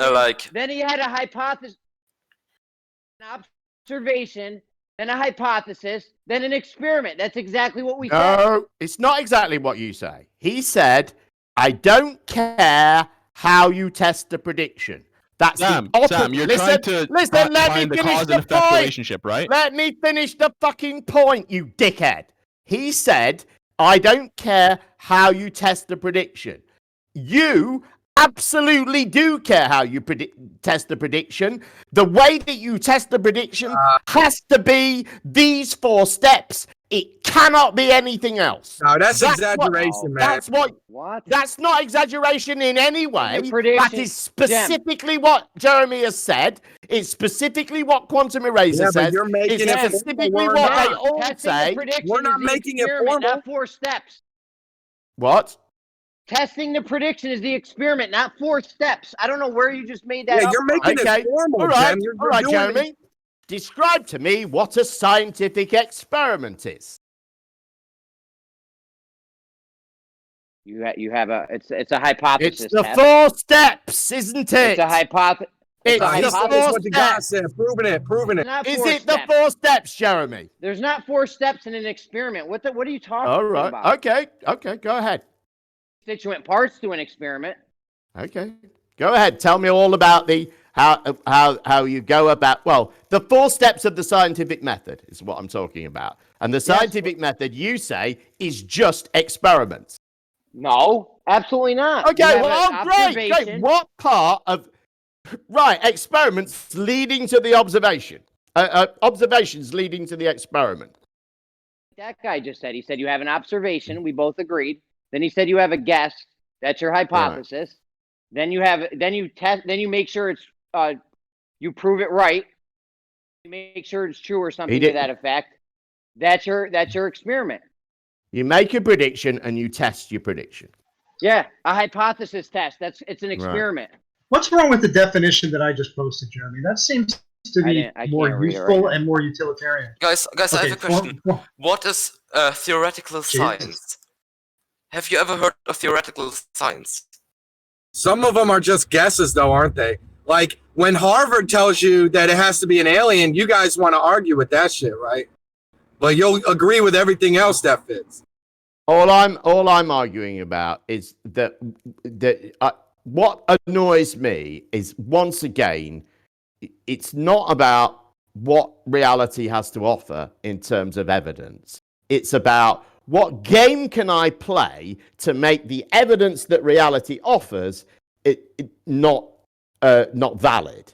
Then he had a hypothesis, an observation, then a hypothesis, then an experiment. That's exactly what we said. No, it's not exactly what you say. He said, I don't care how you test the prediction. That's Sam, you're trying to let me find the finish cause the and effect point. relationship, right? Let me finish the fucking point, you dickhead. He said, I don't care how you test the prediction. You absolutely do care how you test the prediction. The way that you test the prediction has to be these 4 steps. It cannot be anything else. No, that's exaggeration, man. That's not exaggeration in any way. Prediction, that is specifically what Jeremy has said. It's specifically what Quantum Eraser says. You're making it's specifically what they all say. We're not making it formal. Not 4 steps. What? Testing the prediction is the experiment, not 4 steps. I don't know where you just made that up. You're making it formal, all right. Jem. You're all right, doing Jeremy. Describe to me what a scientific experiment is. You have it's a hypothesis. It's the test. 4 steps, isn't it? It's a hypothesis. It's the 4 what the guy steps. said. Proving it. Is it the 4 steps, Jeremy? There's not 4 steps in an experiment. What are you talking All right. about? Okay. Go ahead. Constituent parts to an experiment. Okay. Go ahead. Tell me all about the how you go about. Well, the 4 steps of the scientific method is what I'm talking about. And the scientific method, you say, is just experiments. No, absolutely not. Okay. Well, great. What part of experiments leading to the observation? Observations leading to the experiment. That guy just said. He said you have an observation. We both agreed. Then he said you have a guess. That's your hypothesis. Right. Then you test. Then you make sure it's you prove it right. You make sure it's true or something to that effect. That's your experiment. You make a prediction and you test your prediction. Yeah, a hypothesis test. It's an experiment. Right. What's wrong with the definition that I just posted, Jeremy? That seems to be more useful and more utilitarian. Guys, I have a question. What is theoretical science? Have you ever heard of theoretical science? Some of them are just guesses, though, aren't they? Like, when Harvard tells you that it has to be an alien, you guys want to argue with that shit, right? But you'll agree with everything else that fits. All I'm arguing about is that what annoys me is, once again, it's not about what reality has to offer in terms of evidence. It's about what game can I play to make the evidence that reality offers it not valid.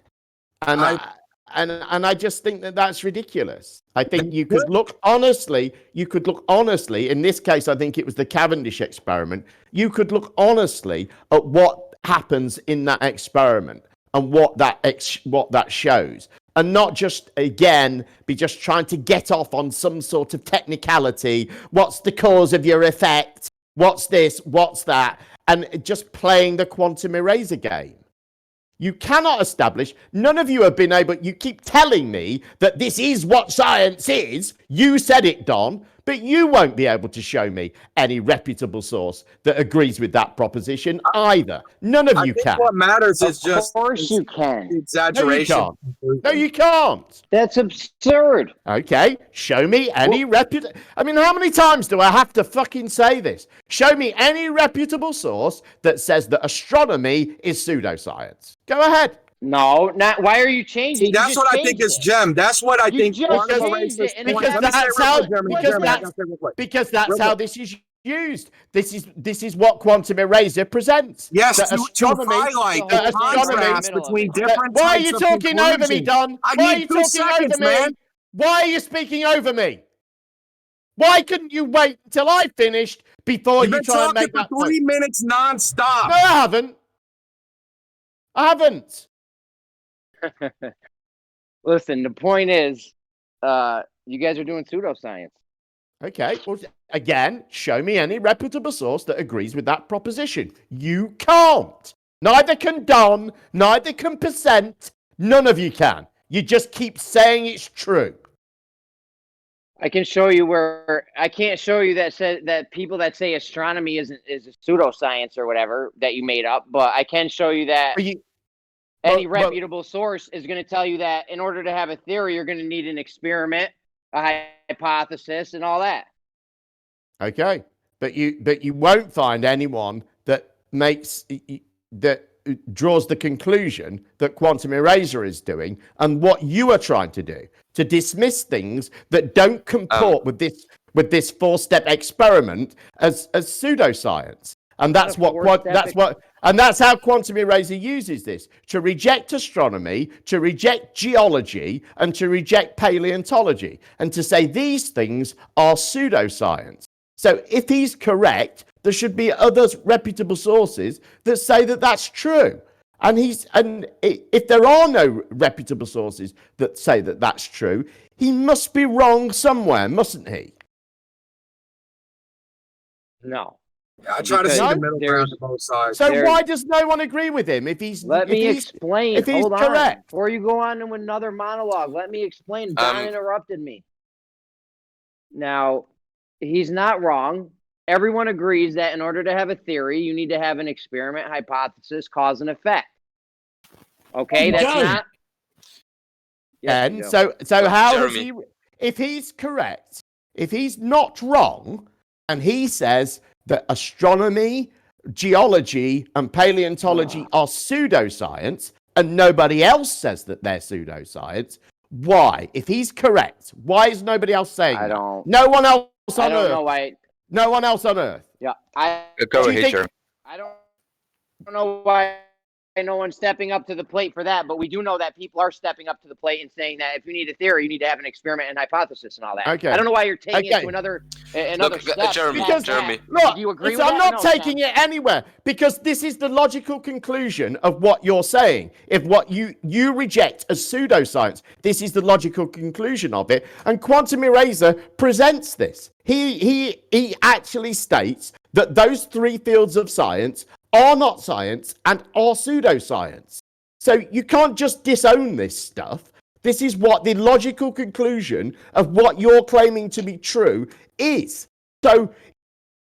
And I just think that that's ridiculous. I think you could look honestly, in this case, I think it was the Cavendish experiment. You could look honestly at what happens in that experiment and what that shows. And not just, again, be just trying to get off on some sort of technicality. What's the cause of your effect? What's this? What's that? And just playing the quantum eraser game. You cannot establish, none of you have been able, you keep telling me that this is what science is. You said it, Don, but you won't be able to show me any reputable source that agrees with that proposition either. None of you can. What matters is just Of course you can. exaggeration. No, you can't. That's absurd. Okay, show me any I mean, how many times do I have to fucking say this? Show me any reputable source that says that astronomy is pseudoscience. Go ahead. No, not. Why are you changing? See, that's what I think is Gem. That's what I think. Because that's how this is used. This is what quantum eraser presents. Yes, to highlight the contrast between different. Why are you talking over me, Don? Why are you talking over me? Why are you speaking over me? Why couldn't you wait until I finished before you try and make that for 3 minutes nonstop? No, I haven't. Listen, the point is, you guys are doing pseudoscience. Okay, well, again, show me any reputable source that agrees with that proposition. You can't. Neither can Don, neither can Percent. None of you can. You just keep saying it's true. I can show you where. I can't show you that people that say astronomy is a pseudoscience or whatever that you made up, but I can show you that any reputable source is going to tell you that in order to have a theory, you're going to need an experiment, a hypothesis, and all that. Okay, but you won't find anyone that draws the conclusion that quantum eraser is doing and what you are trying to do, to dismiss things that don't comport with this four-step experiment as pseudoscience. And that's how quantum eraser uses this, to reject astronomy, to reject geology, and to reject paleontology, and to say these things are pseudoscience. So if he's correct, there should be other reputable sources that say that that's true. And if there are no reputable sources that say that that's true, he must be wrong somewhere, mustn't he? No. Yeah, I try to see the middle ground on both sides. So why does no one agree with him if he's Let me explain. If he's Hold correct. on. Before you go on to another monologue, let me explain. Don interrupted me. Now, he's not wrong. Everyone agrees that in order to have a theory, you need to have an experiment, hypothesis, cause and effect. Okay, that's not. Yes, and so how does he? If he's correct, if he's not wrong, and he says that astronomy, geology, and paleontology are pseudoscience, and nobody else says that they're pseudoscience, why? If he's correct, why is nobody else saying that? No one else on Earth. I don't know why. No one else on Earth. Yeah, Go ahead, Jeremy. I don't know why no one's stepping up to the plate for that, but we do know that people are stepping up to the plate and saying that if you need a theory, you need to have an experiment and hypothesis and all that. Okay. I don't know why you're taking it to another step. Jeremy. Look, do you agree with I'm that? not No, taking it anywhere because this is the logical conclusion of what you're saying. If what you reject as pseudoscience, this is the logical conclusion of it. And Quantum Eraser presents this. He actually states that those three fields of science are not science and are pseudoscience. So you can't just disown this stuff. This is what the logical conclusion of what you're claiming to be true is. So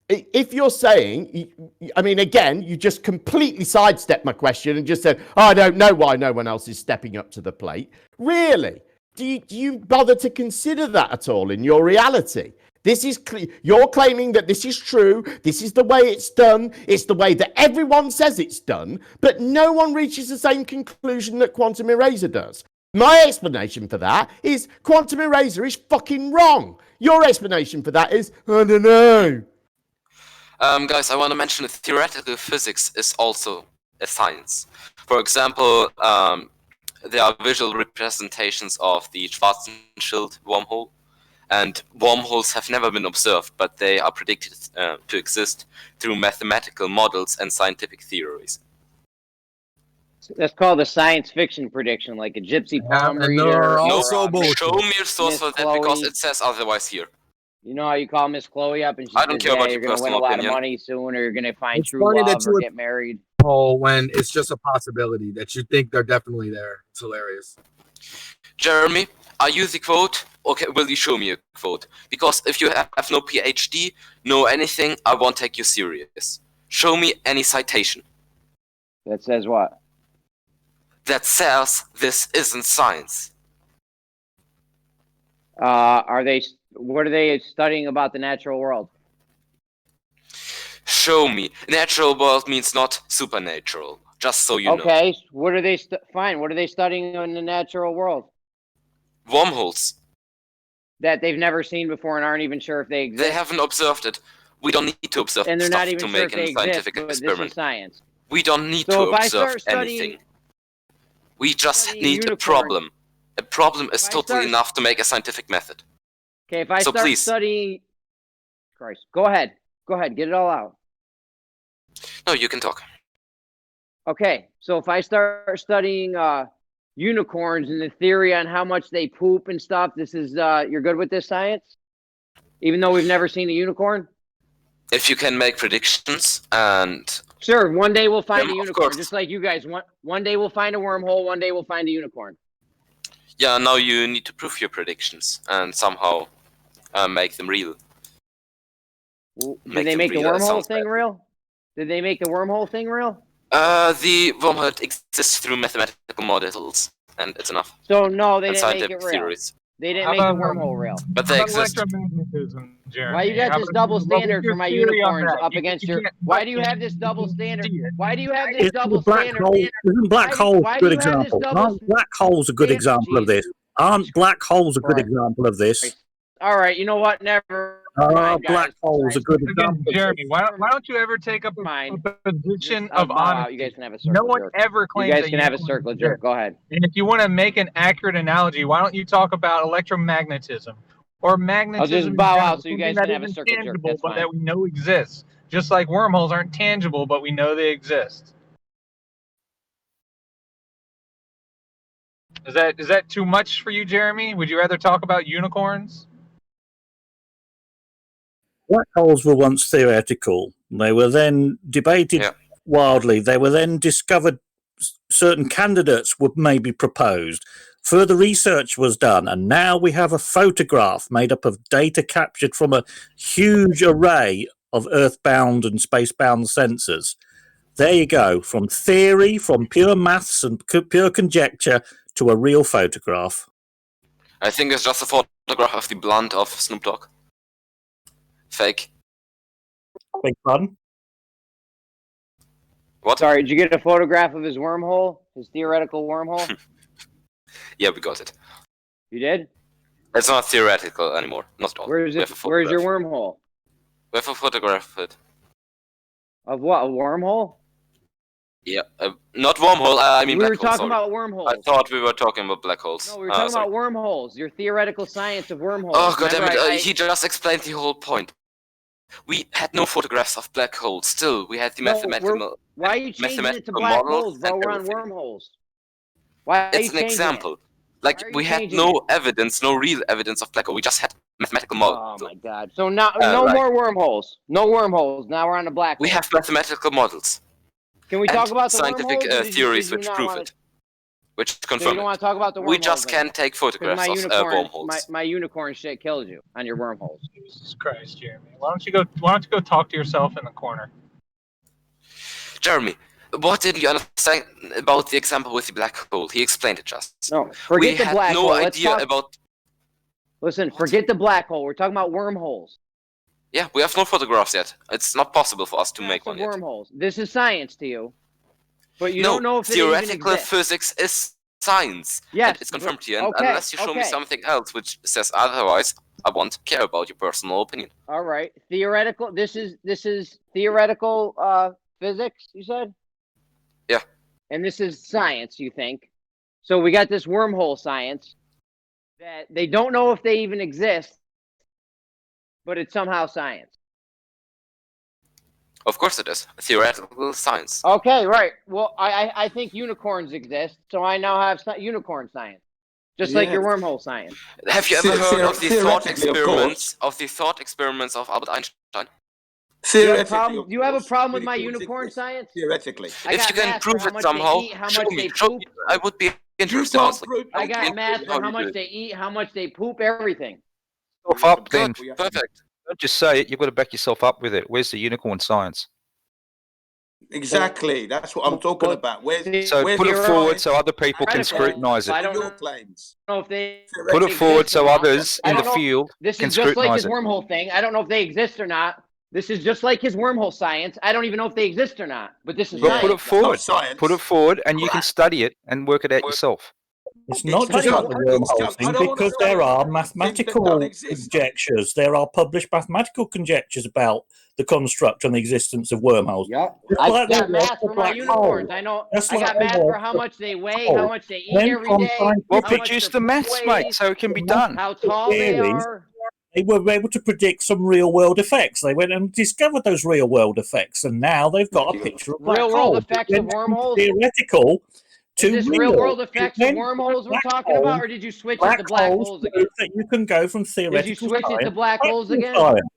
if you're saying, I mean, again, you just completely sidestepped my question and just said, oh, I don't know why no one else is stepping up to the plate. Really? Do you bother to consider that at all in your reality? This is you're claiming that this is true. This is the way it's done. It's the way that everyone says it's done, but no one reaches the same conclusion that Quantum Eraser does. My explanation for that is Quantum Eraser is fucking wrong. Your explanation for that is, I don't know. Guys, I want to mention that theoretical physics is also a science. For example, there are visual representations of the Schwarzschild wormhole, and wormholes have never been observed, but they are predicted to exist through mathematical models and scientific theories. That's called a science fiction prediction, like a gypsy palm reader. Show me a source for that because it says otherwise here. You know how you call Miss Chloe up and she I don't says, care about you're your going to win a personal lot opinion. of money soon, or you're going to find It's true funny love that you or would- get married. When it's just a possibility that you think they're definitely there. It's hilarious. Jeremy, are you the quote? Okay, will you show me a quote? Because if you have no PhD, no anything, I won't take you serious. Show me any citation. That says what? That says this isn't science. What are they studying about the natural world? Show me. Natural world means not supernatural. Just so you know. Okay, what are they fine? What are they studying in the natural world? Wormholes. That they've never seen before and aren't even sure if they exist. They haven't observed it. We don't need to observe And they're stuff not even to sure make if they a scientific exist, but experiment. this is science. We don't need So to if I observe start studying- anything. We just studying need a unicorns- problem. A problem is If I totally start- enough to make a scientific method. Okay, if I So start please. studying... Christ, go ahead. Go ahead, get it all out. No, you can talk. Okay, so if I start studying unicorns and the theory on how much they poop and stuff, this is you're good with this science? Even though we've never seen a unicorn? If you can make predictions and... Sure, one day we'll find a Of unicorn, course. just like you guys. One day we'll find a wormhole, one day we'll find a unicorn. Yeah, now you need to prove your predictions and somehow make them real. Did Make they them make the real, that wormhole sounds thing real? Did they make the wormhole thing real? The wormhole exists through mathematical models, and it's enough. So no, they And didn't make scientific it real. theories. They didn't How make the about- wormhole real. But they exist. Electromagnetism, Jeremy. Why you got How this about- double what was standard your for my theory on unicorns that? up You against can't your? fuck Why do you it. have this double standard? See it. Why do you have this It's double the black standard? hole. Isn't black holes why a do good you have this example? double Aren't black holes a good standard? example of this? Aren't black holes a good Right. example of this? All right, you know what? Never Are mind, guys. black holes a good Again, example? Jeremy, why don't you ever take up Fine. a position I'll of bow out. honesty? You guys can have a circle No one jerk. ever You claims guys that can have a unicorns circle exist. jerk. Go ahead. And if you want to make an accurate analogy, why don't you talk about electromagnetism or magnetism? I'll just in bow general, out so you something guys that can have a isn't circle jerk. tangible, That's but fine. that we know exists. Just like wormholes aren't tangible, but we know they exist. Is that too much for you, Jeremy? Would you rather talk about unicorns? Black holes were once theoretical. They were then debated wildly. They were then discovered. Certain candidates were maybe proposed. Further research was done, and now we have a photograph made up of data captured from a huge array of earthbound and spacebound sensors. There you go, from theory, from pure maths and pure conjecture to a real photograph. I think it's just a photograph of the blunt of Snoop Dogg. Fake. Big pardon? What? Sorry, did you get a photograph of his wormhole? His theoretical wormhole? Yeah, we got it. You did? It's not theoretical anymore. Not at all. Where's We it? have a Where's your photograph. wormhole? We have a photograph of it. Of what? A wormhole? Yeah, not wormhole. I mean, we were black hole, talking sorry. about wormholes. I thought we were talking about black holes. No, we were talking sorry. about wormholes. Your theoretical science of wormholes. Oh god damn it! Remember, He just explained the whole point. We had no photographs of black holes. Still, we had the mathematical. Why are you changing it to mathematical black models holes, bro? and We're on everything. wormholes. Why are It's you an changing example. it? Like Why are you we had changing no it? evidence, no real evidence of black hole. We just had mathematical models. Oh my god! So now, no right. more wormholes. No wormholes. Now we're on the black hole. We have mathematical models. Can we and talk about the scientific wormholes? Or theories did you which not prove wanna... it, which So you confirm don't want it. to talk about the wormholes? We just can't take 'Cause photographs my of unicorn, wormholes. my unicorn shit killed you on your wormholes. Jesus Christ, Jeremy. Why don't you go talk to yourself in the corner? Jeremy, what didn't you understand about the example with the black hole? He explained it just. No, forget the black hole. We had no Let's idea talk... about. Listen, forget the black hole. We're talking about wormholes. Yeah, we have no photographs yet. It's not possible for us to make one yet. Wormholes. This is science to you, but you No, don't know if it even theoretical exists. physics is science. Yes, and it's confirmed here. And okay, unless you show me something else which says otherwise, I won't care about your personal opinion. All right, theoretical. This is theoretical physics. You said. Yeah. And this is science. You think? So we got this wormhole science that they don't know if they even exist, but it's somehow science. Of course it is. Theoretical science. Okay, right. Well, I think unicorns exist, so I now have unicorn science, just like your wormhole science. Have you ever heard of the thought theoretically, experiments of Albert Einstein? Do you have a problem with my unicorn science? Theoretically. If you can prove it somehow, show me. I would be interested. Honestly. I got math for how much they eat, how much they poop, everything. Yourself up, then. Perfect. Don't just say it. You've got to back yourself up with it. Where's the unicorn science? Exactly. That's what I'm talking about. Put it forward so other people can scrutinise it. I don't your claims. know if they Put it forward so others in the field This can is just like scrutinise his it. wormhole thing. I don't know if they exist or not. This is just like his wormhole science. I don't even know if they exist or not. But this is But science. put it forward. Put it forward, and you can study it and work it out yourself. It's not just like the wormhole thing, because there are mathematical conjectures. There are published mathematical conjectures about the construct and the existence of wormholes. Yeah, Just I like got there was math for for my black unicorns. holes. I know. Just I like got there math for was how for much they weigh, holes. how much they eat Then every from day. scientific Well, how much produce their the maths, poop mate, weighs, so it can be done. How tall they theories, are. they were able to predict some real world effects. They went and discovered those real world effects, and now they've got a picture of black Real world holes. effects It of went from wormholes. theoretical to Is this real world effects of wormholes we're talking about, or did you switch it to black holes again? prove that you can go from theoretical Did you switch it to science black to holes practical again? science.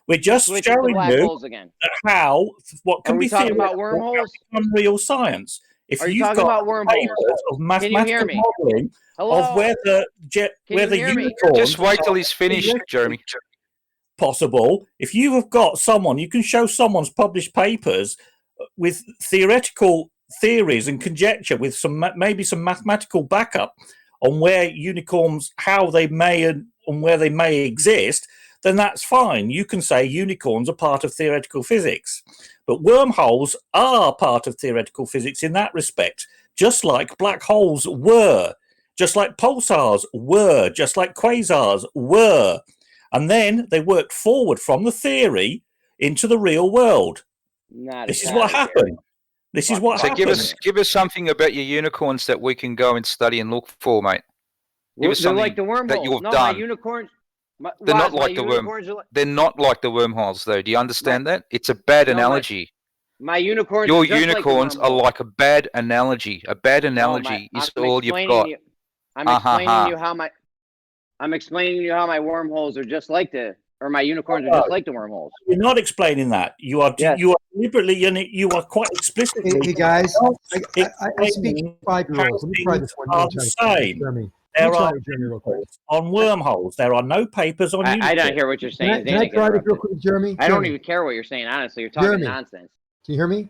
We're just Switch it to showing black you holes again. how what Are can we be talking about theoretical wormholes? can become real science. If Are you you've talking got about wormholes? papers of Can you hear mathematical me? modelling Hello? of where the Can you hear me? unicorns Just wait till are he's finished, theoretically Jeremy. possible. If you have got someone, you can show someone's published papers with theoretical theories and conjecture with some maybe some mathematical backup on where unicorns, how they may and where they may exist, then that's fine. You can say unicorns are part of theoretical physics. But wormholes are part of theoretical physics in that respect, just like black holes were, just like pulsars were, just like quasars were. And then they worked forward from the theory into the real world. This is what happened. This is what happened. Give us something about your unicorns that we can go and study and look for, mate. Give us They're something like the wormholes. that you've No, done. my unicorns. They're not like the They're not like the wormholes, though. Do you understand that? It's a bad analogy. My unicorns. Your are just unicorns like are like a bad analogy. A bad analogy is all you've got. I'm explaining you how my. I'm explaining you how my wormholes are just like or my unicorns are just like the wormholes. You're not explaining that. You are deliberately, you are quite explicitly. Hey guys, I speak 5-year-olds. Let me try this one. Are the same. There are on wormholes. There are no papers on. I don't hear what you're saying. Can I try this real quick, Jeremy? I don't even care what you're saying. Honestly, you're talking nonsense. Can you hear me?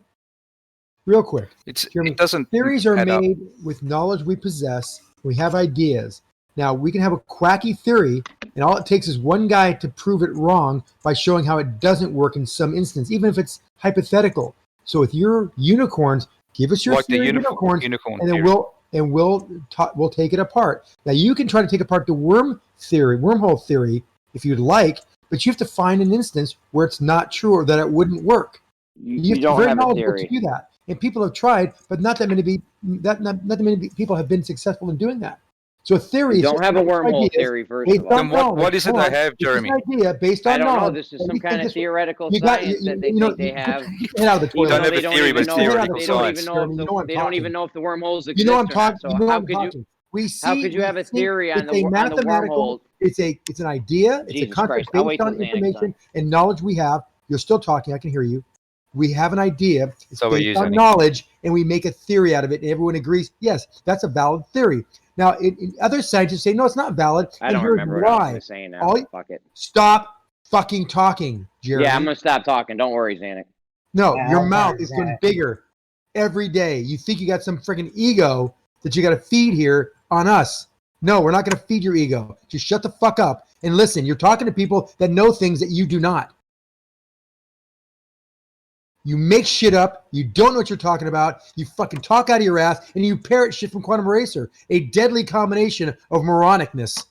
Real quick. It doesn't. Theories are made with knowledge we possess. We have ideas. Now we can have a quacky theory, and all it takes is one guy to prove it wrong by showing how it doesn't work in some instance, even if it's hypothetical. So with your unicorns, give us your theory of unicorns, and then we'll take it apart. Now you can try to take apart the wormhole theory, if you'd like, but you have to find an instance where it's not true or that it wouldn't work. You don't very have a knowledgeable theory. to do that. and people have tried, but not that many not that many people have been successful in doing that. So a theory We is don't just have a ideas wormhole theory, first based of all. on Then knowledge. what is it Hold they on. have, It's just Jeremy? an idea based I on don't know. knowledge. This is and some we kind think of this- theoretical you got- science that they you know, think they have. you get out of the toilet. Even though have they a don't theory, even but know, theoretical they don't science. even know if You know I'm they don't talking. even know if the wormholes exist You know I'm or not. talking. So You know how I'm could you? talking. We see. How could you have a theory on it's a the mathematical. wormhole? It's an idea. It's a Jesus concept Christ! I'll based wait till on Xanax information done. and knowledge we have. You're still talking. I can hear you. We have an idea. It's So are you, based on Zanny. knowledge, and we make a theory out of it, and everyone agrees. Yes, that's a valid theory. Now, other scientists say no, it's not valid. I and don't here's remember what I was why. going to say now. Fuck it. Stop fucking talking, Jeremy. Yeah, I'm gonna stop talking. Don't worry, Xanax. No, Yeah, your I'll mouth tell you is getting that. bigger every day. You think you got some freaking ego that you got to feed here on us. No, we're not going to feed your ego. Just shut the fuck up and listen. You're talking to people that know things that you do not. You make shit up. You don't know what you're talking about. You fucking talk out of your ass, and you parrot shit from Quantum Eraser. A deadly combination of moronicness.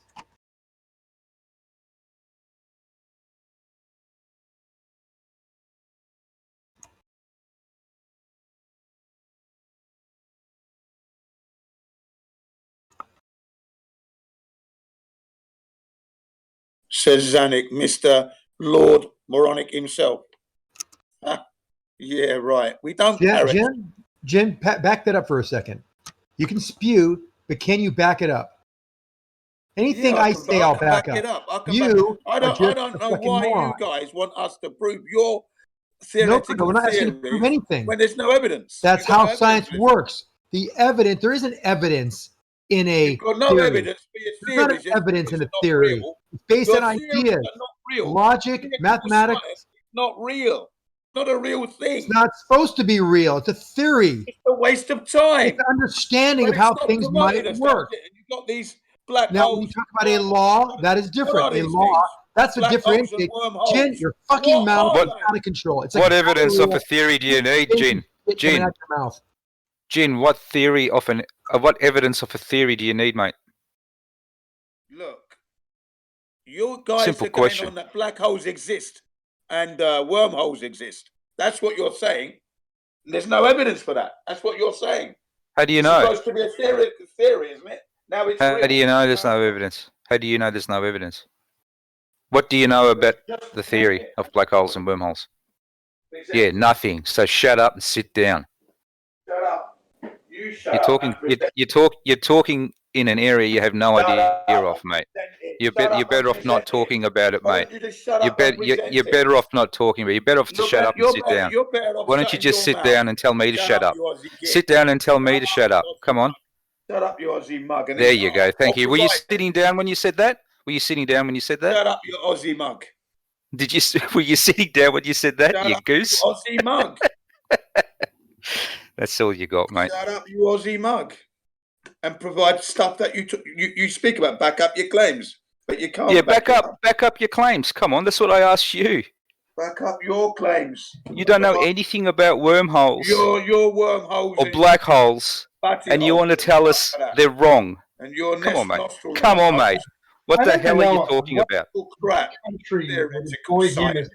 Says Zanuck, Mr. Lord Moronic himself. Yeah, right. We don't parrot. Jim, back that up for a second. You can spew, but can you back it up? Anything I say, I'll back it up. up. I don't know why you guys want us to prove your theoretical we're not asking you to prove theories anything. when there's no evidence. That's You've got how no science evidence. works. The evidence, there isn't evidence in a You've got no theory. evidence for your There's not theories. an evidence in a It's not theory. real. It's based Your on theories ideas, are not real. logic, Theoretical mathematics. science is not real. Not a real thing. It's not supposed to be real. It's a theory. It's a waste of time. It's an understanding But of how it's not things promoted might as work. that. You've got these black Now, holes. when you talk about a law, that is different. What are A these law, things? that's what Black holes and differentiates. wormholes. Jin, your fucking What mouth are is they? out of control. It's What like evidence of a theory do you need, Jin? coming Jin, out your mouth. Jin, what evidence of a theory do you need, mate? Look, you guys Simple are going question. on that black holes exist and wormholes exist. That's what you're saying. There's no evidence for that. That's what you're saying. How do you It's know? supposed to be a theory, isn't it? Now it's How real. do you know there's no evidence? How do you know there's no evidence? What do you know about the theory of black holes and wormholes? Yeah, nothing. So shut up and sit down. Shut up. You shut You're up. talking. You're talking in an area you have no idea of, mate. You're better off not talking about it, mate. You're better off not talking about it. You're better off to shut up and sit down. You're better off Why don't you shutting just your sit mouth. down and tell me to shut up? you Aussie git. Sit down and tell me to shut up. Come on. Shut up, you Aussie mug. And There then you go. Thank I'll you. Were you provide- sitting down when you said that? Were you sitting down when you said that? Shut up, you Aussie mug. Did you? Were you sitting down when you said that? Shut You up, goose. you Aussie mug. That's all you got, mate. Shut up, you Aussie mug. And provide stuff that you speak about. Back up your claims. But you can't. Yeah, back up your claims. Come on, that's what I asked you. Back up your claims. You don't know anything about wormholes Your wormholes or black holes, and you want to tell us they're wrong. And your Come on, mate. nostril Come on, mate. What I the don't hell are you know talking what about? Crap. Country Theoretical boy him science. as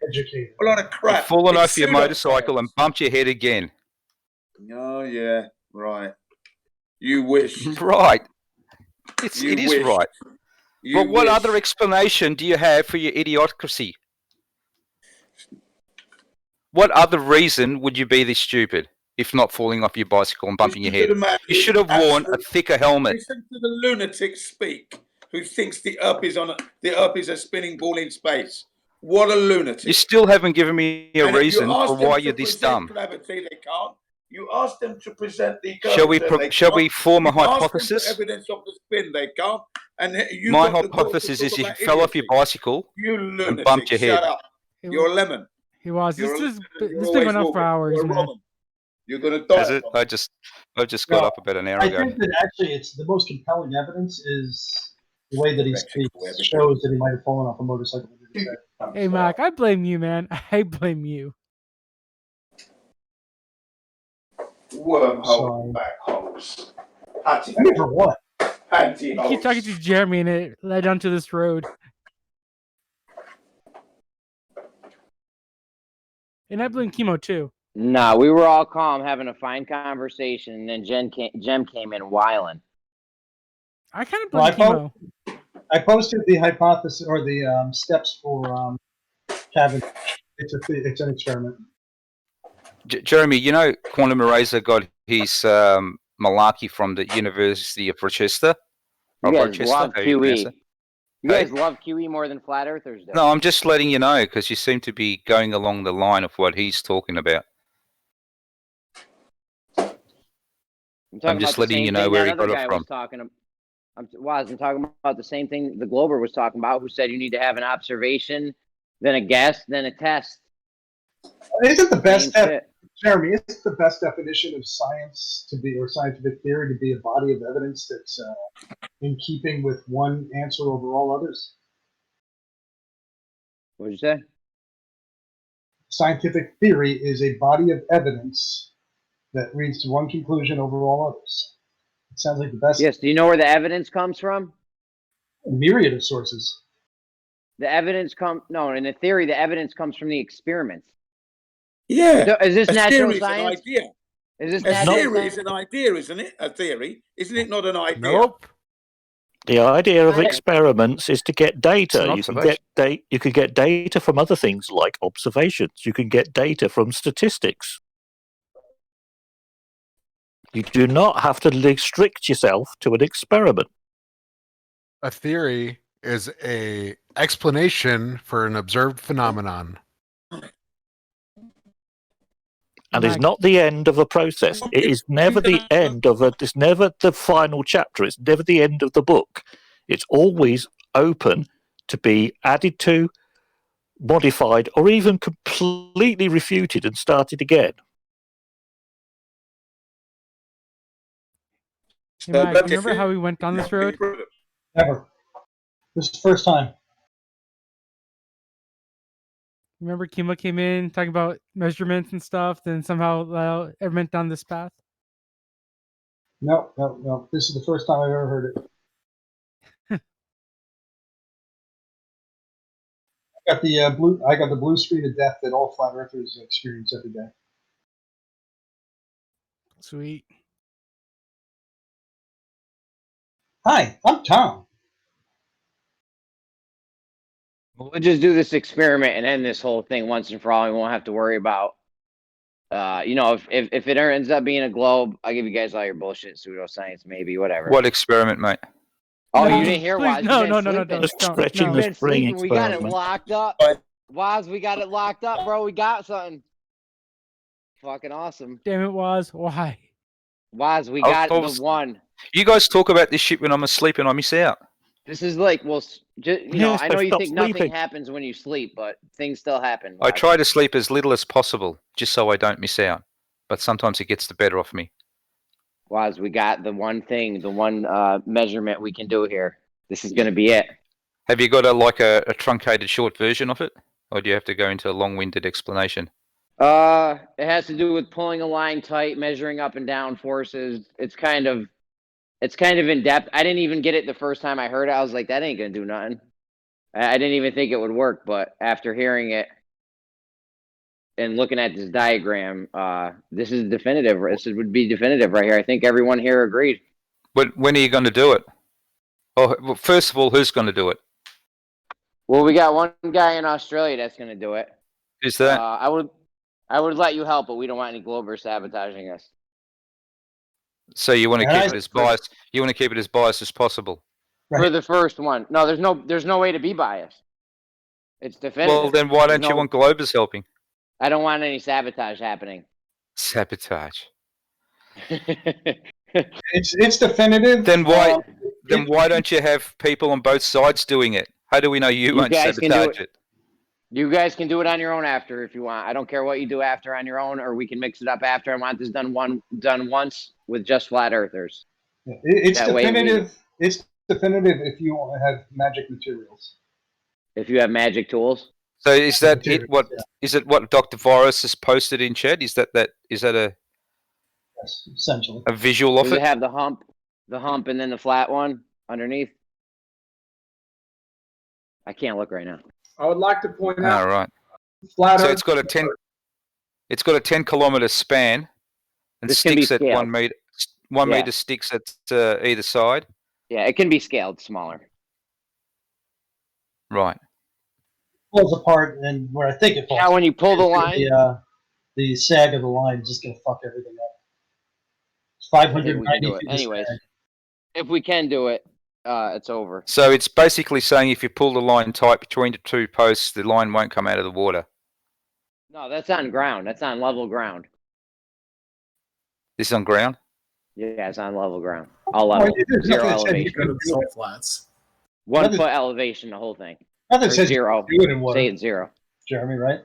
educated. A lot of crap. You've fallen It's off your pseudoscience. motorcycle and bumped your head again. Oh yeah, right. You wish. Right. It You is wish. right. You But what wish. other explanation do you have for your idiocracy? What other reason would you be this stupid if not falling off your bicycle and bumping your head? You should have worn a thicker helmet. Listen to the lunatic speak, who thinks the Earth is a spinning ball in space. What a lunatic! You still haven't given me a And if you reason ask for them why to you're this present dumb. Gravity, they can't. You ask them to present the Shall we curvature, they shall can't. we form a You ask them for hypothesis? evidence of the spin, they can't. And you My got the gall to hypothesis talk is you about fell off your idiocy. bicycle You and lunatic! bumped your head. Shut up! You're a lemon. He was. You're This a- you're has been always enough for walking. hours, You're a man. Robin. You're gonna die. Has it? I've just got No, up about an hour I ago. think that actually it's the most compelling evidence is the way that he speaks shows that he might have fallen off a motorcycle. Hey, Mac, I blame you, man. I blame you. Wormhole back holes. For what? Panty You keep talking to Jeremy and it led onto this road. And I blame Chemo too. No, we were all calm, having a fine conversation, and then Jem came in whiling. I kind of Well, blame Chemo. I posted the hypothesis or the steps for Kevin. It's an experiment. Jeremy, you know, Quantum Eraser got his malarkey from the University of Rochester. You guys love QE. You Hey? guys love QE more than flat earthers do. No, I'm just letting you know because you seem to be going along the line of what he's talking about. I'm just letting you know where he got it from. I'm talking about the same thing the Glober was talking about, who said you need to have an observation, then a guess, then a test. Isn't the best, Jeremy? Isn't the best definition of science to be, or scientific theory to be, a body of evidence that's in keeping with one answer over all others? What did you say? Scientific theory is a body of evidence that leads to one conclusion over all others. It sounds like the best. Yes. Do you know where the evidence comes from? A myriad of sources. The evidence in a theory, the evidence comes from the experiments. Yeah. So is this a natural theory science? Is an idea. Is this a natural theory science? is an idea, isn't it? A theory, isn't it? Not an idea. Nope. The idea of experiments is to get data. It's an You can get data from other things like observations. You can get data from statistics. You do not have to restrict yourself to an experiment. A theory is a explanation for an observed phenomenon. And is not the end of the process. It is never the end of it. It's never the final chapter. It's never the end of the book. It's always open to be added to, modified, or even completely refuted and started again. Hey, Mike, you remember how we went down this road? Never. This is the first time. Remember Kimo came in talking about measurements and stuff, then somehow it went down this path? No. This is the first time I've ever heard it. I got the blue screen of death that all flat earthers experience every day. Sweet. Hi, I'm Tom. We'll just do this experiment and end this whole thing once and for all. We won't have to worry about, if it ends up being a globe, I'll give you guys all your bullshit, pseudoscience, maybe, whatever. What experiment, mate? Oh, you didn't hear Waz? No. Just stretching the spring We got it locked up. Waz, we got it locked up, bro. We got something. Fucking awesome. Damn it, Waz. Why? Waz, we got the one. You guys talk about this shit when I'm asleep and I miss out. This is like, well, I know you think nothing happens when you sleep, but things still happen. I try to sleep as little as possible, just so I don't miss out. But sometimes it gets the better of me. Waz, we got the one thing, the one measurement we can do here. This is going to be it. Have you got a truncated short version of it? Or do you have to go into a long-winded explanation? It has to do with pulling a line tight, measuring up and down forces. It's kind of in depth. I didn't even get it the first time I heard it. I was like, that ain't gonna do nothing. I didn't even think it would work, but after hearing it and looking at this diagram, this is definitive. This would be definitive right here. I think everyone here agreed. But when are you going to do it? Oh, well, first of all, who's going to do it? Well, we got one guy in Australia that's going to do it. Who's that? I would let you help, but we don't want any Glober sabotaging us. So you want to keep it as biased? You want to keep it as biased as possible? For the first one. No, there's no way to be biased. It's definitive. Well, then why don't you want Globers helping? I don't want any sabotage happening. Sabotage. It's definitive. Then why don't you have people on both sides doing it? How do we know you won't sabotage it? You guys can do it on your own after if you want. I don't care what you do after on your own, or we can mix it up after. I want this done once with just flat earthers. It's definitive. It's definitive if you have magic materials. If you have magic tools. So is that it? What is it? What Dr. Virus has posted in chat? Is that a? Yes, essentially. A visual of Does it? It have the hump, and then the flat one underneath. I can't look right now. I would like to point out. All right. Flat so Earth. it's got a 10. It's got a 10-kilometer span and This can be sticks at scaled. 1 meter. 1 Yeah. meter sticks at either side. Yeah, it can be scaled smaller. Right. Falls apart, and where I think it falls. Yeah, when you pull the line. The sag of the line is just gonna fuck everything up. It's I think we 590 can do it. feet of Anyways, sag. if we can do it, it's over. So it's basically saying if you pull the line tight between the two posts, the line won't come out of the water. No, that's on ground. That's on level ground. This is on ground? Yeah, it's on level ground. All level. Zero elevation. Salt flats. 1 foot elevation, the whole thing. Nothing Or says you zero. can do it in water. Say it's zero. Jeremy, right?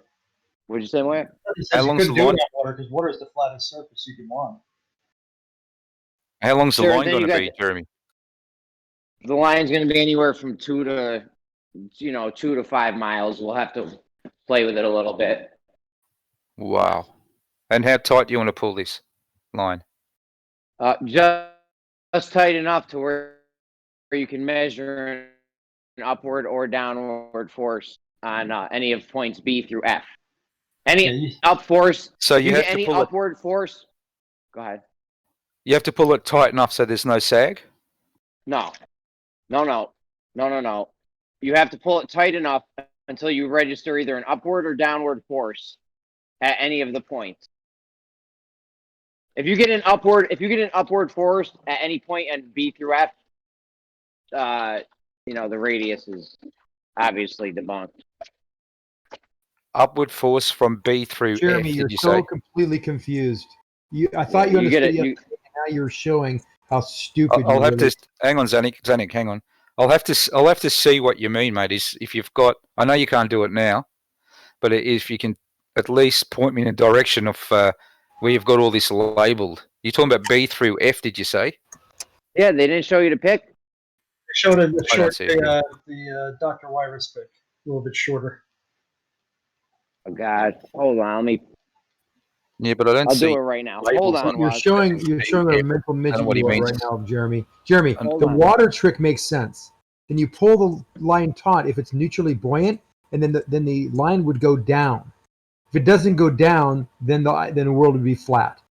What'd you say, Moya? Nothing says you couldn't do it on water because water is the flattest surface you can want. How long's the Sure, line then going you to got be, Jeremy? The line's going to be anywhere from 2 to 5 miles. We'll have to play with it a little bit. Wow. And how tight do you want to pull this line? Just tight enough to where you can measure an upward or downward force on any of points B through F. Any up force. So you have to any pull it- upward force. Go ahead. You have to pull it tight enough so there's no sag? No. You have to pull it tight enough until you register either an upward or downward force at any of the points. If you get an upward force at any point in B through F, the radius is obviously debunked. Upward force from B through Jeremy, F, you're did you so say? completely confused. I thought you You get understood it, the other thing, and now you're showing how stupid I'll you have really to hang on, Zanik, hang on. I'll have to see what you mean, mate. Is if you've got, I know you can't do it now, but if you can at least point me in a direction of where you've got all this labelled. You're talking about B through F, did you say? Yeah, they didn't show you to pick. They showed it I don't see it. the Dr. Wyris pick, a little bit shorter. Oh God, hold on, let me. Yeah, but I don't I'll see. do it right now. Hold on, You're Waz. showing a mental I midget don't know what he you are means. right now, Jeremy. Jeremy, Hold the on. water trick makes sense. Then you pull the line taut if it's neutrally buoyant, and then the line would go down. If it doesn't go down, then the world would be flat.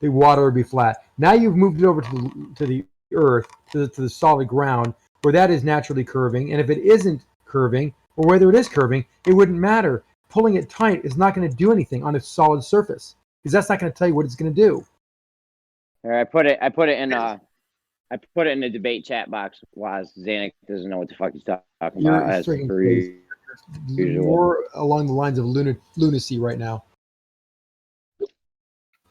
The water would be flat. Now you've moved it over to the earth, to the solid ground, where that is naturally curving. And if it isn't curving, or whether it is curving, it wouldn't matter. Pulling it tight is not going to do anything on a solid surface, because that's not going to tell you what it's going to do. All right, I put it in the debate chat box. Waz Zanik doesn't know what the fuck he's talking You're about. As freaking per crazy. usual. More along the lines of lunacy right now. You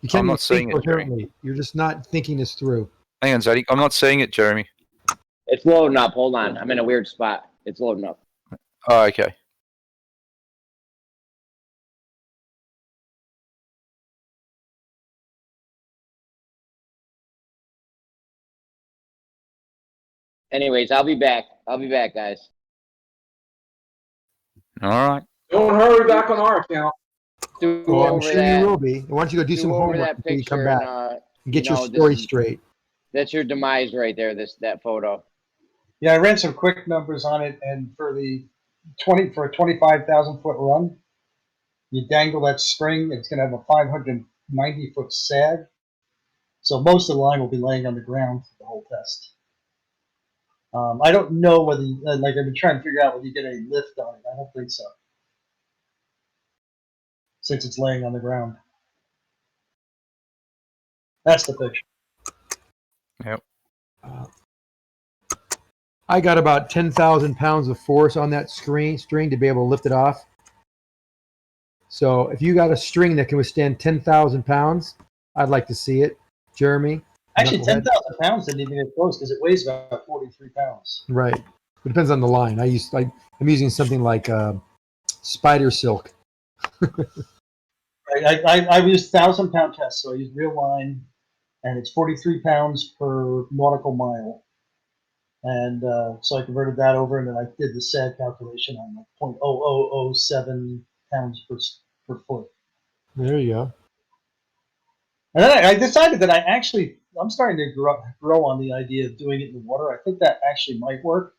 can't I'm even not seeing think it, Jeremy. coherently. You're just not thinking this through. Hang on, Zadik. I'm not seeing it, Jeremy. It's loading up. Hold on, I'm in a weird spot. It's loading up. Oh, okay. Anyways, I'll be back. Guys. All right. Don't hurry back on our account. Do Well, I'm over sure that. you will be. Why don't you go do some over homework that before you come picture back and get your this story is- straight. That's your demise right there. That photo. Yeah, I ran some quick numbers on it, and for a 25,000 foot run, you dangle that string, it's going to have a 590 foot sag. So most of the line will be laying on the ground for the whole test. I don't know whether, I've been trying to figure out whether you get any lift on it. I don't think so, since it's laying on the ground. That's the picture. Yep. I got about 10,000 pounds of force on that string to be able to lift it off. So if you got a string that can withstand 10,000 pounds, I'd like to see it, Jeremy. Actually, 10,000 pounds didn't even get close because it weighs about 43 pounds. Right. It depends on the line. I'm using something like spider silk. I used 1,000-pound tests, so I used real line, and it's 43 pounds per nautical mile. And so I converted that over, and then I did the SAG calculation on like 0.0007 pounds per foot. There you go. And then I decided that I'm starting to grow on the idea of doing it in the water. I think that actually might work,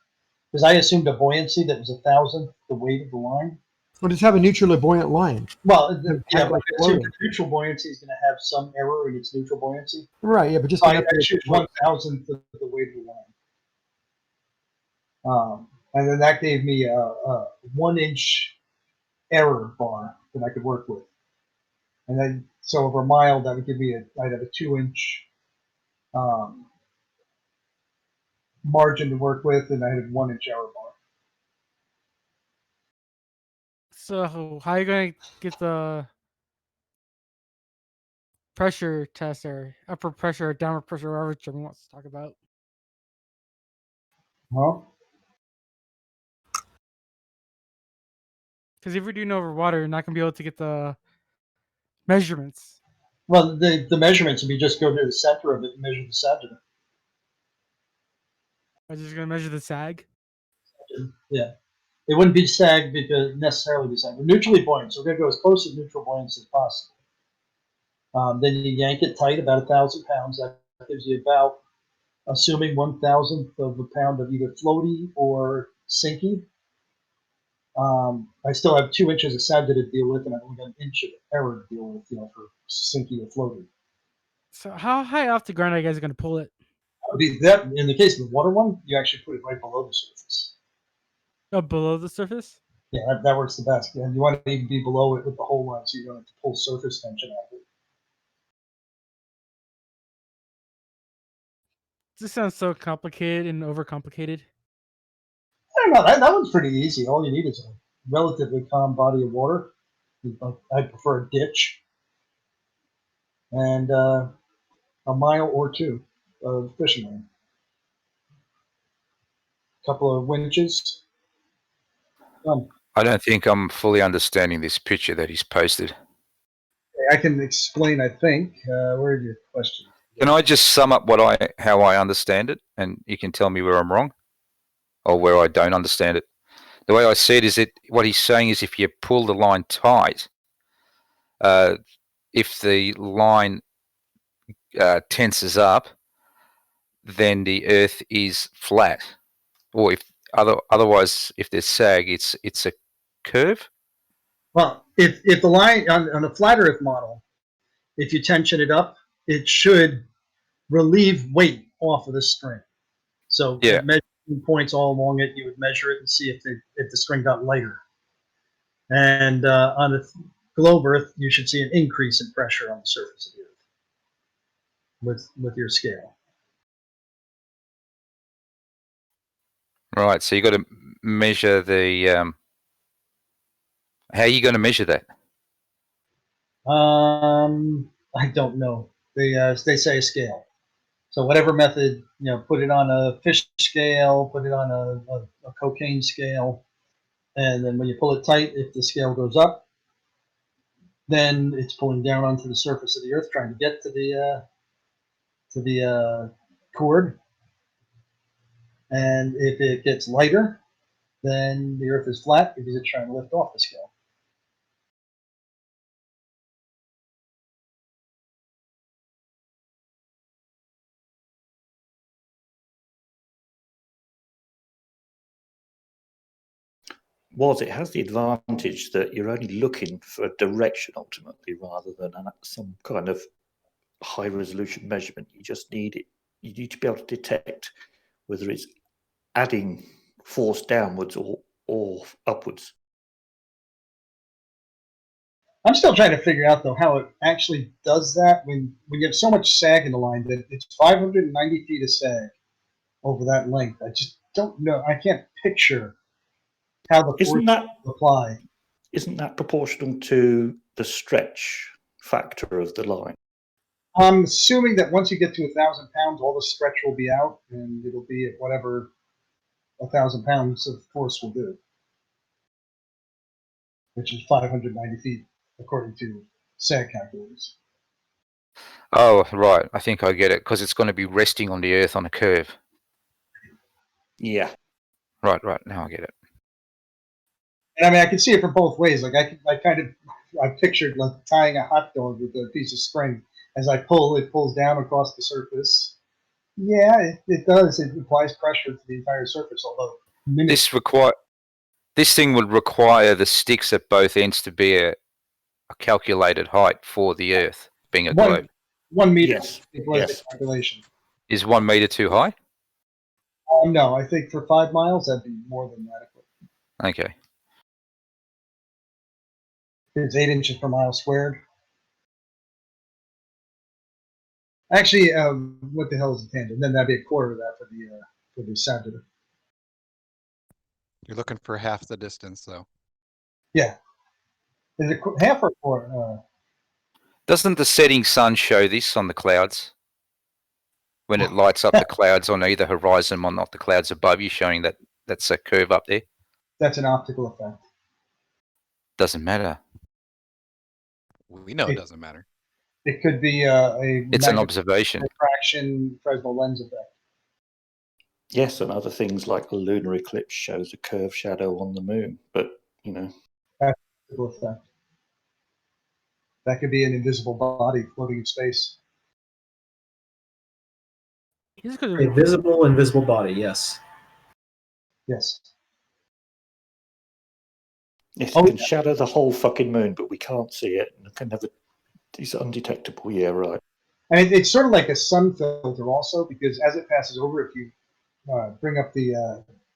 because I assumed a buoyancy that was 1,000th the weight of the line. Or just have a neutrally buoyant line. Well, Yeah, but floating. neutral buoyancy is going to have some error in its neutral buoyancy. Right, yeah, but just So enough I to choose work. 1,000th of the weight of the line. And then that gave me a 1-inch error bar that I could work with. And then, so over a mile, that would give me I'd have a 2-inch margin to work with, and I had a 1-inch error bar. So how are you going to get the pressure test or upper pressure or downward pressure, whatever Jim wants to talk about? Well, because if you're doing over water, you're not going to be able to get the measurements. Well, the measurements would be just go to the center of it and measure the center. I'm just going to measure the sag. Yeah. It wouldn't be sag because necessarily be sag. But neutrally buoyant, so we're going to go as close to neutral buoyancy as possible. Then you yank it tight, about 1,000 pounds. That gives you about, assuming 1,000th of a pound of either floaty or sinky. I still have 2 inches of sag to deal with, and I've only got an inch of error to deal with, for sinky or floaty. So how high off the ground are you guys going to pull it? That would be that. In the case of the water one, you actually put it right below the surface. Oh, below the surface? Yeah, that works the best. And you want to even be below it with the whole line, so you don't have to pull surface tension out of it. This sounds so complicated and overcomplicated. I don't know. That one's pretty easy. All you need is a relatively calm body of water. I prefer a ditch. And a mile or two of fishing line. A couple of winches. I don't think I'm fully understanding this picture that he's posted. I can explain, I think. Where's your question? Can I just sum up how I understand it, and you can tell me where I'm wrong or where I don't understand it? The way I see it is that what he's saying is if you pull the line tight, if the line tenses up, then the earth is flat, or if otherwise, if there's sag, it's a curve. Well, if the line on a flat Earth model, if you tension it up, it should relieve weight off of the string. So measuring points all along it, you would measure it and see if the string got lighter. And on a globe Earth, you should see an increase in pressure on the surface of the Earth with your scale. Right. So you got to measure the. How are you going to measure that? I don't know. They say a scale. So whatever method, put it on a fish scale, put it on a cocaine scale, and then when you pull it tight, if the scale goes up, then it's pulling down onto the surface of the Earth, trying to get to the cord. And if it gets lighter, then the Earth is flat because it's trying to lift off the scale. It has the advantage that you're only looking for a direction ultimately rather than some kind of high resolution measurement. You just need it. You need to be able to detect whether it's adding force downwards or upwards. I'm still trying to figure out, though, how it actually does that when you have so much sag in the line that it's 590 feet of sag over that length. I just don't know. I can't picture how the force apply. Isn't that proportional to the stretch factor of the line? I'm assuming that once you get to 1,000 pounds, all the stretch will be out, and it'll be at whatever 1,000 pounds of force will do, which is 590 feet, according to sag calculators. Oh, right. I think I get it because it's going to be resting on the Earth on a curve. Yeah. Right. Now I get it. And I mean, I can see it from both ways. Like I pictured like tying a hot dog with a piece of string. As I pull, it pulls down across the surface. Yeah, it does. It applies pressure to the entire surface. Although This thing would require the sticks at both ends to be a calculated height for the Earth, being a globe. 1 meter. Yes. It was Yes. the calculation. Is 1 meter too high? No, I think for 5 miles that'd be more than adequate. Okay. It's 8 inches per mile squared. Actually, what the hell is a tangent? Then that'd be a quarter of that for the center. You're looking for half the distance, though. Yeah. Is it half or quarter? Doesn't the setting sun show this on the clouds? When it lights up the clouds on either horizon, on not the clouds above you, showing that that's a curve up there? That's an optical effect. Doesn't matter. We know it doesn't matter. It could be a. It's an observation. Refraction Fresnel lens effect. Yes, and other things like a lunar eclipse shows a curved shadow on the moon. But, Optical effect. That could be an invisible body floating in space. A visible, invisible body, yes. Yes. Yes, it can shadow the whole fucking moon, but we can't see it. And it can never. It's undetectable. Yeah, right. And it's sort of like a sun filter also, because as it passes over, if you bring up the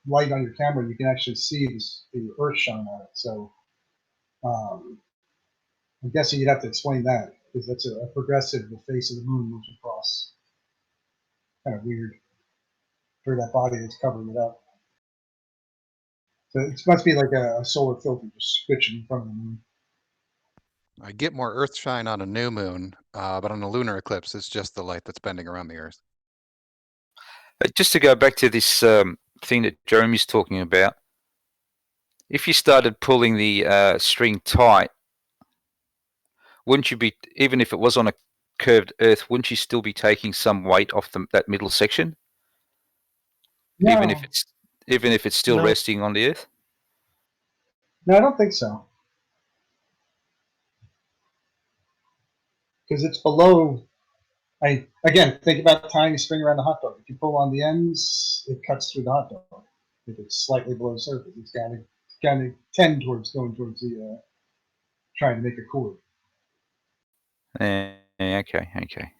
light on your camera, you can actually see the Earth shine on it. So I'm guessing you'd have to explain that, because that's a progressive. The face of the moon moves across. Kind of weird for that body that's covering it up. So it must be like a solar filter just switching in front of the moon. I get more Earth shine on a new moon, but on a lunar eclipse, it's just the light that's bending around the Earth. Just to go back to this thing that Jeremy's talking about, if you started pulling the string tight, wouldn't you be, even if it was on a curved Earth, wouldn't you still be taking some weight off that middle section? No. Even if it's still No. resting on the Earth? No, I don't think so. Because it's below. Again, think about tying a string around a hot dog. If you pull on the ends, it cuts through the hot dog. If it's slightly below the surface, it's got to tend towards going towards the trying to make a cord. Okay.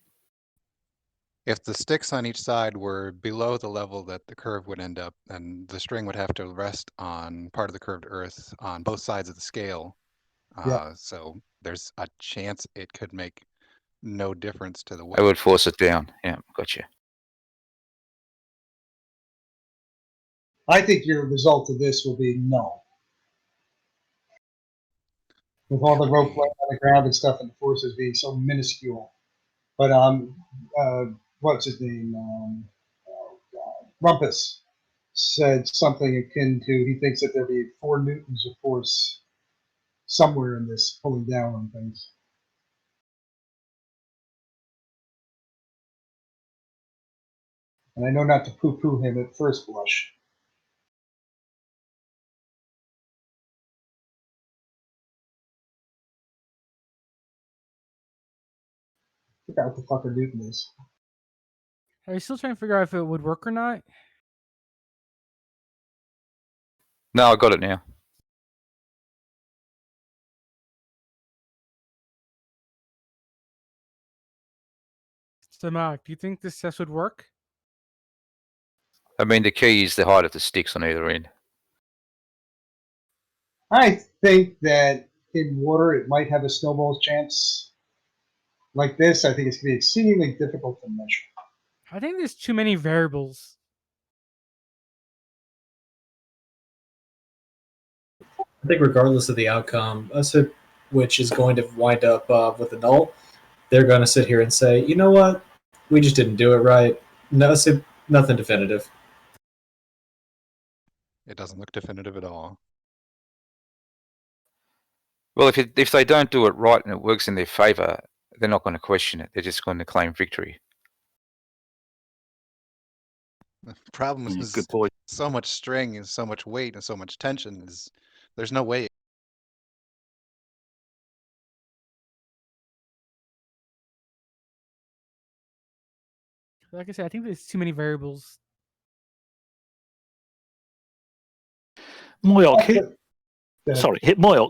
If the sticks on each side were below the level that the curve would end up, then the string would have to rest on part of the curved Earth on both sides of the scale. So there's a chance it could make no difference to the weight. I would force it down. Yeah, gotcha. I think your result of this will be no. With all the rope laying on the ground and stuff, and the forces being so minuscule. But what's his name? Rumpus said something akin to he thinks that there'll be 4 newtons of force somewhere in this pulling down on things. And I know not to poo-poo him at first blush. I forgot what the fuck a newton is. Are you still trying to figure out if it would work or not? No, I got it now. So, Mark, do you think this test would work? I mean, the key is the height of the sticks on either end. I think that in water it might have a snowball's chance. Like this, I think it's going to be exceedingly difficult to measure. I think there's too many variables. I think regardless of the outcome, which is going to wind up with a null, they're going to sit here and say, you know what, we just didn't do it right. No, nothing definitive. It doesn't look definitive at all. Well, if they don't do it right and it works in their favor, they're not going to question it. They're just going to claim victory. The problem is good point. So much string and so much weight and so much tension is there's no way. Like I said, I think there's too many variables. Moyok,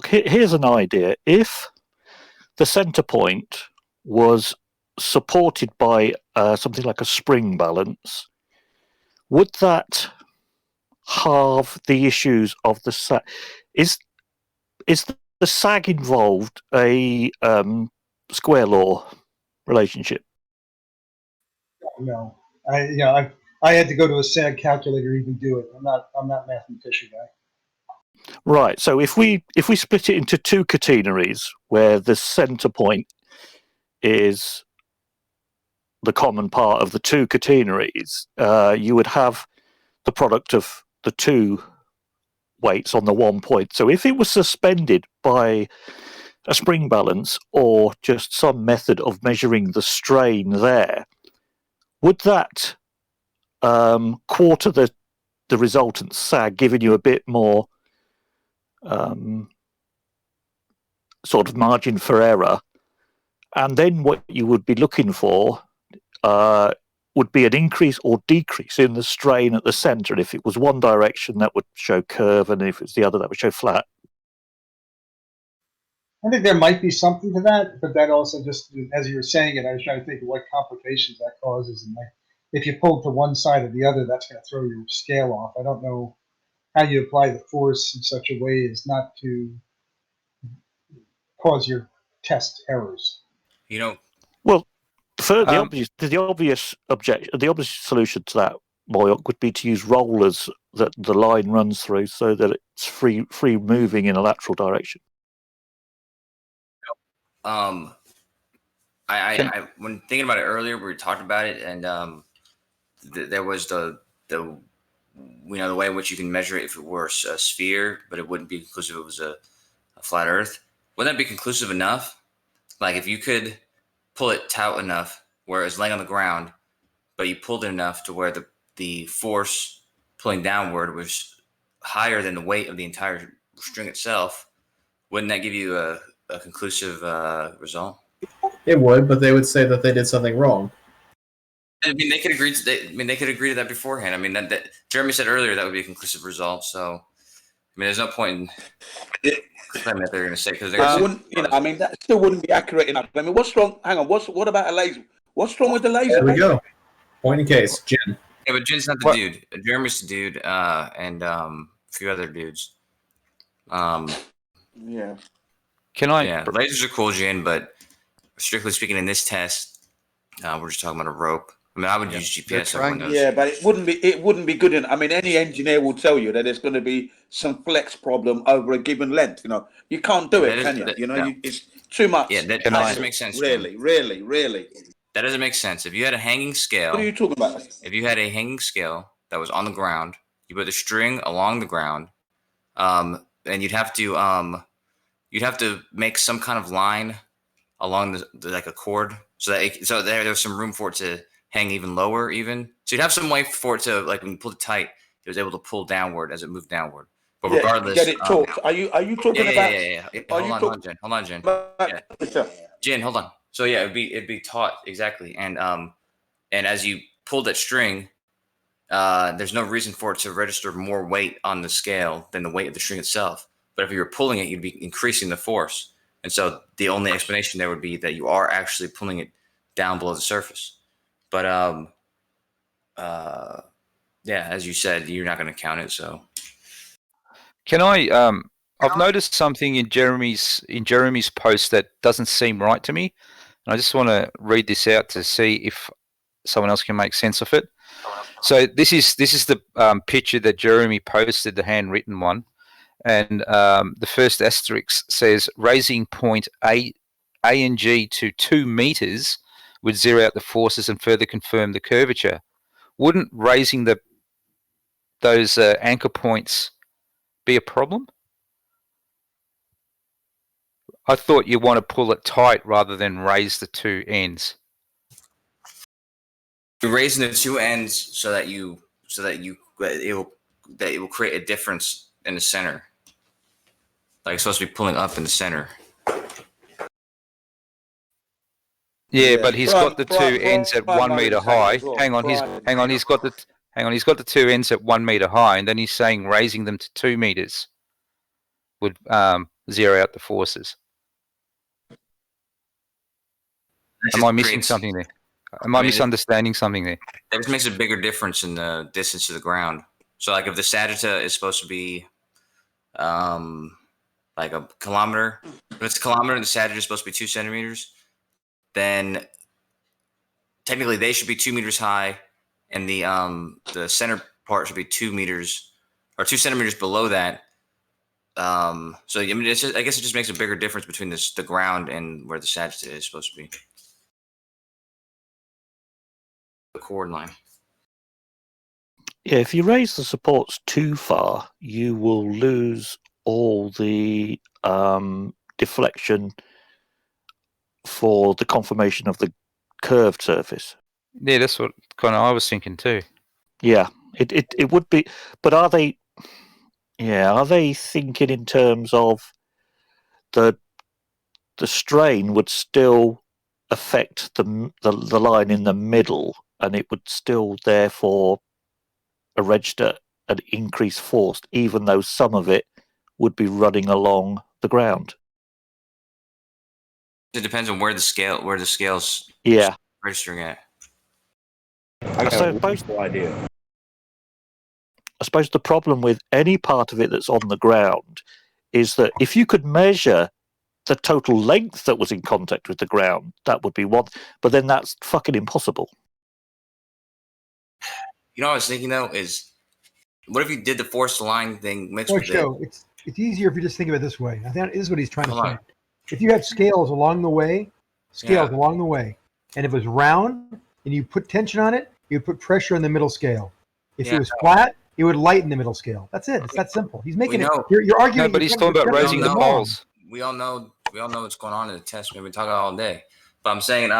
here's an idea. If the center point was supported by something like a spring balance, would that halve the issues of the sag? Is the sag involved a square law relationship? No, I had to go to a SAG calculator to even do it. I'm not a mathematician guy. Right. So if we split it into two catenaries where the center point is the common part of the two catenaries, you would have the product of the two weights on the 1 point. So if it was suspended by a spring balance or just some method of measuring the strain there, would that quarter the resultant sag, giving you a bit more sort of margin for error? And then what you would be looking for would be an increase or decrease in the strain at the center. And if it was one direction, that would show curve, and if it's the other, that would show flat. I think there might be something to that, but that also just, as you were saying it, I was trying to think of what complications that causes. And like, if you pull to one side or the other, that's going to throw your scale off. I don't know how you apply the force in such a way as not to cause your test errors. Well, the obvious solution to that, Moyok, would be to use rollers that the line runs through, so that it's free moving in a lateral direction. I when thinking about it earlier, we talked about it, and there was the way in which you can measure it if it were a sphere, but it wouldn't be conclusive if it was a flat Earth. Wouldn't that be conclusive enough? Like if you could pull it taut enough where it's laying on the ground, but you pulled it enough to where the force pulling downward was higher than the weight of the entire string itself, wouldn't that give you a conclusive result? It would, but they would say that they did something wrong. I mean, they could agree to that beforehand. I mean, that Jeremy said earlier that would be a conclusive result. So, I mean, there's no point in claiming that they're going to say because that still wouldn't be accurate enough. I mean, what's wrong? Hang on. What about a laser? What's wrong with the laser? There we go. Point in case, Jen. Yeah, but Jen's not the dude. Jeremy's the dude, and a few other dudes. Yeah. Can I? Yeah, lasers are cool, Jen, but strictly speaking, in this test, we're just talking about a rope. I mean, I would use GPS. Yeah, but it wouldn't be good enough. I mean, any engineer will tell you that there's going to be some flex problem over a given length. You know, you can't do it, can you? It's too much. Yeah, that doesn't make sense. Really. That doesn't make sense. If you had a hanging scale. What are you talking about? If you had a hanging scale that was on the ground, you put the string along the ground, and you'd have to make some kind of line along the like a cord, so there's some room for it to hang even lower, even. So you'd have some way for it to, like, when you pulled it tight, it was able to pull downward as it moved downward. But regardless, get it talked. Are you talking about? Yeah. Hold on, Jen. Jen, hold on. So yeah, it'd be taught exactly, and as you pulled that string, there's no reason for it to register more weight on the scale than the weight of the string itself. But if you were pulling it, you'd be increasing the force, and so the only explanation there would be that you are actually pulling it down below the surface. But as you said, you're not going to count it. So can I? I've noticed something in Jeremy's post that doesn't seem right to me, and I just want to read this out to see if someone else can make sense of it. So this is the picture that Jeremy posted, the handwritten one, and the first asterisk says raising point A and G to 2 meters would zero out the forces and further confirm the curvature. Wouldn't raising those anchor points be a problem? I thought you want to pull it tight rather than raise the two ends. You're raising the two ends so that it will create a difference in the center. Like it's supposed to be pulling up in the center. Yeah, but he's got the two ends at 1 meter high. Hang on, he's got Hang on, he's got the two ends at 1 meter high, and then he's saying raising them to 2 meters would zero out the forces. Am I missing something there? Am I misunderstanding something there? That just makes a bigger difference in the distance to the ground. So, like, if the sagitta is supposed to be like a kilometer, if it's a kilometer and the sagitta is supposed to be 2 centimeters, then technically they should be 2 meters high, and the center part should be 2 meters or 2 centimeters below that. So I mean, I guess it just makes a bigger difference between the ground and where the sagitta is supposed to be. The chord line. Yeah, if you raise the supports too far, you will lose all the deflection for the conformation of the curved surface. Yeah, that's what kind of I was thinking too. Yeah, it would be, but are they? Yeah, are they thinking in terms of the strain would still affect the line in the middle, and it would still therefore register an increased force, even though some of it would be running along the ground. It depends on where the scale's registering at. I suppose the problem with any part of it that's on the ground is that if you could measure the total length that was in contact with the ground, that would be one, but then that's fucking impossible. You know what I was thinking though is, what if you did the forced line thing mixed with it? It's easier if you just think of it this way. I think this is what he's trying to say. If you had scales along the way, and if it was round and you put tension on it, you put pressure on the middle scale. If it was flat, it would lighten the middle scale. That's it. It's that simple. He's making it. You're arguing. No, but he's talking about raising the poles. We all know what's going on in the test. We've been talking all day. But I'm saying,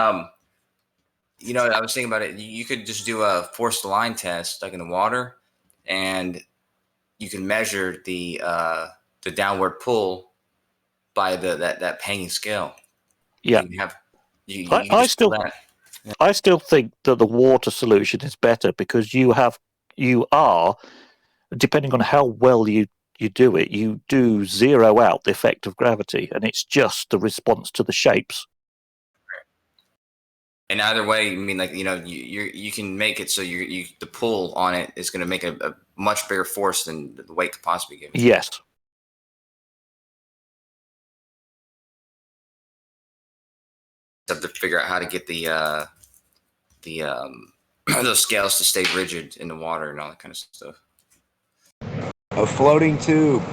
you know, I was thinking about it. You could just do a forced line test, like in the water, and you can measure the downward pull by that hanging scale. Yeah, I still think that the water solution is better because you are, depending on how well you do it, you do zero out the effect of gravity, and it's just the response to the shapes. And either way, I mean, like, you know, you can make it so the pull on it is going to make a much bigger force than the weight could possibly give. Yes. Have to figure out how to get those scales to stay rigid in the water and all that kind of stuff. A floating tube.